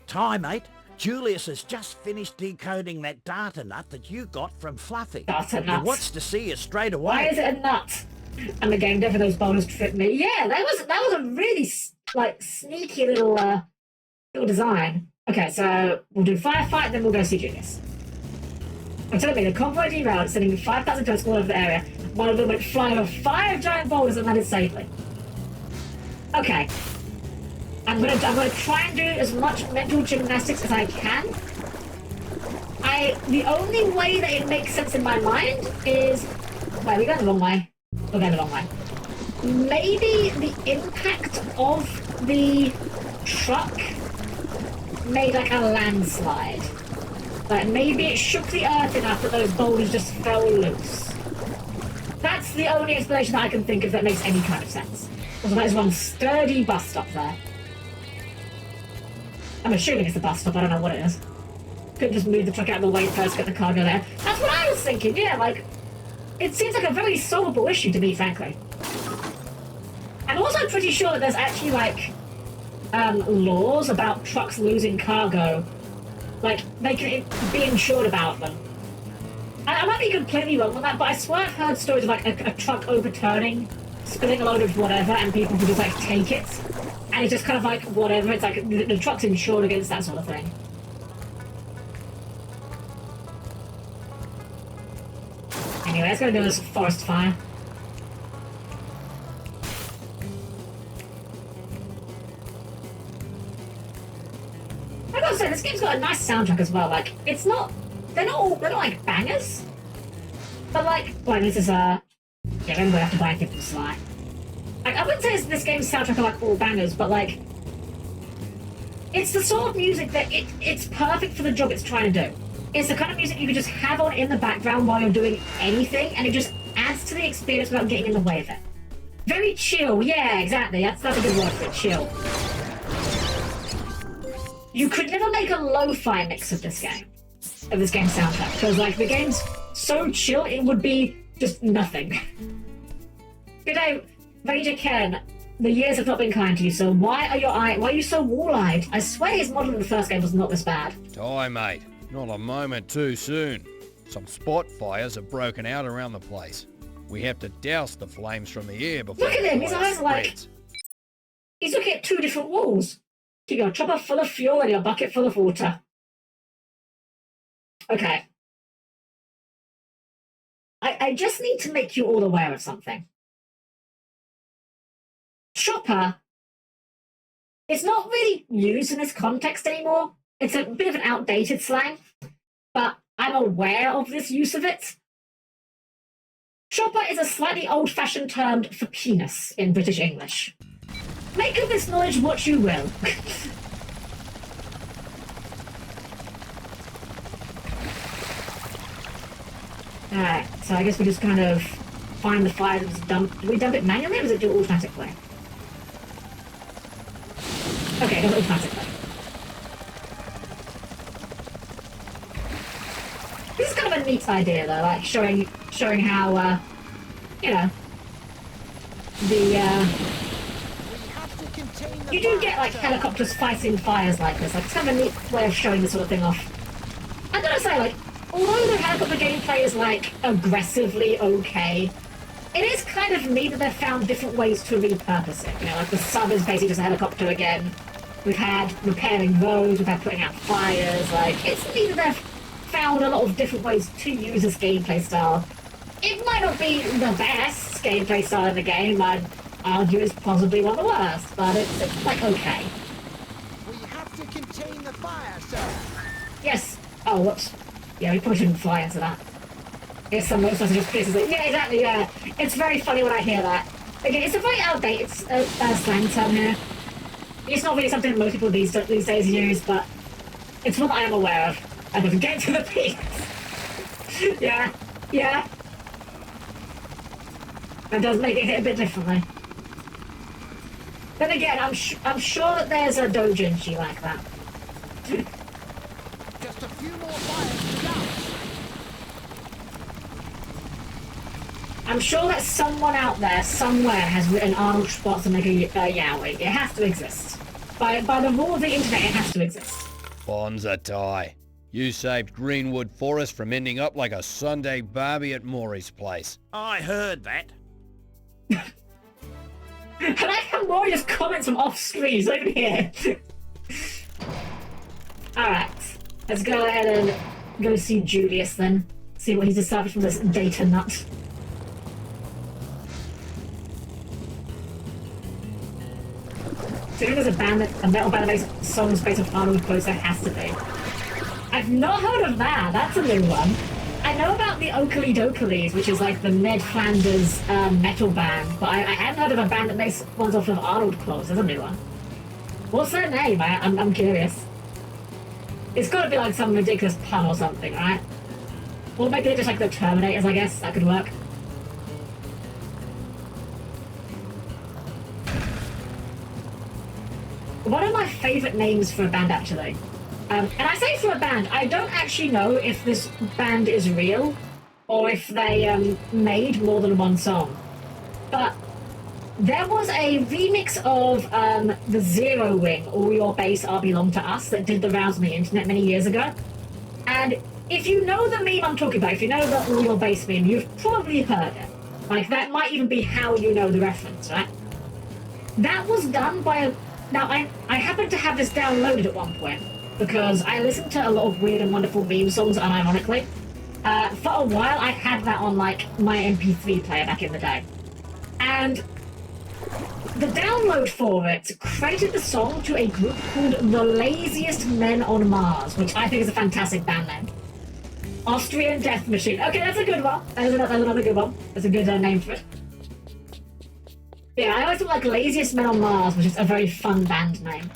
Ty, mate. Julius has just finished decoding that data nut that you got from Fluffy. Data nut. He wants to see you straight away. Why is it a nut? And the game definitely those boulders tricked me. Yeah, that was a really sneaky little design. Okay, so we'll do firefight, then we'll go see Julius. I'm telling you, the convoy derailed, sending 5,000 tons all over the area. One of them went flying over 5 giant boulders and landed safely. Okay. I'm gonna try and do as much mental gymnastics as I can. The only way that it makes sense in my mind is... Wait, we're going the wrong way. We're going the wrong way. Maybe the impact of the truck made like a landslide. Like maybe it shook the earth enough that those boulders just fell loose. That's the only explanation that I can think of that makes any kind of sense. Also, that is one sturdy bus stop there. I'm assuming it's a bus stop, I don't know what it is. Could just move the truck out of the way first, get the cargo there. That's what I was thinking, yeah, like... It seems like a very solvable issue to me, frankly. I'm also pretty sure that there's actually, like, laws about trucks losing cargo. Like, they can be insured about them. I might be completely wrong on that, but I swear I've heard stories of, like, a truck overturning, spilling a load of whatever, and people can just, like, take it. And it's just kind of like, whatever, it's like, the truck's insured against that sort of thing. Anyway, let's go do this forest fire. I gotta say, this game's got a nice soundtrack as well. Like, it's not... They're not like bangers. But like... Well, this is, yeah, maybe we have to buy anything from Sly. Like, I wouldn't say this game's soundtrack are like all bangers, but like... It's the sort of music that it's perfect for the job it's trying to do. It's the kind of music you can just have on in the background while you're doing anything, and it just adds to the experience without getting in the way of it. Very chill, yeah, exactly. That's a good word for it, chill. You could never make a lo-fi mix of this game soundtrack, because like the game's so chill it would be just nothing. Good day, Vader Ken. The years have not been kind to you, so why are you so wall-eyed? I swear his model in the first game was not this bad. Ty, mate. Not a moment too soon. Some spot fires have broken out around the place. We have to douse the flames from the air before... Look at him, his eyes like... He's looking at 2 different walls. You got a chopper full of fuel and your bucket full of water. Okay. I just need to make you all aware of something. Chopper It's not really used in this context anymore. It's a bit of an outdated slang, but I'm aware of this use of it. Chopper is a slightly old-fashioned term for penis in British English. Make of this knowledge what you will. Alright, so I guess we just kind of find the fire that was dumped. Do we dump it manually or does it do it automatically? Okay, it does it automatically. This is kind of a neat idea though, like showing how, you know, you do get like helicopters fighting fires like this. Like it's kind of a neat way of showing this sort of thing off. I gotta say, like, although the helicopter gameplay is like aggressively okay, it is kind of neat that they've found different ways to repurpose it. You know, like the sub is basically just a helicopter again. We've had repairing roads, we've had putting out fires. Like, it's neat that they've found a lot of different ways to use this gameplay style. It might not be the best gameplay style in the game. I'd argue it's possibly one of the worst, but it's like okay. We have to contain the fire, sir. Yes. Oh, whoops. Yeah, we probably shouldn't fly into that. It's some most just pisses it. Yeah, exactly, yeah. It's very funny when I hear that. Again, it's a very outdated slang term here. It's not really something most people these days use, but it's one I am aware of. I'm going to get to the peaks. Yeah, yeah. That does make it hit a bit differently. Then again, I'm sure that there's a doujinshi like that. Just a few more fires to go. I'm sure that someone out there, somewhere, has written Arnold Schwarzenegger yaoi. It has to exist. By the rule of the internet, it has to exist. Bonza tie. You saved Greenwood Forest from ending up like a Sunday barbie at Maury's place. I heard that. And I have more just comments from off screen, it's not even here. Alright, let's go ahead and go see Julius then. See what he's discovered from this data nut. So if there's a metal band based songs based on Arnold Close, there has to be. I've not heard of that, that's a new one. I know about the Oakley Doklys, which is like the Ned Flanders metal band, but I hadn't heard of a band that makes ones off of Arnold clothes. There's a new one. What's their name? I'm curious. It's got to be like some ridiculous pun or something, right? Or maybe they're just like the Terminators, I guess. That could work. One of my favourite names for a band, actually. And I say for a band, I don't actually know if this band is real or if they made more than one song. But there was a remix of the Zero Wing, All Your Bass Are Belong to Us, that did the rounds on the internet many years ago. And if you know the meme I'm talking about, if you know the All Your Bass meme, you've probably heard it. Like, that might even be how you know the reference, right? That was done by a... Now, I happened to have this downloaded at one point, because I listened to a lot of weird and wonderful meme songs unironically. For a while, I had that on, like, my MP3 player back in the day. And the download for it credited the song to a group called The Laziest Men on Mars, which I think is a fantastic band name. Austrian Death Machine. Okay, that's a good one. That's another good one. That's a good name for it. Yeah, I always thought like Laziest Men on Mars, which is a very fun band name.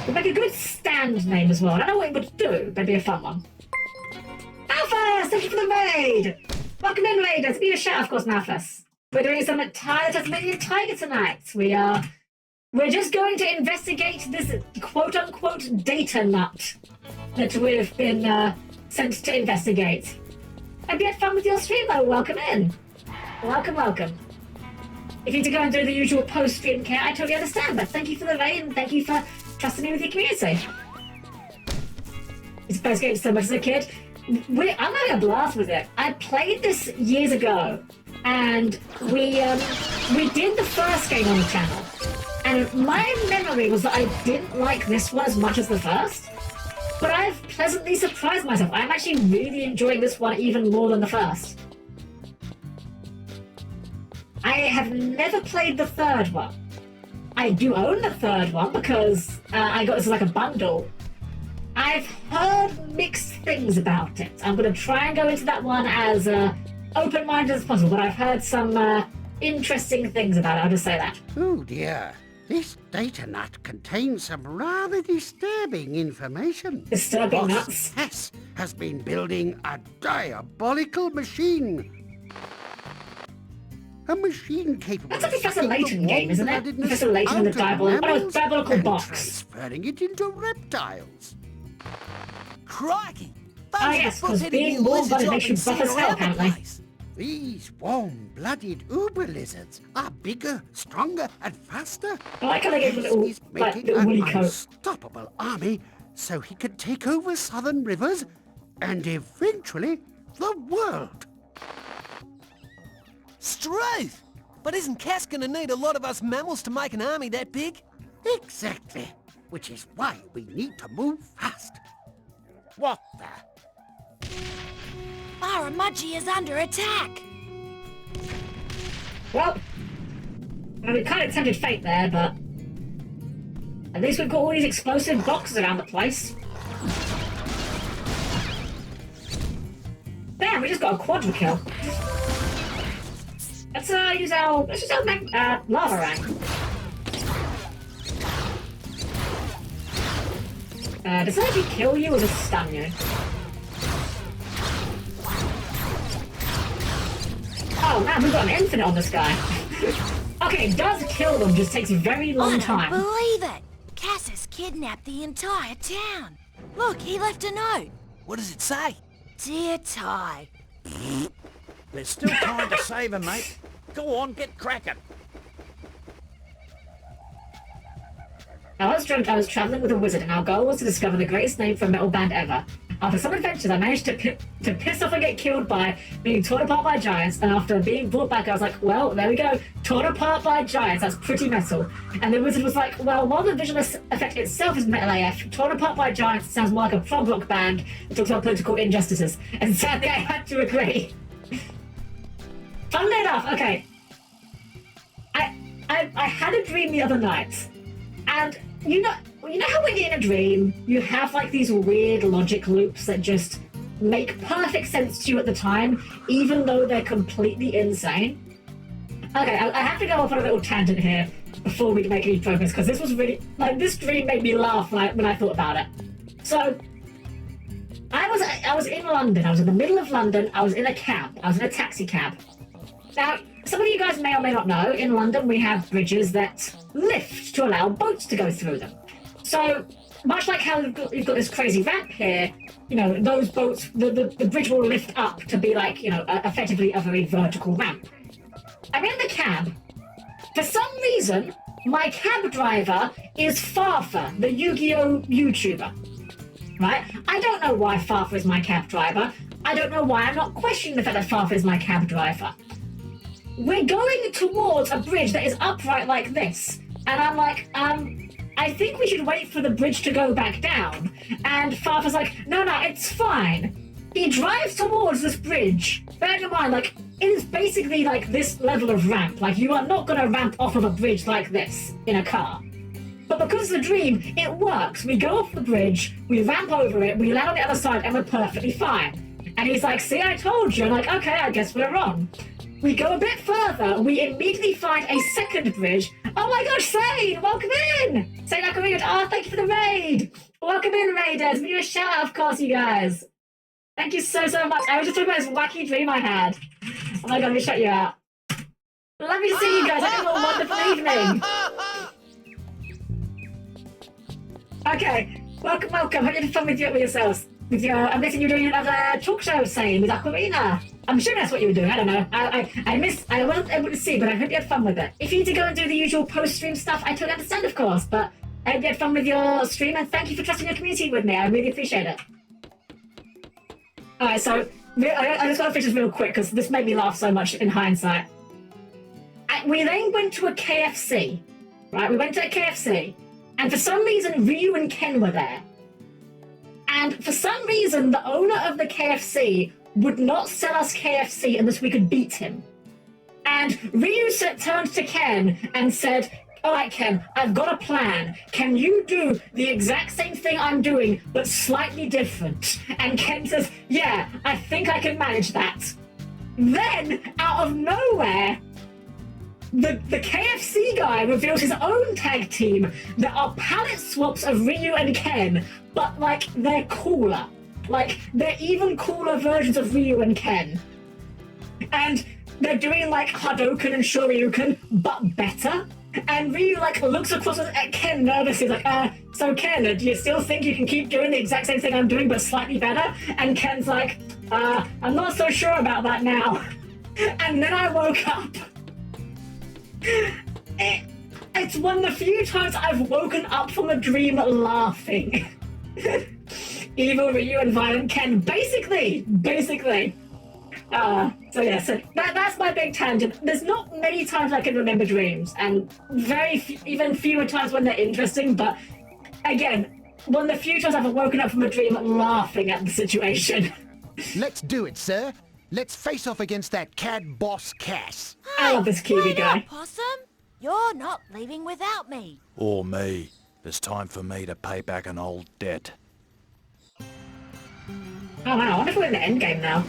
It'd make a good stand name as well. I don't know what it would do, but it'd be a fun one. Malphas! Thank you for the raid! Welcome in, raiders! Give me a shout, of course, Malphas. We're doing some Tyler Tasmanian Tiger tonight. We're just going to investigate this quote-unquote data nut that we've been sent to investigate. Hope you had fun with your stream, though. Welcome in. Welcome, welcome. If you need to go and do the usual post-stream care, I totally understand, but thank you for the raid and thank you for trusting me with your community. It's the best game so much as a kid. I'm having a blast with it. I played this years ago, and we did the first game on the channel. And my memory was that I didn't like this one as much as the first, but I've pleasantly surprised myself. I'm actually really enjoying this one even more than the first. I have never played the third one, I do own the third one because I got this as like a bundle. I've heard mixed things about it. I'm going to try and go into that one as open-minded as possible, but I've heard some interesting things about it. I'll just say that. Oh dear. This data nut contains some rather disturbing information. Disturbing Boss nuts? Hess has been building a diabolical machine. A machine capable That's a of Professor sucking the Layton game, isn't it? warm-bloodedness Professor Layton and the out of mammals diabolical and box. transferring it into reptiles. Crikey! Oh yes, because being warm-blooded makes you buff as hell, apparently. These warm-blooded uber lizards are bigger, stronger, and faster. I like how they gave him a little, He's like, making little an woolly coat. unstoppable army so he can take over southern rivers and eventually the world. Struth! But isn't Cass gonna need a lot of us mammals to make an army that big? Exactly. Which is why we need to move fast. What the? Our Mudgee is under attack. Well, we kind of tempted fate there, but at least we've got all these explosive boxes around the place. Damn, we just got a quadra kill. Let's use our lava rank. Does it actually kill you or just stun you? Oh man, we've got an infinite on this guy. Okay, it does kill them, just takes a very long time. I don't believe it. Cass has kidnapped the entire town. Look, he left a note. What does it say? Dear Ty. There's still time to save him, mate. Go on, get cracking. I was traveling with a wizard, and our goal was to discover the greatest name for a metal band ever. After some adventures, I managed to piss off and get killed by being torn apart by giants, and after being brought back, I was like, well, there we go. Torn apart by giants, that's pretty metal. And the wizard was like, well, while the visual effect itself is metal AF, torn apart by giants sounds more like a prog rock band that talks about political injustices. And sadly, I had to agree. Funnily enough, okay. I had a dream the other night, and you know how when you're in a dream, you have like these weird logic loops that just make perfect sense to you at the time, even though they're completely insane? Okay, I have to go off on a little tangent here before we make any progress, because this was really, like, this dream made me laugh when I thought about it. So, I was in London, I was in the middle of London, I was in a cab, I was in a taxi cab. Now, some of you guys may or may not know, in London we have bridges that lift to allow boats to go through them. So, much like how you've got this crazy ramp here, you know, those boats, the bridge will lift up to be like, you know, effectively a very vertical ramp. I'm in the cab. For some reason, my cab driver is Farfa, the Yu-Gi-Oh! YouTuber. Right? I don't know why Farfa is my cab driver. I don't know why I'm not questioning the fact that Farfa is my cab driver. We're going towards a bridge that is upright like this. And I'm like, I think we should wait for the bridge to go back down. And Farfa's like, no, it's fine. He drives towards this bridge. Bear in mind, like, it is basically like this level of ramp. Like, you are not going to ramp off of a bridge like this in a car. But because it's a dream, it works. We go off the bridge, we ramp over it, we land on the other side, and we're perfectly fine. And he's like, see, I told you. I'm like, okay, I guess we're wrong. We go a bit further, we immediately find a second bridge. Oh my gosh, Sane, welcome in! Sane Nakamura, thank you for the raid! Welcome in, raiders. Give you a shout out, of course, you guys. Thank you so much. I was just talking about this wacky dream I had. Oh my god, let me shut you out. Lovely to see you guys. Have a wonderful evening. Okay, welcome. Hope you had fun with yourselves. I'm guessing you're doing another talk show, Sane, with Aquarina. I'm sure that's what you were doing. I don't know. I wasn't able to see, but I hope you had fun with it. If you need to go and do the usual post-stream stuff, I totally understand, of course, but I hope you had fun with your stream, and thank you for trusting your community with me. I really appreciate it. Alright, so I just want to finish this real quick, because this made me laugh so much in hindsight. We then went to a KFC, right? We went to a KFC, and for some reason, Ryu and Ken were there. And for some reason, the owner of the KFC would not sell us KFC unless we could beat him. And Ryu turned to Ken and said, Alright, Ken, I've got a plan. Can you do the exact same thing I'm doing, but slightly different? And Ken says, yeah, I think I can manage that. Then, out of nowhere, the KFC guy reveals his own tag team that are palette swaps of Ryu and Ken, but, like, they're cooler. Like, they're even cooler versions of Ryu and Ken. And they're doing, like, Hadouken and Shoryuken, but better. And Ryu, like, looks across at Ken nervously, like, so Ken, do you still think you can keep doing the exact same thing I'm doing, but slightly better? And Ken's like, I'm not so sure about that now. And then I woke up. It's one of the few times I've woken up from a dream laughing. Evil Ryu and Violent Ken, basically. So yeah, so that's my big tangent. There's not many times I can remember dreams, and even fewer times when they're interesting, but again, one of the few times I've woken up from a dream laughing at the situation. Let's do it, sir. Let's face off against that CAD boss Cass. I love this Kiwi guy. Possum, you're not leaving without me. Or me. It's time for me to pay back an old debt. Oh wow, I wonder if we're in the end game now.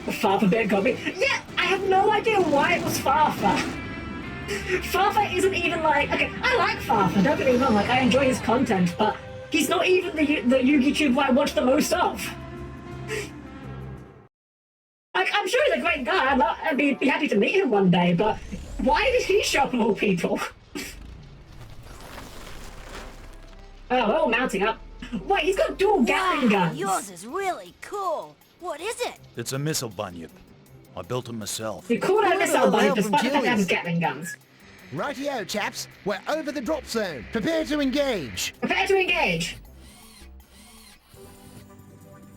The Farfa bit got me. Yeah, I have no idea why it was Farfa. Farfa isn't even like... Okay, I like Farfa, don't get me wrong, like, I enjoy his content, but he's not even the Yugi Tube I watch the most of. Like, I'm sure he's a great guy, I'd be happy to meet him one day, but why did he show up of all people? Oh, we're all mounting up. Wait, he's got dual Gatling guns. Yours is really cool. What is it? It's a missile bunyip. I built it myself. You call that a missile bunyip despite the fact that has Gatling guns. Rightio, chaps. We're over the drop zone. Prepare to engage. Prepare to engage.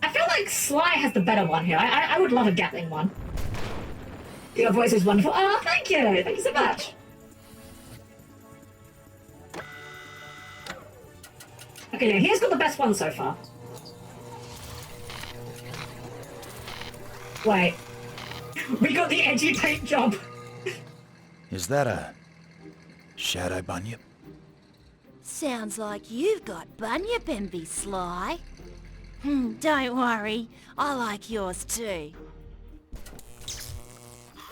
I feel like Sly has the better one here. I would love a Gatling one. Your voice is wonderful. Oh, thank you. Thank you so much. Okay, yeah, he's got the best one so far. Wait. We got the edgy paint job. Is that a shadow bunyip? Sounds like you've got bunyip envy, Sly. Don't worry. I like yours too.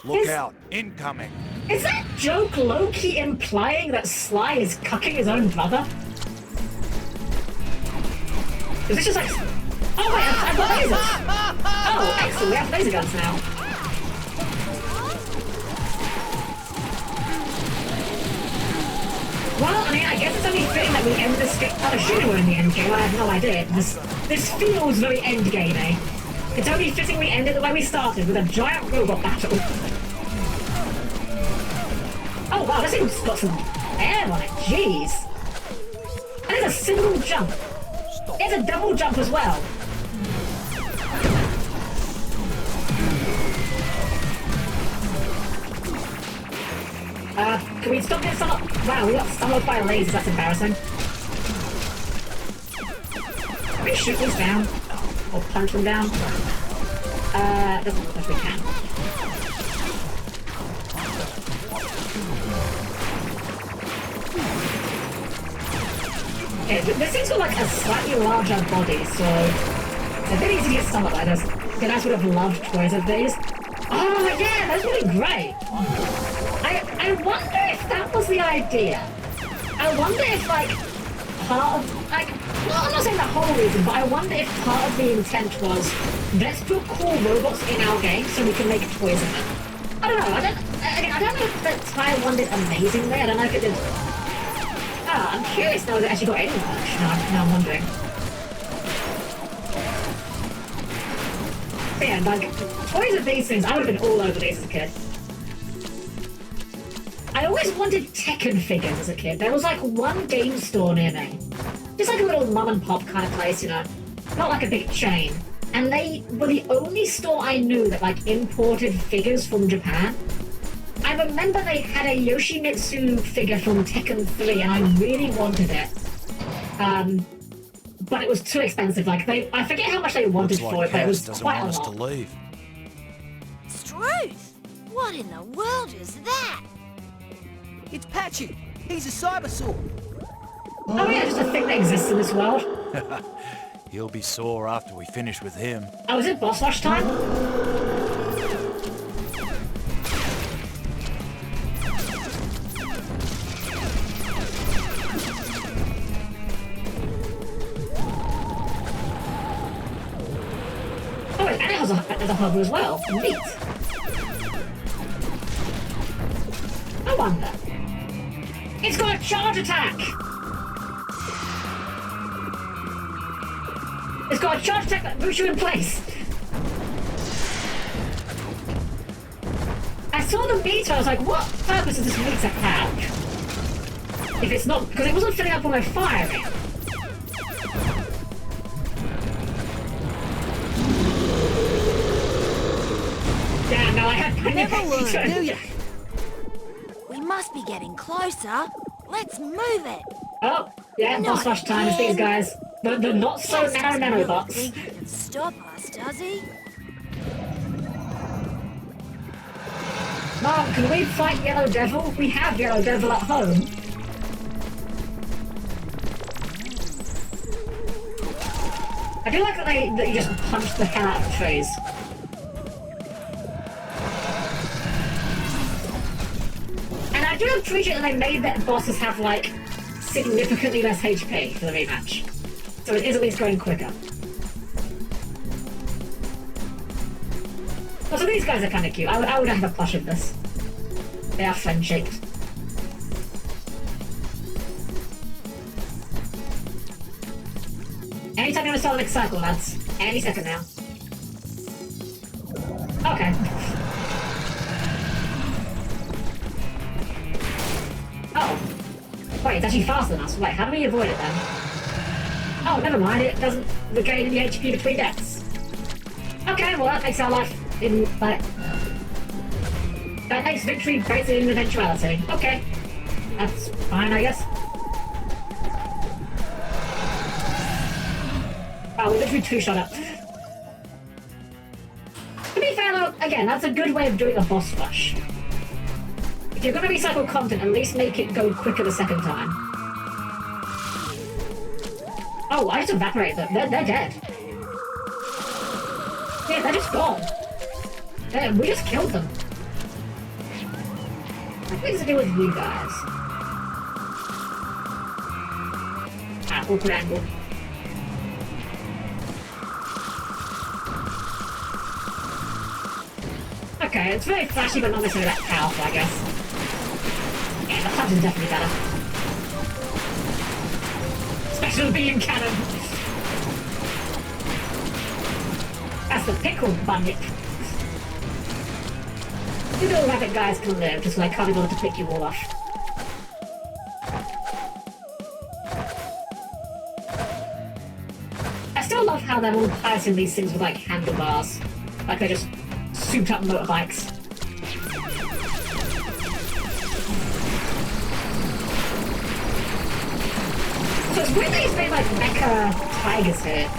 Look out! Incoming! Is that joke low-key implying that Sly is cucking his own brother? Is this just like... Oh wait, I've got lasers! Oh, excellent, we have laser guns now. Well, I mean, I guess it's only fitting that we end this game... Oh, shooting we're in the end game, I have no idea. This feels very end game-y. It's only fitting we end it the way we started, with a giant robot battle. Oh wow, this thing's got some air on it, jeez. And it's a single jump. It's a double jump as well. Can we stop getting summoned? Wow, we got summoned by lasers, that's embarrassing. Can we shoot these down? Or punch them down? Doesn't look like we can. Okay, this thing's got like a slightly larger body, so it's a bit easy to get stomach like this. The guys would have loved toys of these. Oh yeah, that's really great. I wonder if that was the idea. I wonder if like part of well, I'm not saying the whole reason, but I wonder if part of the intent was let's put cool robots in our game so we can make toys of them. I don't know. I don't know if the Thai one did amazingly. I don't know if it did. I'm curious now if it actually got any much. Now I'm wondering. But yeah, like, toys of these things, I would have been all over these as a kid. I always wanted Tekken figures as a kid. There was like one game store near me. Just like a little mum and pop kind of place, you know. Not like a big chain. And they were the only store I knew that like imported figures from Japan. I remember they had a Yoshimitsu figure from Tekken 3 and I really wanted it. But it was too expensive. Like I forget how much they wanted for it, but it was quite a lot. To leave. Struth! What in the world is that? It's Patchy. He's a cybersaur. Oh yeah, just a thing that exists in this world. He'll be sore after we finish with him. Oh, is it boss rush time? Oh, and it has a hover as well. Neat. No wonder. It's got a charge attack! It's got a charge attack that moves you in place. I saw the meter, I was like, what purpose does this meter have? If it's not, because it wasn't filling up when we're firing. Yeah, no, I had Never panic. learn, do you? We must be getting closer. Let's move it. Oh, yeah, boss rush time is these guys. The not so narrow nanobots. Think he can stop us, does he? Mom, can we fight Yellow Devil? We have Yellow Devil at home. I do like that you just punch the hell out of trees. And I do appreciate that they made that bosses have, like, significantly less HP for the rematch. So it is at least going quicker. Also, these guys are kind of cute. I would have a plush of this. They are friend-shaped. Anytime you want to start the next cycle, lads. Any second now. Okay. Oh. Wait, it's actually faster than us. Wait, how do we avoid it then? Oh, never mind. It doesn't regain any HP between deaths. Okay, well that makes our life in, like... That makes victory basically an eventuality. Okay. That's fine, I guess. Oh, we literally two-shot it. To be fair though, again, that's a good way of doing a boss rush. If you're gonna recycle content, at least make it go quicker the second time. Oh, I just evaporated them. They're dead. Yeah, they're just gone. We just killed them. What things to do with you guys? Ah, awkward angle. Okay, it's very flashy, but not necessarily that powerful, I guess. Yeah, the punch is definitely better. Special beam cannon! That's the pickle bunyip. You little rabbit guys can live, just like can't be bothered to pick you all off. I still love how they're all piloting these things with like handlebars. Like they're just souped up motorbikes. So it's weird that he's made like mecha tigers here.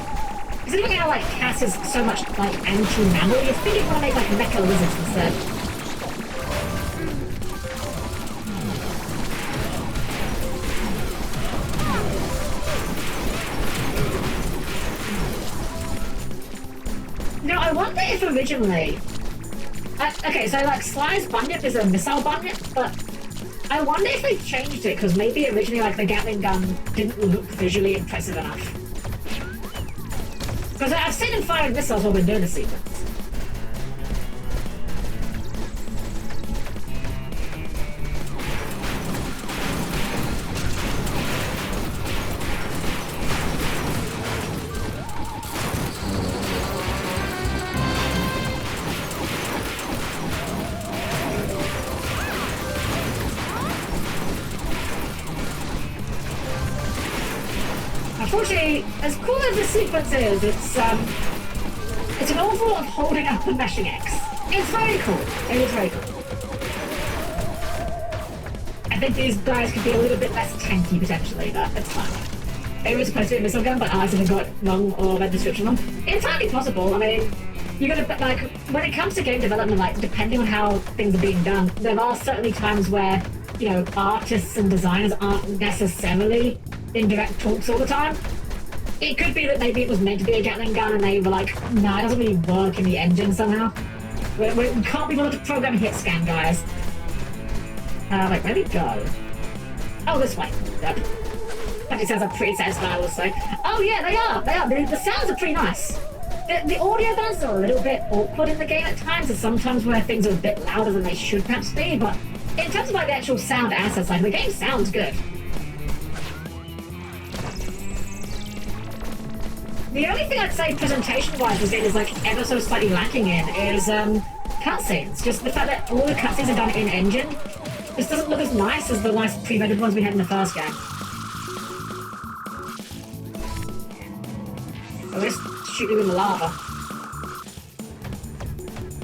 Is it looking how like Cass is so much like anti-mammal? You'd think you'd want to make like mecha lizards instead. No, I wonder if originally... okay, so like Sly's bunyip is a missile bunyip, but I wonder if they changed it, because maybe originally like the Gatling gun didn't look visually impressive enough. Because I've seen him firing missiles while we're doing the sequence. Unfortunately, as cool as this sequence is, it's an overall of holding up the meshing X. It's very cool. It is very cool. I think these guys could be a little bit less tanky potentially, but it's fine. They were supposed to be a missile gun, but I either got it wrong or read the description wrong. It's entirely possible. I mean, you gotta, like, when it comes to game development, like, depending on how things are being done, there are certainly times where artists and designers aren't necessarily in direct talks all the time. It could be that maybe it was meant to be a Gatling gun and they were like, nah, it doesn't really work in the engine somehow. We can't be bothered to program hit scan, guys. Wait, where do we go? Oh, this way. Yep. That sounds like pretty satisfying, I will say. Oh yeah, they are. The sounds are pretty nice. The audio bands are a little bit awkward in the game at times. There's sometimes where things are a bit louder than they should perhaps be, but in terms of like the actual sound assets, like the game sounds good. The only thing I'd say presentation-wise this game is like ever so slightly lacking in is cutscenes. Just the fact that all the cutscenes are done in engine just doesn't look as nice as the nice pre-rendered ones we had in the first game. So let's shoot you in the lava.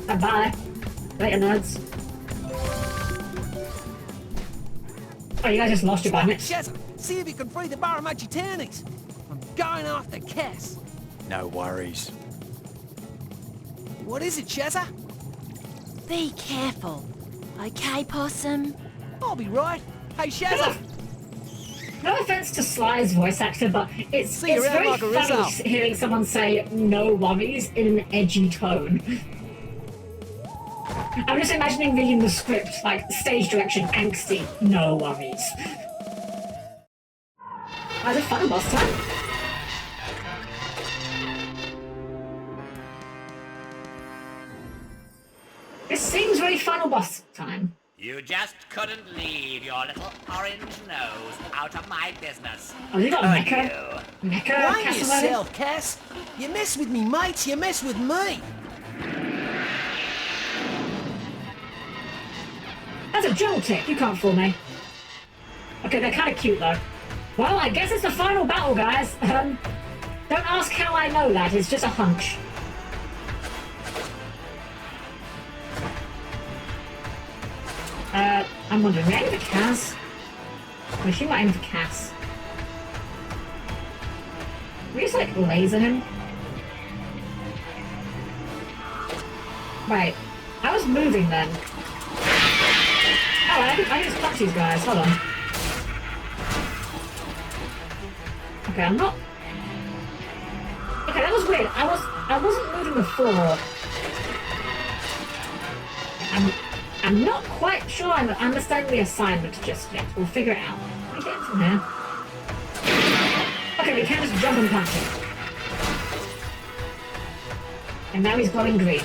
Bye-bye. Later, nerds. Oh, you guys just lost your buttons. See if you can free the Baramachi townies. I'm going after Cass. No worries. What is it, Shazza? Be careful. Okay, Possum? I'll be right. Hey, Shazza! No offense to Sly's voice actor, but it's very like funny hearing someone say "no worries" in an edgy tone. I'm just imagining reading the script, like stage direction, angsty, no worries. Was it fun boss time? This seems very final boss time. You just couldn't leave your little orange nose out of my business. Oh, you got Mecha? Mecha? Blame yourself, Cass. You mess with me mates, you mess with me. That's a jewel tick. You can't fool me. Okay, they're kind of cute though. Well, I guess it's the final battle, guys. Don't ask how I know that. It's just a hunch. I'm wondering, we aim for Cass? I assume I aim for Cass. We just like laser him? Right. I was moving then. Oh, I can just punch these guys. Hold on. Okay, I'm not... Okay, that was weird. I wasn't moving before. I'm not quite sure I'm understanding the assignment just yet. We'll figure it out. Can we get in from here? Okay, we can just jump and punch him. And now he's glowing green.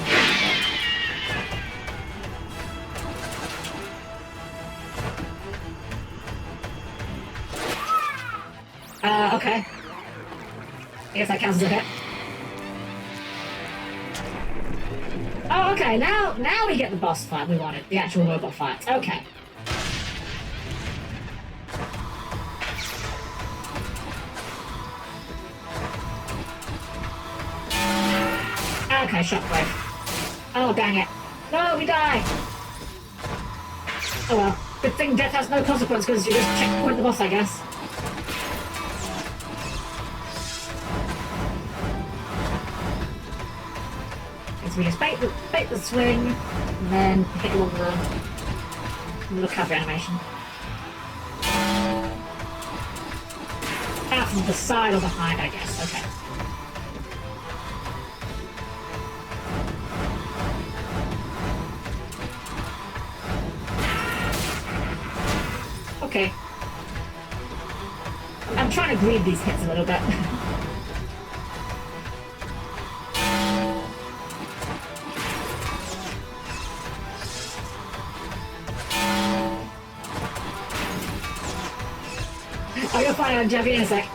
Okay. I guess that counts as a hit. Oh, okay, now we get the boss fight we wanted. The actual robot fight. Okay. Okay, shockwave. Oh, dang it. No, we die! Oh well. Good thing death has no consequence because you just checkpoint the boss, I guess. So we just bait the swing, and then hit him on the recovery animation. Out from the side or behind, I guess. Okay. Okay. I'm trying to read these hits a little bit. Oh, you're fine, I'm jumping in a sec.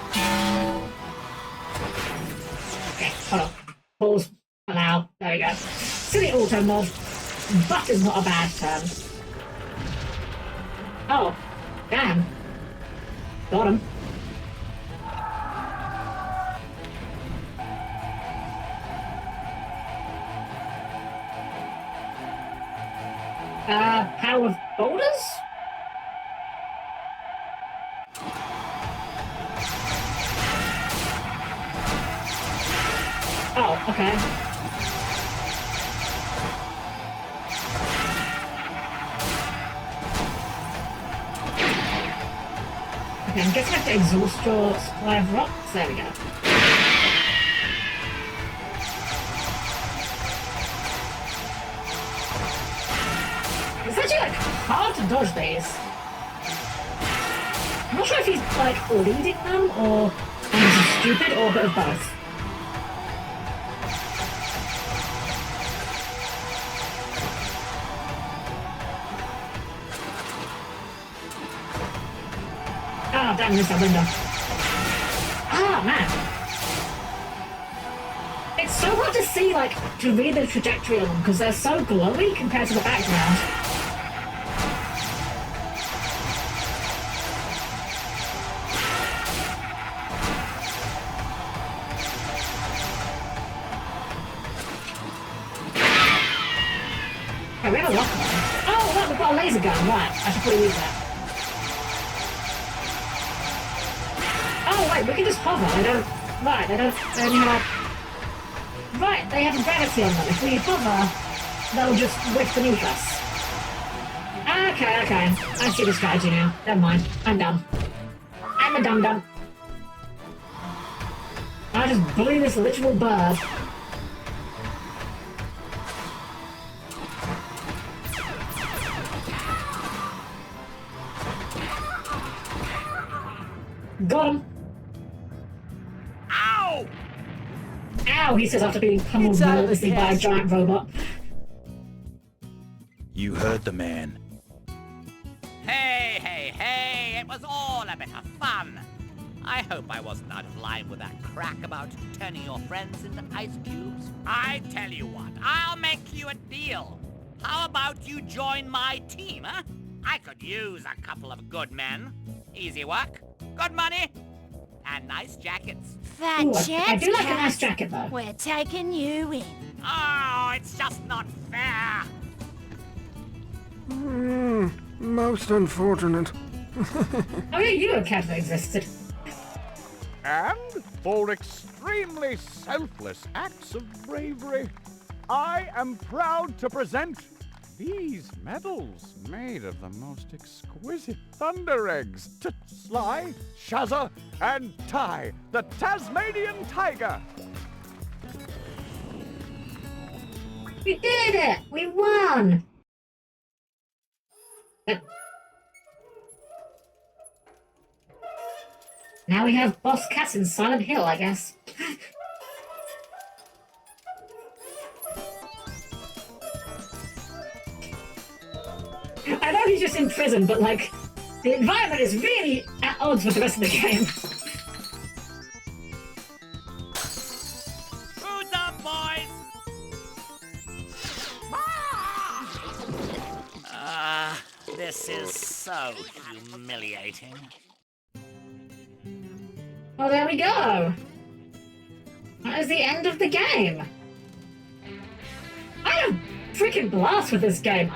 Okay, hold on. Pause. Allow. There we go. Silly auto mod. But is not a bad term. Oh. Damn. Got him. Power of boulders? Oh, okay. Okay, I'm guessing I have to exhaust your supply of rocks. There we go. It's actually like hard to dodge these. I'm not sure if he's like leading them or I'm just stupid or a bit of both. Oh, damn, missed that window. Ah, man. It's so hard to see, like, to read the trajectory of them because they're so glowy compared to the background. Okay, we have a lock on. Oh, look, we've got a laser gun. Right, I should probably use that. Oh, wait, we can just hover. They don't... Right, they don't have... Right, they have gravity on them. If we hover, they'll just whiff beneath us. Okay, okay. I see the strategy now. Never mind. I'm done. I'm a dum-dum. I just bully this literal bird. Got him. Ow! Ow, he says after being pummeled relentlessly by a giant robot. You heard the man. Hey, hey, hey, it was all a bit of fun. I hope I wasn't out of line with that crack about turning your friends into ice cubes. I tell you what, I'll make you a deal. How about you join my team, huh? I could use a couple of good men. Easy work, good money, and nice jackets. Fat chance, I do like a Cat. nice jacket, though. We're taking you in. Oh, it's just not fair. Most unfortunate. Oh yeah, you a cat that existed. And for extremely selfless acts of bravery, I am proud to present these medals made of the most exquisite thunder eggs to Sly, Shazza, and Ty, the Tasmanian tiger. We did it! We won! Now we have Boss Cat in Silent Hill, I guess. I know he's just in prison, but like, the environment is really at odds with the rest of the game. Who's up, boys? This is so humiliating. Well, there we go. That is the end of the game. I had a freaking blast with this game.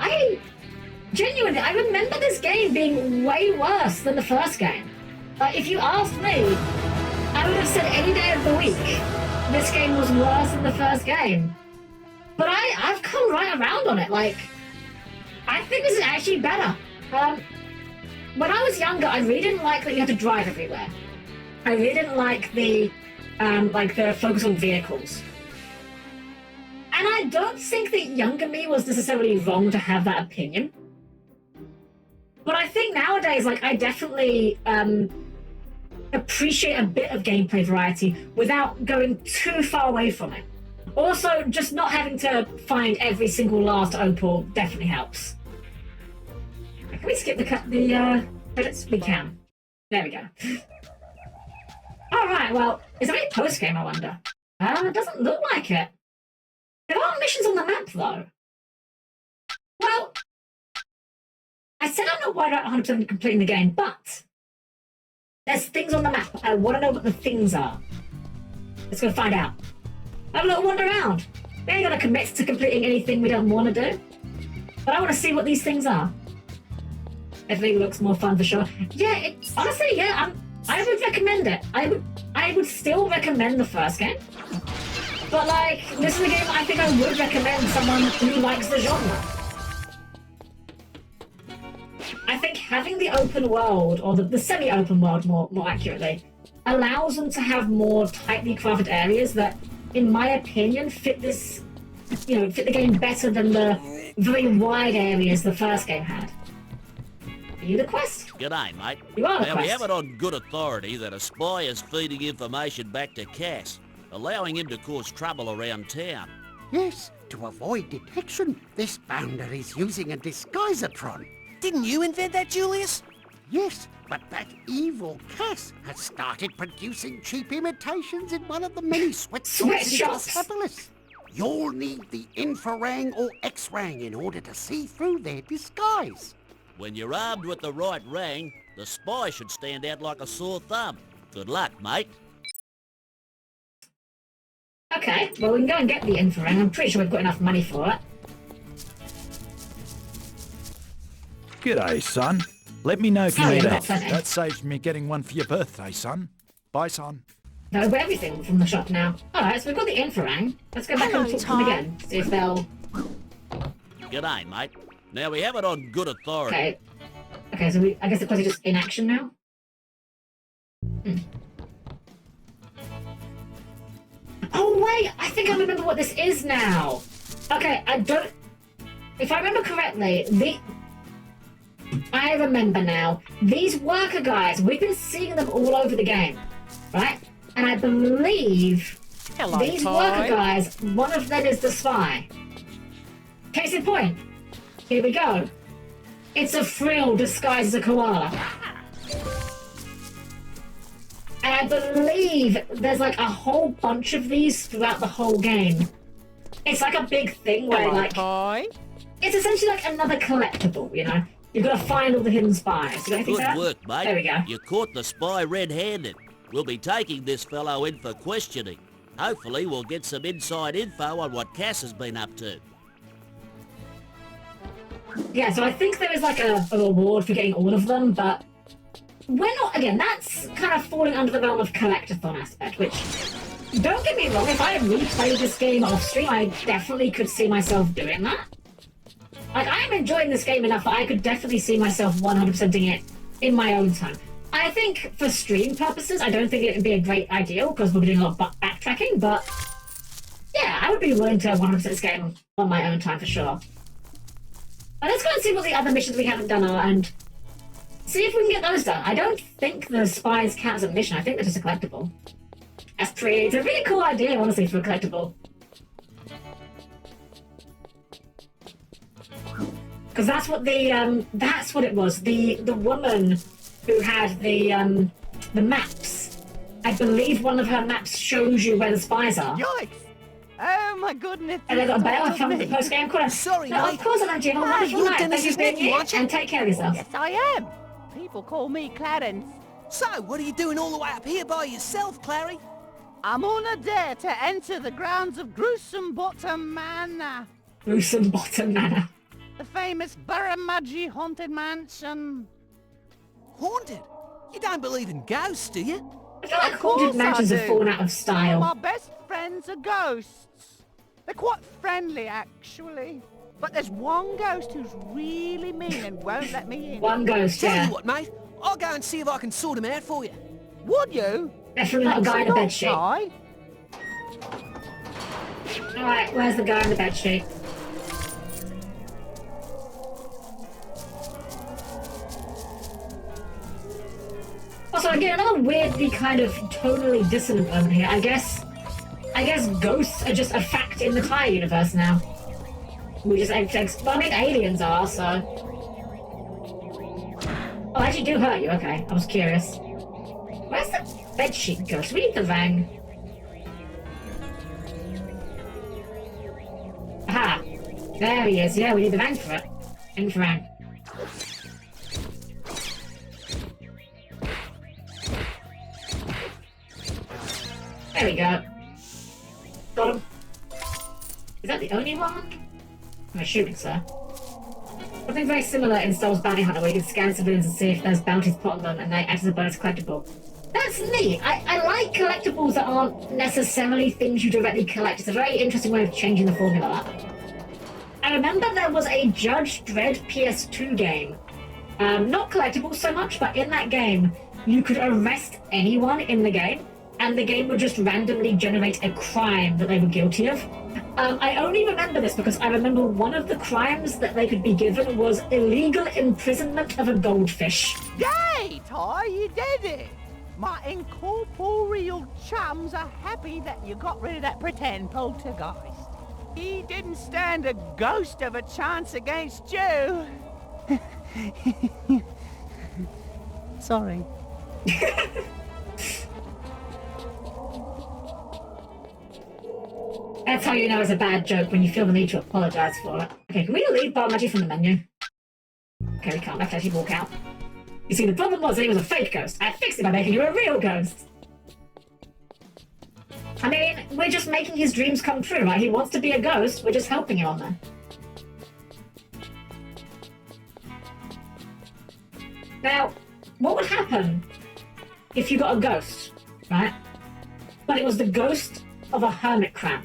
Genuinely, I remember this game being way worse than the first game. If you asked me, I would have said any day of the week this game was worse than the first game. But I've come right around on it. Like, I think this is actually better. When I was younger, I really didn't like that you had to drive everywhere. I really didn't like the focus on vehicles. And I don't think that younger me was necessarily wrong to have that opinion. But I think nowadays, like, I definitely appreciate a bit of gameplay variety without going too far away from it. Also, just not having to find every single last opal definitely helps. Can we skip the credits? We can. There we go. Alright, well, is there any post-game, I wonder? It doesn't look like it. There are missions on the map, though. Well, I said I'm not quite 100% completing the game, but there's things on the map. I want to know what the things are. Let's go find out. Have a little wander around. We ain't gonna commit to completing anything we don't want to do. But I want to see what these things are. Everything looks more fun for sure. Yeah, honestly, yeah, I would recommend it. I would still recommend the first game. But like, this is a game I think I would recommend someone who likes the genre. I think having the open world, or the semi-open world more accurately, allows them to have more tightly crafted areas that, in my opinion, fit this, fit the game better than the very wide areas the first game had. Are you the quest? G'day, mate. You are the Now, quest. we have it on good authority that a spy is feeding information back to Cass, allowing him to cause trouble around town. Yes, to avoid detection, this bounder is using a disguisatron. Didn't you invent that, Julius? Yes, but that evil Cass has started producing cheap imitations in one of the many sweatshops in Cosmopolis. You'll need the infrarang or X-rang in order to see through their disguise. When you're armed with the right rang, the spy should stand out like a sore thumb. Good luck, mate. Okay, well, we can go and get the infrarang. I'm pretty sure we've got enough money for it. G'day, son. Let me know if you Oh, need yeah, help. plenty. That saves me getting one for your birthday, son. Bye, son. No, we've got everything from the shop now. Alright, so we've got the infrarang. Let's go back and talk to them again. See if they'll... G'day, mate. Now, we have it on good authority. Okay. Okay, so I guess the quest is just in action now? Oh, wait! I think I remember what this is now! Okay, I don't... If I remember correctly, I remember now. These worker guys, we've been seeing them all over the game, right? And I believe these worker guys, one of them is the spy. Case in point. Here we go. It's a frill disguised as a koala. And I believe there's like a whole bunch of these throughout the whole game. It's like a big thing where it's essentially like another collectible, You've got to find all the hidden spies. You got anything for Good that? work, mate. There we go. You caught the spy red-handed. We'll be taking this fellow in for questioning. Hopefully we'll get some inside info on what Cass has been up to. Yeah, so I think there is like a reward for getting all of them, but we're not, again, that's kind of falling under the realm of collectathon aspect, which, don't get me wrong, if I replayed this game off stream, I definitely could see myself doing that. Like, I am enjoying this game enough that I could definitely see myself 100%ing it in my own time. I think for stream purposes, I don't think it would be a great idea because we'll be doing a lot of backtracking, but yeah, I would be willing to 100% this game on my own time for sure. But let's go and see what the other missions we haven't done are and see if we can get those done. I don't think the spies count as a mission. I think they're just a collectible. It's a really cool idea, honestly, for a collectible. Because that's what it was. The woman who had the maps. I believe one of her maps shows you where the spies are. Yikes! Oh my goodness! And they got a bail from the post-game corner. Sorry, no, mate. of course I don't, Jim. Have a wonderful you're night. Thank Dennis's you for being nephew, here, aren't you? and take care of yourself. Yes, I am. People call me Clarence. So, what are you doing all the way up here by yourself, Clary? I'm on a dare to enter the grounds of Gruesome Bottom Manor. Gruesome Bottom Manor. The famous Burramudgee haunted mansion. Haunted? You don't believe in ghosts, do you? I feel like haunted mansions have fallen out of style. My best friends are ghosts. They're quite friendly, actually. But there's one ghost who's really mean and won't let me in. One ghost, Tell yeah. you what, mate. I'll go and see if I can sort him out for you. Would you? Definitely not a guy in a bed sheet. Alright, where's the guy in the bed sheet? Also, again, another weirdly kind of tonally dissonant moment here. I guess ghosts are just a fact in the Kai universe now. We just well, I mean, aliens are, so. Oh, I actually do hurt you. Okay, I was curious. Where's the bedsheet ghost? We need the Vang. Aha! There he is. Yeah, we need the Vang for it. Infrarang. There we go. Got him. Is that the only one? I'm assuming so. Something very similar in Star Wars Bounty Hunter where you can scan civilians and see if there's bounties put on them and they act as a bonus collectible. That's neat. I like collectibles that aren't necessarily things you directly collect. It's a very interesting way of changing the formula up. I remember there was a Judge Dredd PS2 game Not collectibles so much, but in that game, you could arrest anyone in the game, and the game would just randomly generate a crime that they were guilty of. I only remember this because I remember one of the crimes that they could be given was illegal imprisonment of a goldfish. Yay, Ty, you did it! My incorporeal chums are happy that you got rid of that pretend poltergeist. He didn't stand a ghost of a chance against you. Sorry. That's how you know it's a bad joke, when you feel the need to apologize for it. Okay, can we delete Bar Magic from the menu? Okay, we can't. We have to actually walk out. You see, the problem was that he was a fake ghost. I fixed it by making you a real ghost. I mean, we're just making his dreams come true, right? He wants to be a ghost, we're just helping him on there. Now, what would happen if you got a ghost, right? But it was the ghost of a hermit crab.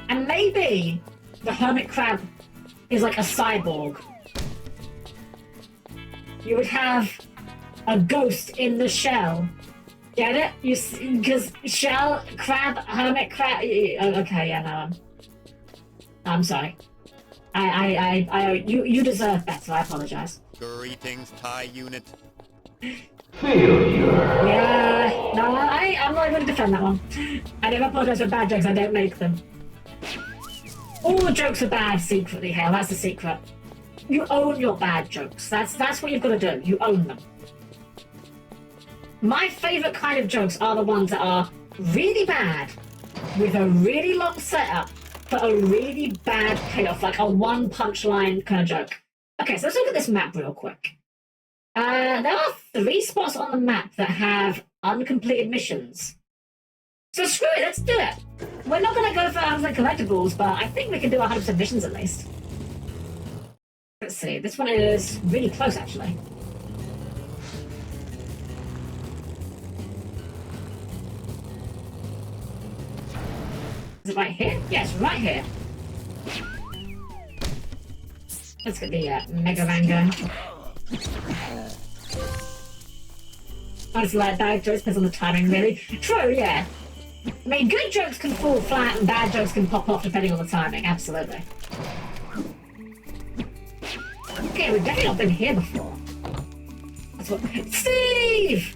And maybe the hermit crab is like a cyborg. You would have a ghost in the shell. Get it? You see, because shell, crab, hermit crab. Okay, yeah, no. I'm sorry. You deserve better. I apologize. Greetings, TIE unit. Yeah, no, I'm not going to defend that one. I never apologize for bad jokes. I don't make them. All the jokes are bad secretly, Hale. That's the secret. You own your bad jokes. That's what you've got to do. You own them. My favourite kind of jokes are the ones that are really bad, with a really long setup, but a really bad payoff, like a one punchline kind of joke. Okay, so let's look at this map real quick. There are 3 spots on the map that have uncompleted missions. So screw it, let's do it. We're not going to go for 100% collectibles, but I think we can do 100% missions at least. Let's see, this one is really close actually. Is it right here? Yes, right here. Let's get the Mega Man going. Honestly, like bad jokes depends on the timing, really. True, yeah. I mean, good jokes can fall flat and bad jokes can pop off depending on the timing, absolutely. Okay, we've definitely not been here before. That's what... Steve!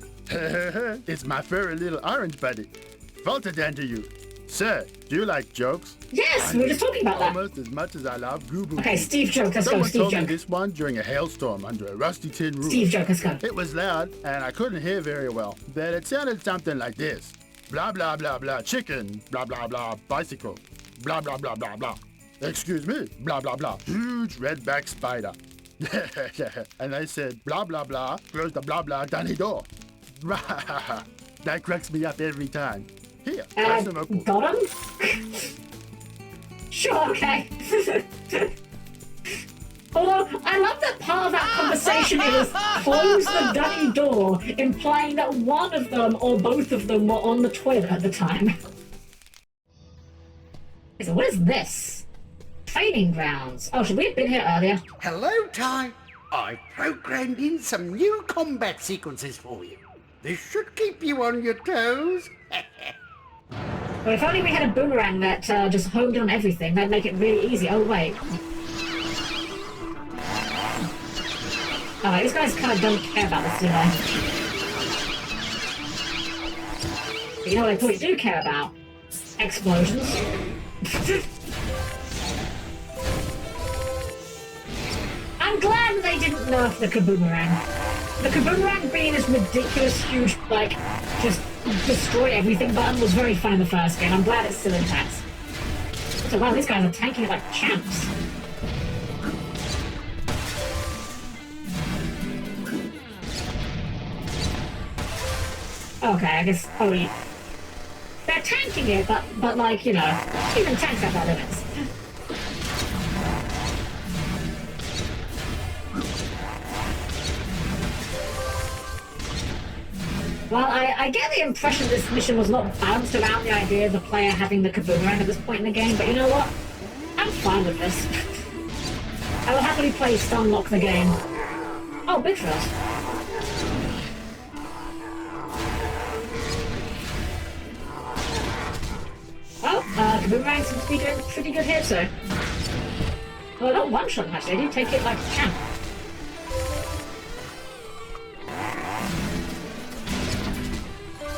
It's my furry little orange buddy. Voltadan to you. Sir, do you like jokes? Yes, we were just talking about that. Almost as much as I love Google. Okay, Steve joke, let's go, Steve Someone told me joke. this one during a hailstorm under a rusty tin roof. Steve joke, let's go. It was loud, and I couldn't hear very well, but it sounded something like this. Blah, blah, blah, blah, chicken, blah, blah, blah, bicycle, blah, blah, blah, blah, blah. Excuse me, blah, blah, blah, huge redback spider. And I said, blah, blah, blah, close the blah, blah, tiny door. That cracks me up every time. Here, have some apple. Got him? Sure, okay. Although, I love that part of that conversation is close the dummy door, implying that one of them or both of them were on the toilet at the time. So what is this? Training grounds. Oh, should we have been here earlier? Hello, Ty. I programmed in some new combat sequences for you. This should keep you on your toes. Well, if only we had a boomerang that just homed in on everything, that'd make it really easy. Oh, wait. Alright, these guys kind of don't care about this, do they? But you know what I thought you do care about? Explosions. I'm glad they didn't nerf the Kaboomerang. The Kaboomerang being this ridiculous, huge, like, just destroy everything button was very fun in the first game. I'm glad it's still intact. So wow, these guys are tanking it like champs. Okay, I guess, oh, they're tanking it, but like, you know, even tanks have their limits. Well, I get the impression this mission was not balanced around the idea of the player having the Kaboomerang at this point in the game, but you know what? I'm fine with this. I will happily play Stunlock the game. Oh, big frost. Well, the boomerang seems to be doing pretty good here, so. Well, not one shot actually, I did take it like a champ.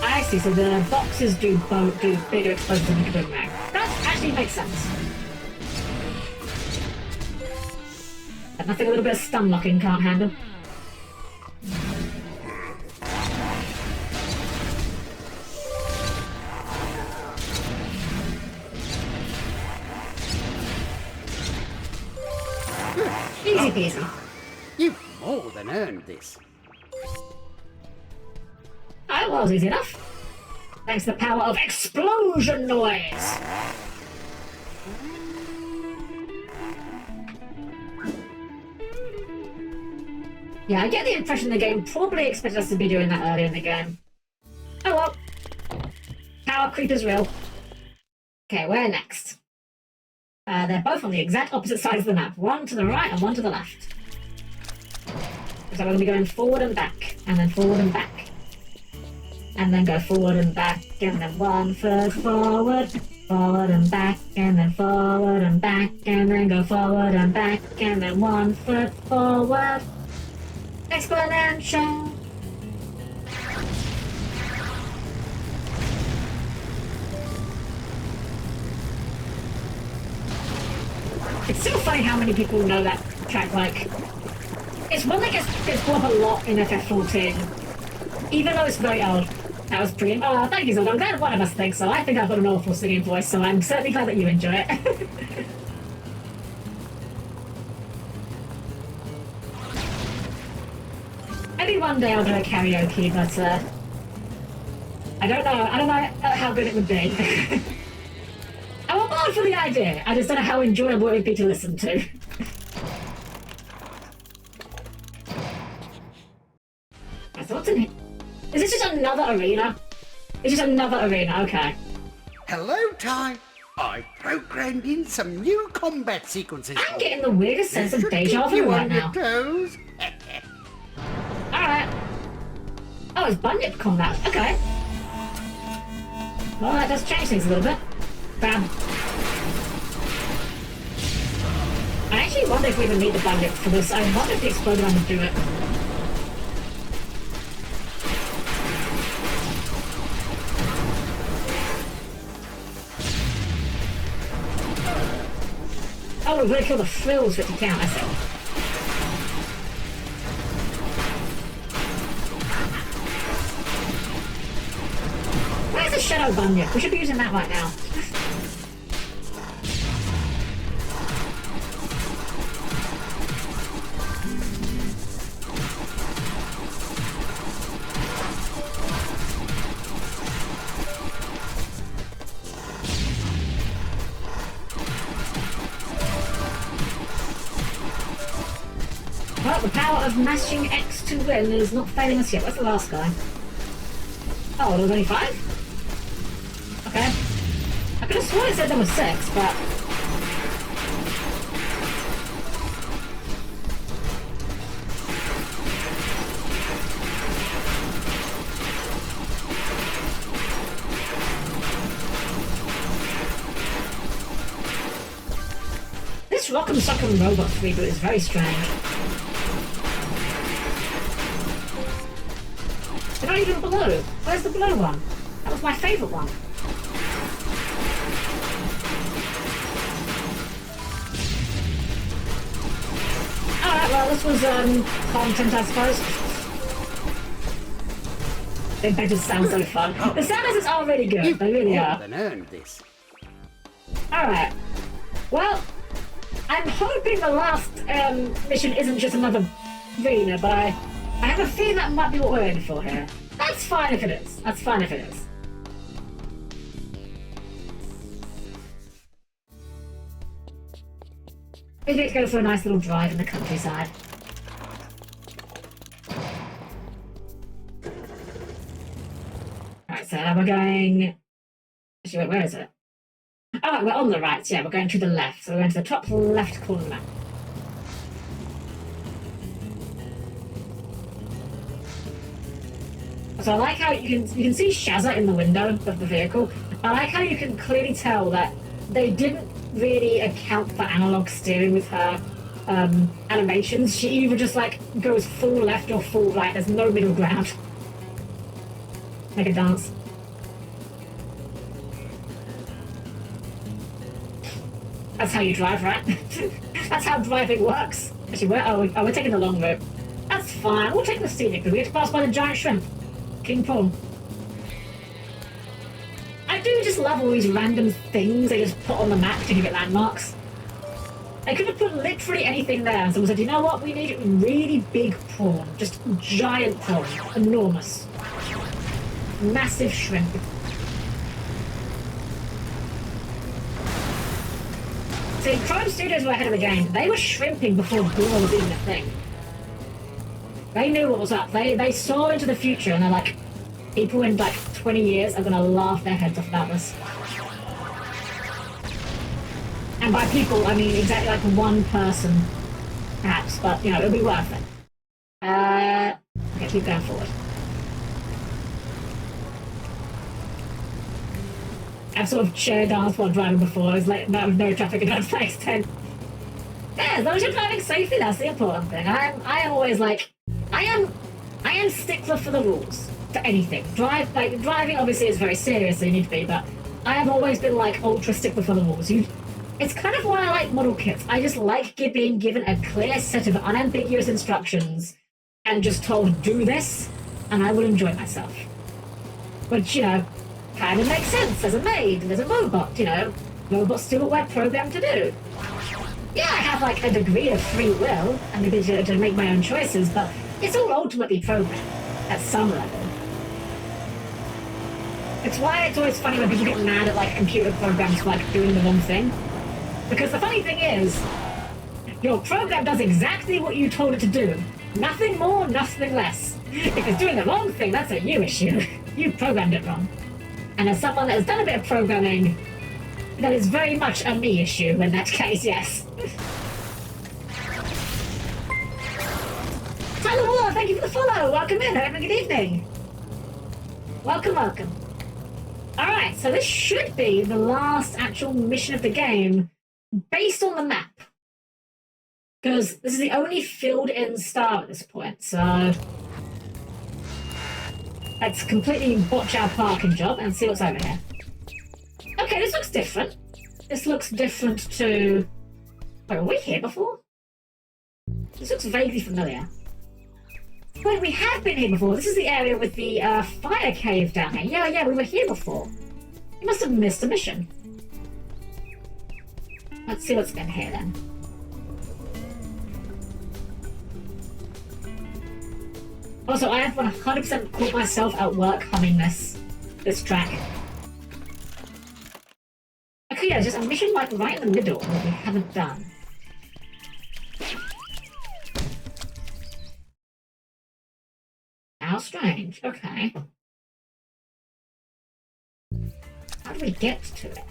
I see, so the boxes do bigger explosions than the boomerang. That actually makes sense. But nothing a little bit of stun locking can't handle. Easy peasy. You've more than earned this. That was easy enough. Thanks to the power of explosion noise. Yeah, I get the impression the game probably expected us to be doing that earlier in the game. Oh well. Power creep is real. Okay, where next? They're both on the exact opposite sides of the map. One to the right and one to the left. So we're going to be going forward and back, and then forward and back. And then go forward and back, and then 1 foot forward, forward and back, and then forward and back, and then go forward and back, and then 1 foot forward. Exponential! It's so funny how many people know that track, like... It's one that gets brought up a lot in FF14, even though it's very old. That was pretty... Oh, thank you, Zoltan. I'm glad one of us thinks so. I think I've got an awful singing voice, so I'm certainly glad that you enjoy it. Maybe one day I'll do a karaoke, but I don't know how good it would be. I'm on board for the idea. I just don't know how enjoyable it would be to listen to. So what's in here? Is this just another arena? It's just another arena, okay. Hello, Ty. I programmed in some new combat sequences. I'm getting the weirdest sense of deja vu right now. Alright. Oh, it's bunyip combat. Okay. Well, that does change things a little bit. Bam. I actually wonder if we even need the bunyip for this. I wonder if the exploder would do it. Oh, we're gonna kill the frills for it to count, I see. Where's the shadow bunyip? We should be using that right now. Well, the power of mashing X to win is not failing us yet. Where's the last guy? Oh, there was only 5? Okay. I could have sworn it said there was 6, but... This Rock'em Sock'em Robots reboot is very strange. They're not even blue. Where's the blue one? That was my favourite one. Alright, well, this was, content, I suppose. They just sound so fun. The sound effects are really good. They really are. Earned this. Alright. Well, I'm hoping the last, mission isn't just another arena, but I have a feeling that might be what we're in for here. That's fine if it is. That's fine if it is. Maybe let's go for a nice little drive in the countryside. Alright, so we're going... Actually, wait, where is it? Oh, we're on the right, so yeah, we're going to the left. So we're going to the top left corner of the map. So I like how you can see Shazza in the window of the vehicle. I like how you can clearly tell that they didn't really account for analog steering with her animations. She either just like goes full left or full right. There's no middle ground. Make a dance. That's how you drive, right? That's how driving works. Actually, we're taking the long route. That's fine. We'll take the scenic because we get to pass by the giant shrimp. King prawn. I do just love all these random things they just put on the map to give it landmarks. They could have put literally anything there and someone said, you know what, we need a really big prawn. Just giant prawn. Enormous. Massive shrimp. See, Prime Studios were ahead of the game. They were shrimping before Gore was even a thing. They knew what was up. They saw into the future and they're like, people in like 20 years are gonna laugh their heads off about this. And by people, I mean exactly like one person, perhaps, but you know, it'll be worth it. Okay, keep going forward. I've sort of shared dance while driving before. It's like no traffic in that place. Then, yeah, as long as you're driving safely, that's the important thing. I am always like, I am stickler for the rules for anything. Driving obviously is very serious, so you need to be. But I have always been like ultra stickler for the rules. It's kind of why I like model kits. I just like being given a clear set of unambiguous instructions and just told do this, and I will enjoy myself. Which, you know, kind of makes sense. There's a maid, there's a robot, you know. Robots do what we're programmed to do. Yeah, I have like a degree of free will and the ability to make my own choices, but it's all ultimately programmed at some level. It's why it's always funny when people get mad at like computer programs for like doing the wrong thing. Because the funny thing is, your program does exactly what you told it to do. Nothing more, nothing less. If it's doing the wrong thing, that's a you issue. You programmed it wrong. And as someone that has done a bit of programming, that is very much a me issue in that case, yes. Tyler Wall, thank you for the follow. Welcome in. Have a good evening. Welcome, welcome. Alright, so this should be the last actual mission of the game based on the map. Because this is the only filled-in star at this point, so let's completely botch our parking job and see what's over here. Okay, this looks different. This looks different to... Wait, were we here before? This looks vaguely familiar. Wait, we have been here before. This is the area with the fire cave down here. Yeah, we were here before. You must have missed a mission. Let's see what's in here then. Also, I have 100% caught myself at work humming this track. Okay, yeah, just a mission like right in the middle that we haven't done. How strange. Okay. How do we get to it?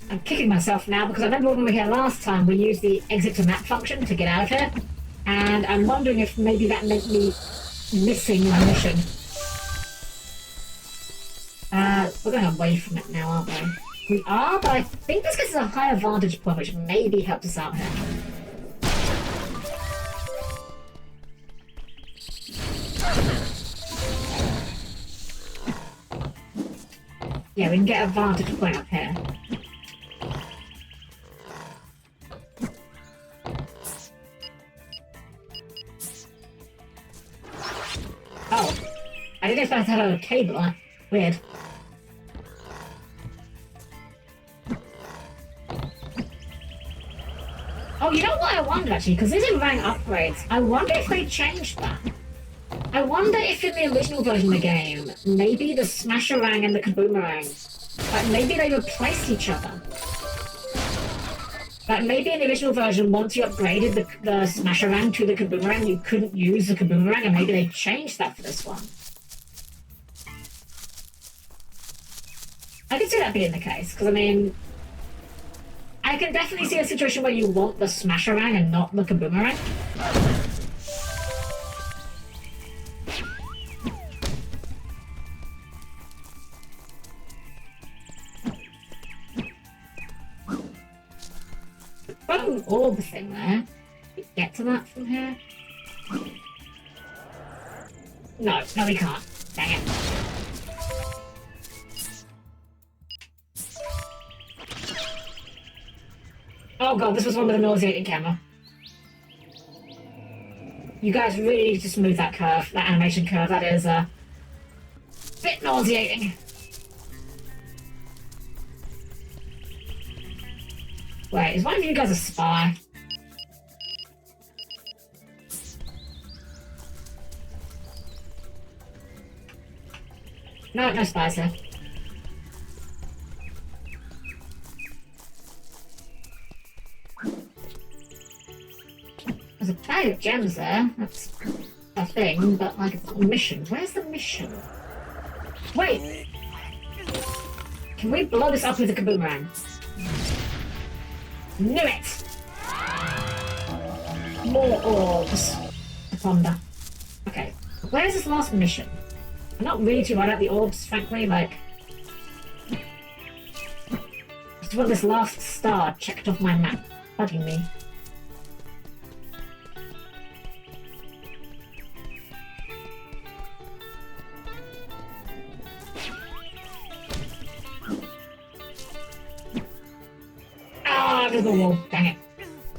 I'm kicking myself now because I remember when we were here last time we used the exit to map function to get out of here, and I'm wondering if maybe that meant me missing a mission. We're going away from it now, aren't we? We are, but I think this gives us a higher vantage point, which maybe helps us out here. Yeah, we can get a vantage point up here. Oh, I didn't expect to have a cable on it. Weird. Oh, you know what I wonder actually? Because these are rank upgrades. I wonder if they changed that. I wonder if in the original version of the game, maybe the Smasherang and the Kaboomerang, like maybe they replaced each other. But maybe in the original version, once you upgraded the Smasherang to the Kaboomerang, you couldn't use the Kaboomerang, and maybe they changed that for this one. I can see that being the case, because I mean, I can definitely see a situation where you want the Smasherang and not the Kaboomerang. Got an orb thing there. Can we get to that from here? No, we can't. Dang it. Oh god, this was one with a nauseating camera. You guys really need to smooth that curve, that animation curve. That is a bit nauseating. Wait, is one of you guys a spy? No, no spies here. There's a bag of gems there. That's a thing, but like it's not a mission. Where's the mission? Wait! Can we blow this up with a Kaboomerang? Knew it! More orbs to ponder. Okay, where's this last mission? I'm not really too worried about the orbs, frankly, like... I just want this last star checked off my map. Bugging me. Ah, there's a wall. Dang it.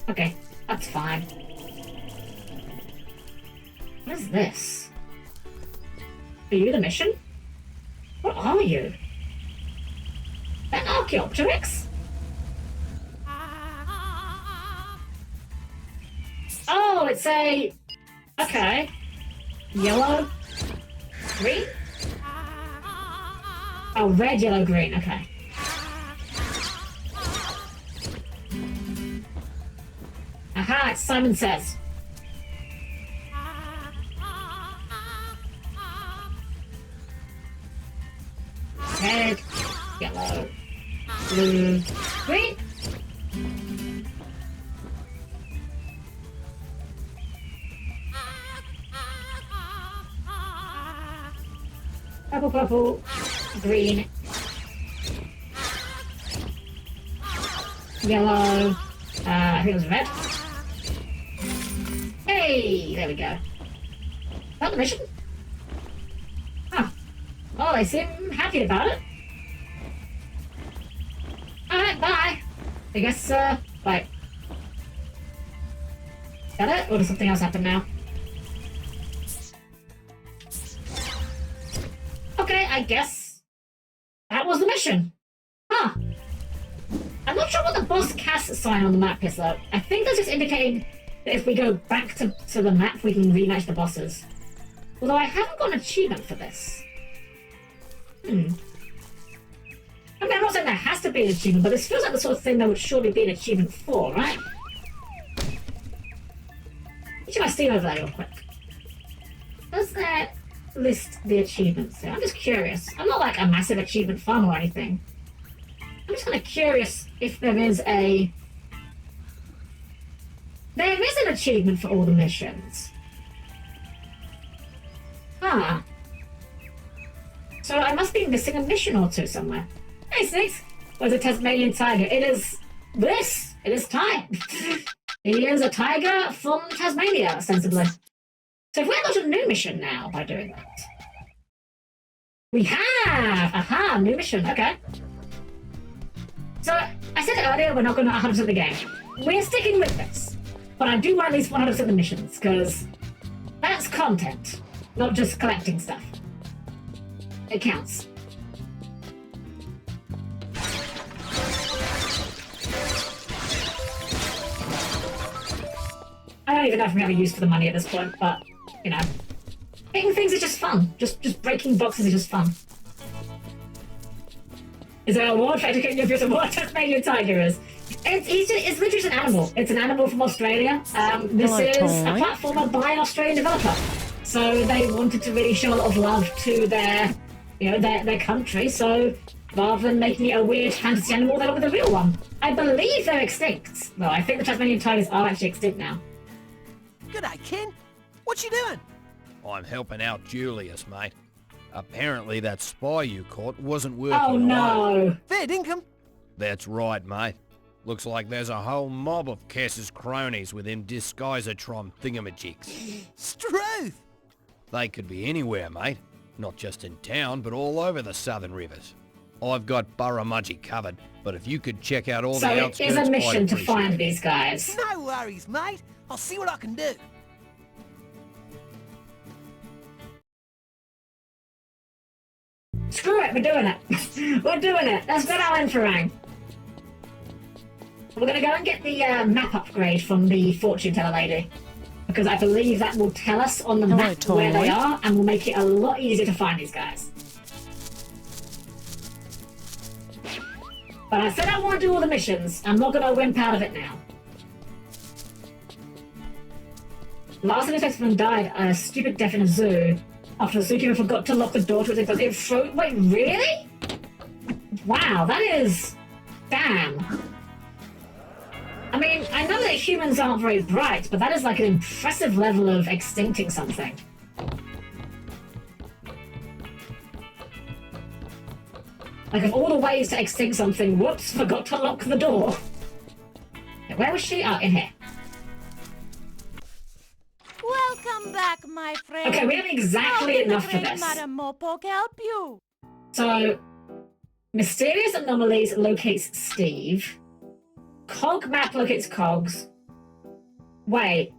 Okay, that's fine. What is this? Are you the mission? What are you? An Archaeopteryx? Oh, it's a... Okay. Yellow? Green? Oh, red, yellow, green. Okay. Aha, it's Simon Says. Red, yellow, blue, green. Purple, purple, green, yellow, I think it was red. Hey, there we go. Not the mission. Huh. Oh, they seem happy about it. Alright, bye. I guess, bye. Is that it? Or does something else happen now? Okay, I guess that was the mission. Huh. I'm not sure what the boss cast sign on the map is, though. I think that's just indicating that if we go back to the map, we can rematch the bosses. Although I haven't got an achievement for this. I mean, I'm not saying there has to be an achievement, but this feels like the sort of thing there would surely be an achievement for, right? What should I see over there real quick? Does that list the achievements there? I'm just curious. I'm not like a massive achievement farm or anything. I'm just kind of curious if there is a... There is an achievement for all the missions. Huh. So I must be missing a mission or two somewhere. Hey, Snakes! Where's a Tasmanian tiger? It is this! It is Ty! He is a tiger from Tasmania, ostensibly. So if we unlocked a new mission now by doing that. We have! Aha! New mission, okay. So, I said earlier we're not going to 100% the game. We're sticking with this. But I do want at least 100% the missions, because that's content, not just collecting stuff. It counts. I don't even know if we have a use for the money at this point, but, you know. Making things is just fun. Just breaking boxes is just fun. Is there an award for educating your viewers on what a Tasmanian tiger is? It It's literally just an animal. It's an animal from Australia. This is a platformer by an Australian developer. So they wanted to really show a lot of love to their country. So rather than making it a weird fantasy animal, they went with a real one. I believe they're extinct. Well, I think the Tasmanian tigers are actually extinct now. G'day, Ken. What you doing? I'm helping out Julius, mate. Apparently that spy you caught wasn't working. Oh no! Fair dinkum. That's right, mate. Looks like there's a whole mob of Cass's cronies with him disguisatron thingamajigs. Struth! They could be anywhere, mate. Not just in town, but all over the southern rivers. I've got Burramudgee covered, but if you could check out all the outskirts... So it is a mission to find these guys. No worries, mate. I'll see what I can do. Screw it, we're doing it. We're doing it. Let's go down Inferang. We're going to go and get the map upgrade from the fortune teller lady. Because I believe that will tell us on the map where they are and will make it a lot easier to find these guys. But I said I want to do all the missions. I'm not going to wimp out of it now. Last time this man died a stupid death in a zoo after the zookeeper forgot to lock the door to it because it froze. Wait, really? Wow, that is... Damn. I mean, I know that humans aren't very bright, but that is like an impressive level of extincting something. Like, of all the ways to extinct something, whoops, forgot to lock the door. Where was she? Oh, in here. Welcome back, my friend. Okay, we have exactly enough for this. Madam Mopok help you? So, mysterious anomalies locates Steve. Cog map locates Cogs. Wait.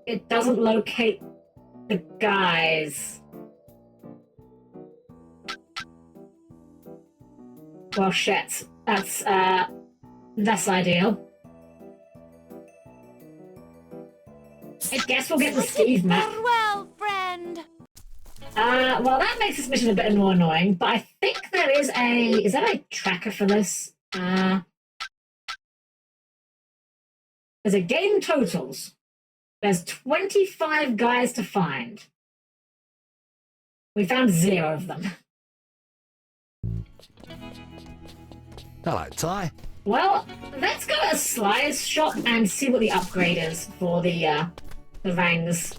It doesn't locate the guys. Well, shit. That's ideal. I guess we'll get the Steve map. Farewell, friend. Well, that makes this mission a bit more annoying, but I think there is a... Is there a tracker for this? There's a game totals. There's 25 guys to find. We found 0 of them. Hello, Ty. Well, let's go to Sly's shop and see what the upgrade is for the rangs.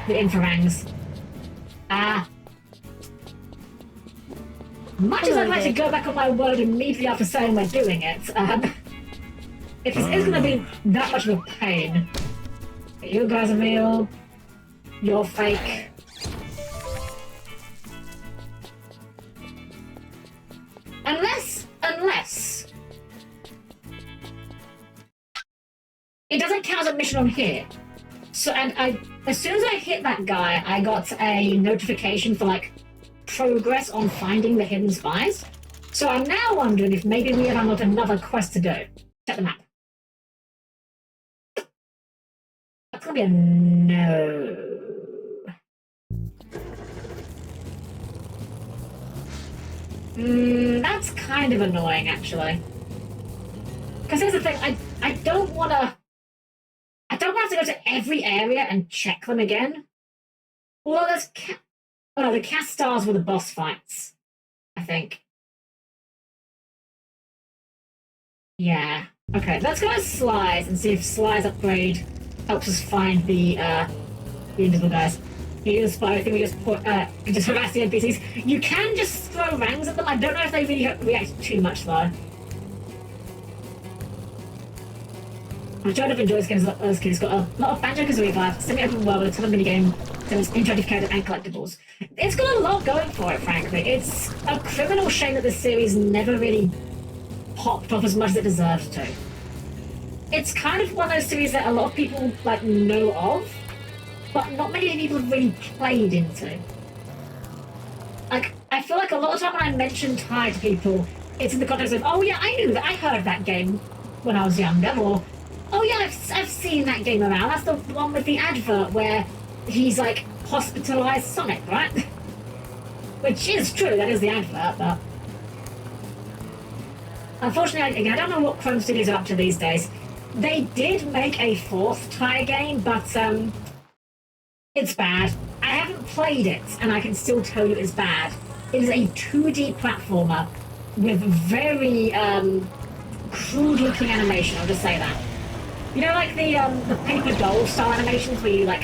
The infrarangs. Much as I'd like to go back on my word immediately after saying we're doing it, if this is going to be that much of a pain, you guys are real, you're fake. Unless it doesn't count as a mission on here. So, and as soon as I hit that guy, I got a notification for like progress on finding the hidden spies. So I'm now wondering if maybe we have unlocked another quest to do. Check the map. That's gonna be a no. That's kind of annoying, actually. Because here's the thing, I don't want to... I don't want to go to every area and check them again. Although there's... Oh no, the cast stars were the boss fights, I think. Yeah. Okay, let's go to Sly's and see if Sly's upgrade helps us find the invisible guys. You just spy, I think we just put, just harass the NPCs. You can just throw rangs at them. I don't know if they really react too much though. I'm trying to enjoy this game as kids. It's got a lot of Banjo-Kazooie vibes, semi-open world with a ton of minigame, there's interactive characters and collectibles. It's got a lot going for it, frankly. It's a criminal shame that this series never really popped off as much as it deserves to. It's kind of one of those series that a lot of people like know of, but not many people have really played into. Like, I feel like a lot of time when I mention Ty to people, it's in the context of, oh yeah, I knew that, I heard that game when I was younger, or, oh yeah, I've seen that game around. That's the one with the advert where he's like hospitalized Sonic, right? Which is true, that is the advert, but... Unfortunately, again, I don't know what Chrome Studios are up to these days. They did make a 4th tie game, but it's bad. I haven't played it, and I can still tell you it's bad. It is a 2D platformer with very crude-looking animation. I'll just say that. You know, like the paper doll style animations where you like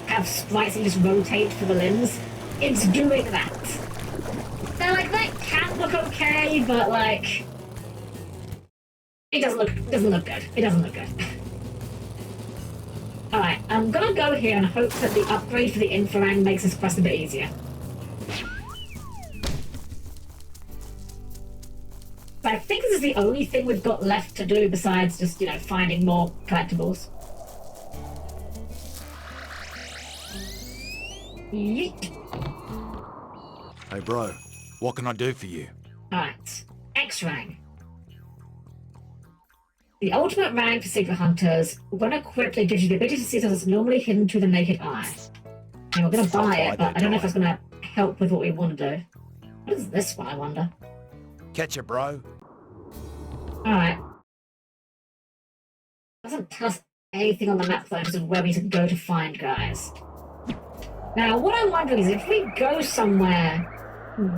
have sprites and just rotate for the limbs. It's doing that. Now, like that can look okay, but like it doesn't look good. It doesn't look good. All right, I'm gonna go here and hope that the upgrade for the Infraring makes this quest a bit easier. But I think this is the only thing we've got left to do besides just, you know, finding more collectibles. Yeet. Hey bro, what can I do for you? Alright, X-Rang. The ultimate rank for secret hunters, when equipped, it gives you the ability to see something that's normally hidden to the naked eye. And we're gonna buy it, but I don't know if that's gonna help with what we want to do. What is this one, I wonder? Catch ya, bro. Alright. Doesn't tell us anything on the map though, because of where we need to go to find guys. Now, what I'm wondering is if we go somewhere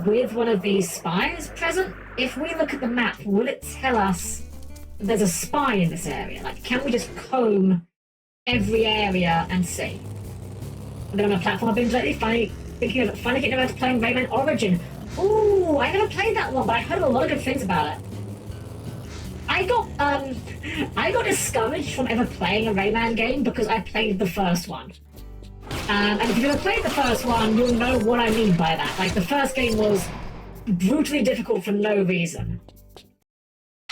with one of these spies present, if we look at the map, will it tell us there's a spy in this area? Like, can we just comb every area and see? And then on a platform I've been lately, finally getting around to playing Rayman Origin. Ooh, I never played that one, but I heard a lot of good things about it. I got discouraged from ever playing a Rayman game because I played the first one. And if you've ever played the first one, you'll know what I mean by that. Like, the first game was brutally difficult for no reason.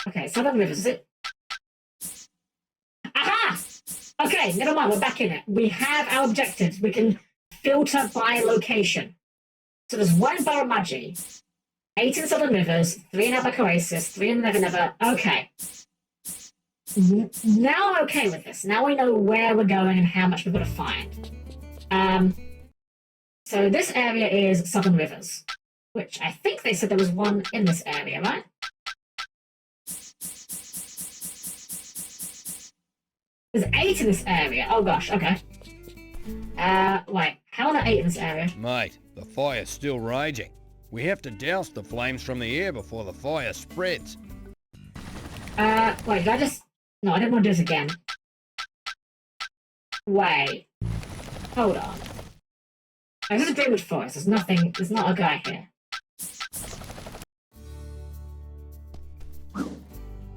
Okay, Southern Rivers, is it? Aha! Okay, never mind, we're back in it. We have our objectives. We can filter by location. So there's 1 in Baramaji, 8 in Southern Rivers, 3 in Abaca Oasis, 3 in Never Never. Okay. Now I'm okay with this. Now we know where we're going and how much we've got to find. So this area is Southern Rivers, which I think they said there was 1 in this area, right? There's 8 in this area. Oh gosh, okay. Wait, how are there 8 in this area? Mate, the fire's still raging. We have to douse the flames from the air before the fire spreads. Wait, did I just... No, I didn't want to do this again. Wait. Hold on. Oh, this is a Greenwood Forest. There's nothing... There's not a guy here.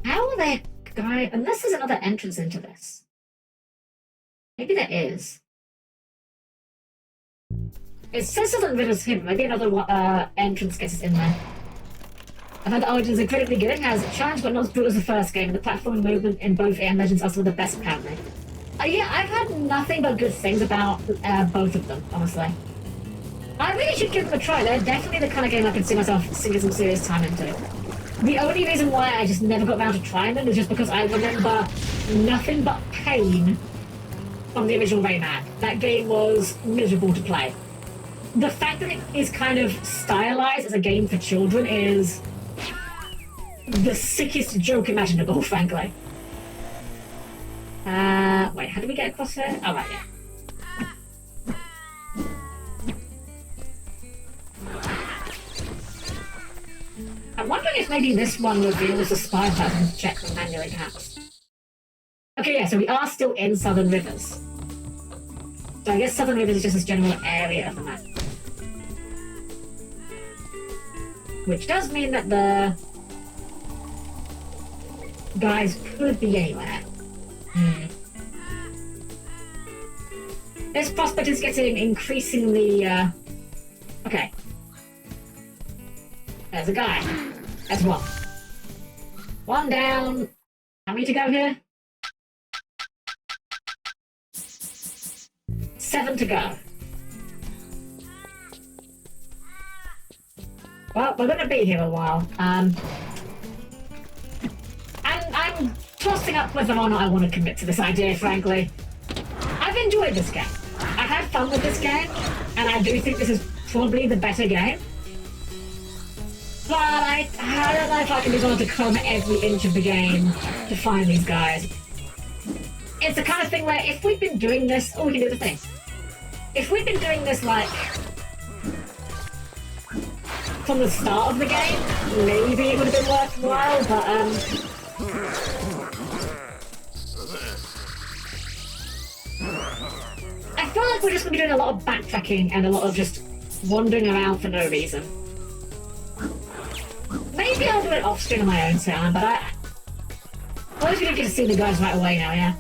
How are there guy... Unless there's another entrance into this. Maybe there is. It says Southern Rivers here, maybe another entrance gets us in there. I've heard the Origins is incredibly good. It has challenge but not as brutal as the first game, and the platforming movement in both and Legends are some of the best apparently. Yeah, I've heard nothing but good things about both of them, honestly. I really should give them a try. They're definitely the kind of game I can see myself sinking some serious time into. The only reason why I just never got around to trying them is just because I remember nothing but pain from the original Rayman. That game was miserable to play. The fact that it is kind of stylized as a game for children is the sickest joke imaginable, frankly. Wait, how do we get across here? Oh, right, yeah. I'm wondering if maybe this one reveals the spy button to check them manually, perhaps. Okay, yeah, so we are still in Southern Rivers. So I guess Southern Rivers is just this general area of the map. Which does mean that the guys could be anywhere. This prospect is getting increasingly, okay. There's a guy. That's 1. 1 down. How many to go here? 7 to go. Well, we're going to be here a while. I'm tossing up whether or not I want to commit to this idea, frankly. I've enjoyed this game. I've had fun with this game, and I do think this is probably the better game. But I don't know if I can be someone to comb every inch of the game to find these guys. It's the kind of thing where if we'd been doing this... Oh, we can do the thing. If we'd been doing this, like, from the start of the game, maybe it would have been worthwhile, but, I feel like we're just going to be doing a lot of backtracking and a lot of just wandering around for no reason. Maybe I'll do it off-screen on my own time, but I suppose we don't get to see the guys right away now, yeah?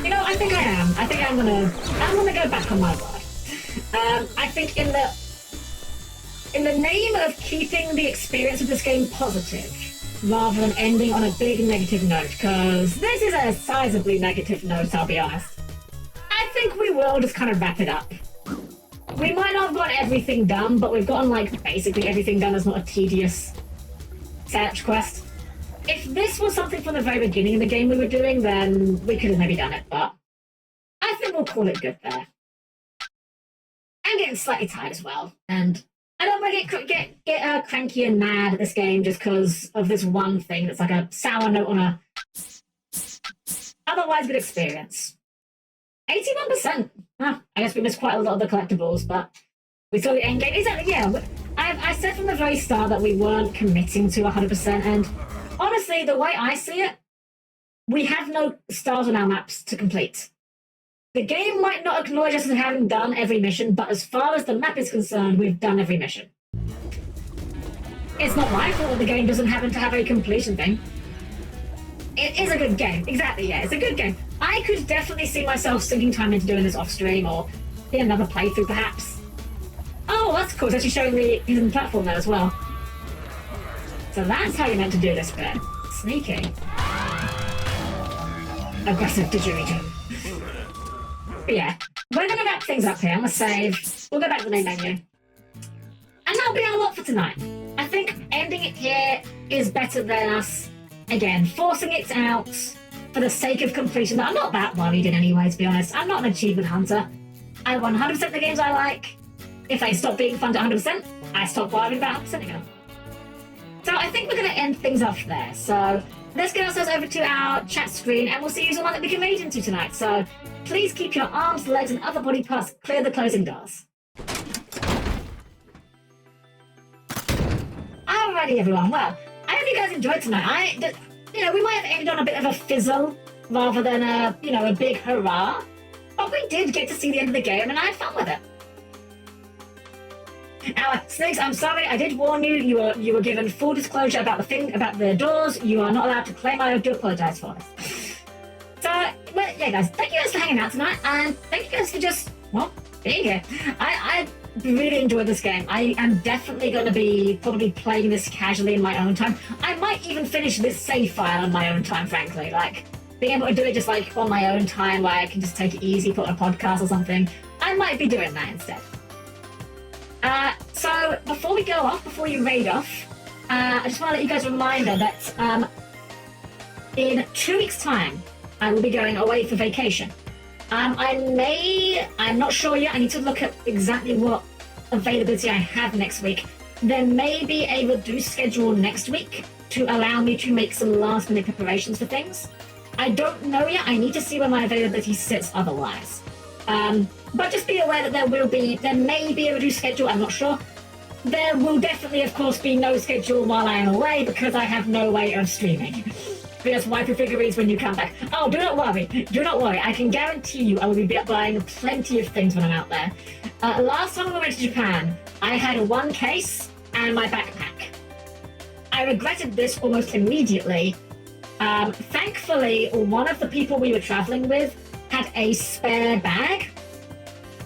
You know, I think I am. I think I'm gonna go back on my word. I think in the name of keeping the experience of this game positive, rather than ending on a big negative note, because this is a sizably negative note, I'll be honest. I think we will just kind of wrap it up. We might not have got everything done, but we've gotten, like, basically everything done as not a tedious search quest. If this was something from the very beginning of the game we were doing, then we could have maybe done it, but I think we'll call it good there. I'm getting slightly tired as well, and I don't want to get cranky and mad at this game just because of this one thing that's like a sour note on a otherwise good experience. 81%. Huh, I guess we missed quite a lot of the collectibles, but we saw the end game. Exactly, yeah. I said from the very start that we weren't committing to 100%, and honestly, the way I see it, we have no stars on our maps to complete. The game might not acknowledge us as having done every mission, but as far as the map is concerned, we've done every mission. It's not my fault that the game doesn't happen to have a completion thing. It is a good game. Exactly, yeah, it's a good game. I could definitely see myself sinking time into doing this off-stream, or in another playthrough, perhaps. Oh, that's cool. It's actually showing the hidden platform there as well. So that's how you're meant to do this bit. Sneaky. Aggressive didgeridoo. But yeah, we're going to wrap things up here. I'm going to save. We'll go back to the main menu. And that'll be our lot for tonight. I think ending it here is better than us, again, forcing it out for the sake of completion. I'm not that worried in any way, to be honest. I'm not an achievement hunter. I 100% the games I like. If they stop being fun to 100%, I stop worrying about 100% again. So I think we're going to end things off there. So let's get ourselves over to our chat screen and we'll see who's the one that we can raid into tonight. So please keep your arms, legs and other body parts clear the closing doors. Alrighty everyone, well, I hope you guys enjoyed tonight. We might have ended on a bit of a fizzle rather than a big hurrah. But we did get to see the end of the game and I had fun with it. Now, Snakes, I'm sorry, I did warn you. You were given full disclosure about the doors. You are not allowed to claim. I do apologise for this. So, well, yeah, guys, thank you guys for hanging out tonight, and thank you guys for just, well, being here. I really enjoyed this game. I am definitely going to be probably playing this casually in my own time. I might even finish this save file on my own time, frankly. Like, being able to do it just, like, on my own time, where I can just take it easy, put on a podcast or something. I might be doing that instead. So, before we go off, before you raid off, I just want to let you guys a reminder that in 2 weeks' time, I will be going away for vacation. I'm not sure yet, I need to look at exactly what availability I have next week. There may be a reduced schedule next week to allow me to make some last-minute preparations for things. I don't know yet, I need to see where my availability sits otherwise. But just be aware that there may be a reduced schedule, I'm not sure. There will definitely, of course, be no schedule while I am away because I have no way of streaming. Just wipe your figurines when you come back. Oh, do not worry. Do not worry. I can guarantee you I will be buying plenty of things when I'm out there. Last time we went to Japan, I had one case and my backpack. I regretted this almost immediately. Thankfully, one of the people we were traveling with had a spare bag.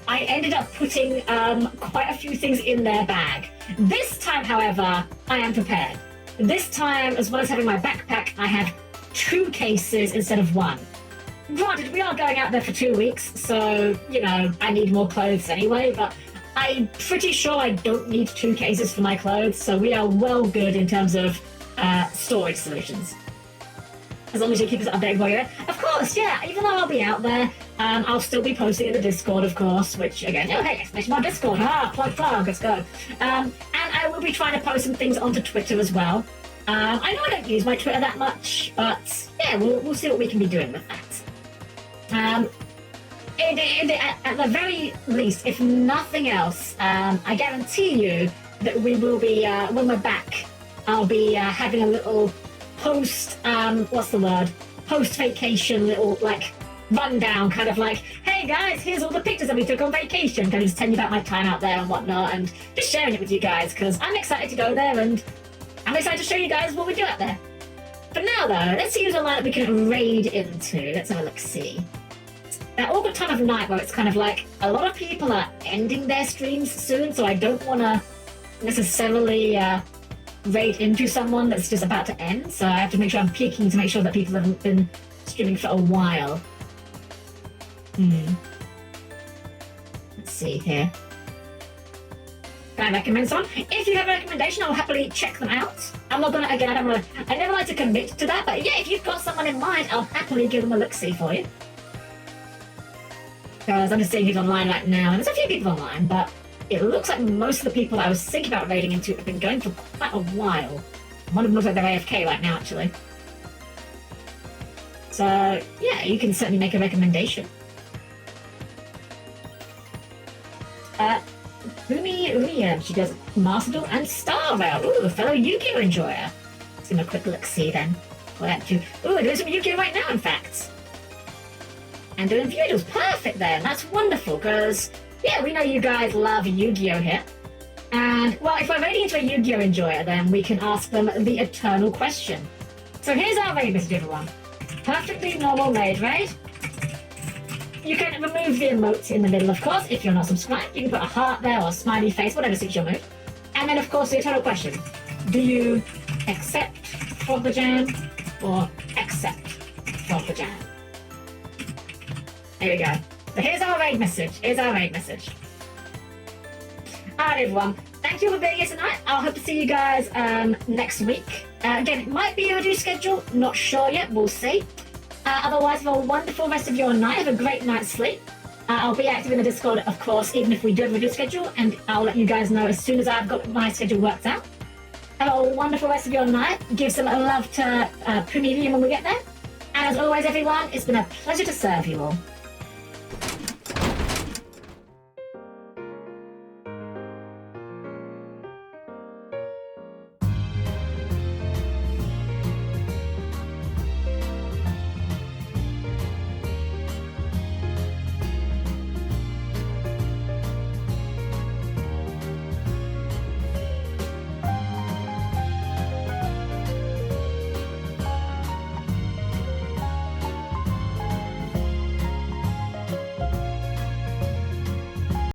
I ended up putting quite a few things in their bag. This time, however, I am prepared. This time, as well as having my backpack, I have 2 cases instead of 1. Granted, we are going out there for 2 weeks, so, I need more clothes anyway, but I'm pretty sure I don't need 2 cases for my clothes, so we are well good in terms of storage solutions. As long as you keep us updated while you're there. Of course, yeah, even though I'll be out there, I'll still be posting in the Discord, of course, which, again, oh, hey, exclamation mark Discord. Plug, let's go. And I will be trying to post some things onto Twitter as well. I know I don't use my Twitter that much, but yeah, we'll see what we can be doing with that. At the very least, if nothing else, I guarantee you that we will be, when we're back, I'll be having a little post-vacation little, like, rundown, kind of like, hey guys, here's all the pictures that we took on vacation, kind of just telling you about my time out there and whatnot, and just sharing it with you guys, because I'm excited to go there, and I'm excited to show you guys what we do out there. For now, though, let's see who's online that we can raid into. Let's have a look-see. That awkward time of night where it's kind of like, a lot of people are ending their streams soon, so I don't want to necessarily raid into someone that's just about to end, so I have to make sure I'm peeking to make sure that people haven't been streaming for a while. Let's see here. Can I recommend someone? If you have a recommendation, I'll happily check them out. I'm not gonna, again, I never like to commit to that, but yeah, if you've got someone in mind, I'll happily give them a look-see for you. Because I'm just seeing who's online right now, and there's a few people online, but it looks like most of the people I was thinking about raiding into have been going for quite a while. One of them looks like they're AFK right now, actually. So, yeah, you can certainly make a recommendation. Umi, she does Master Duel and Star Rail. Ooh, a fellow Yu-Gi-Oh enjoyer. Let's give him a quick look-see then. Ooh, doing some Yu-Gi-Oh right now, in fact. And doing view duels. Perfect then. That's wonderful, because, yeah, we know you guys love Yu-Gi-Oh here. And, well, if we're raiding into a Yu-Gi-Oh enjoyer, then we can ask them the eternal question. So here's our raid message, everyone. Perfectly normal raid. You can remove the emote in the middle, of course, if you're not subscribed. You can put a heart there or a smiley face, whatever suits your mood. And then, of course, the eternal question. Do you accept Frog the Jam or accept Frog the Jam? There we go. So here's our raid message. Alright, everyone. Thank you for being here tonight. I'll hope to see you guys next week. Again, it might be a reduced schedule. Not sure yet. We'll see. Otherwise, have a wonderful rest of your night. Have a great night's sleep. I'll be active in the Discord, of course, even if we do have a reduced schedule, and I'll let you guys know as soon as I've got my schedule worked out. Have a wonderful rest of your night. Give some love to Premium when we get there. And as always, everyone, it's been a pleasure to serve you all.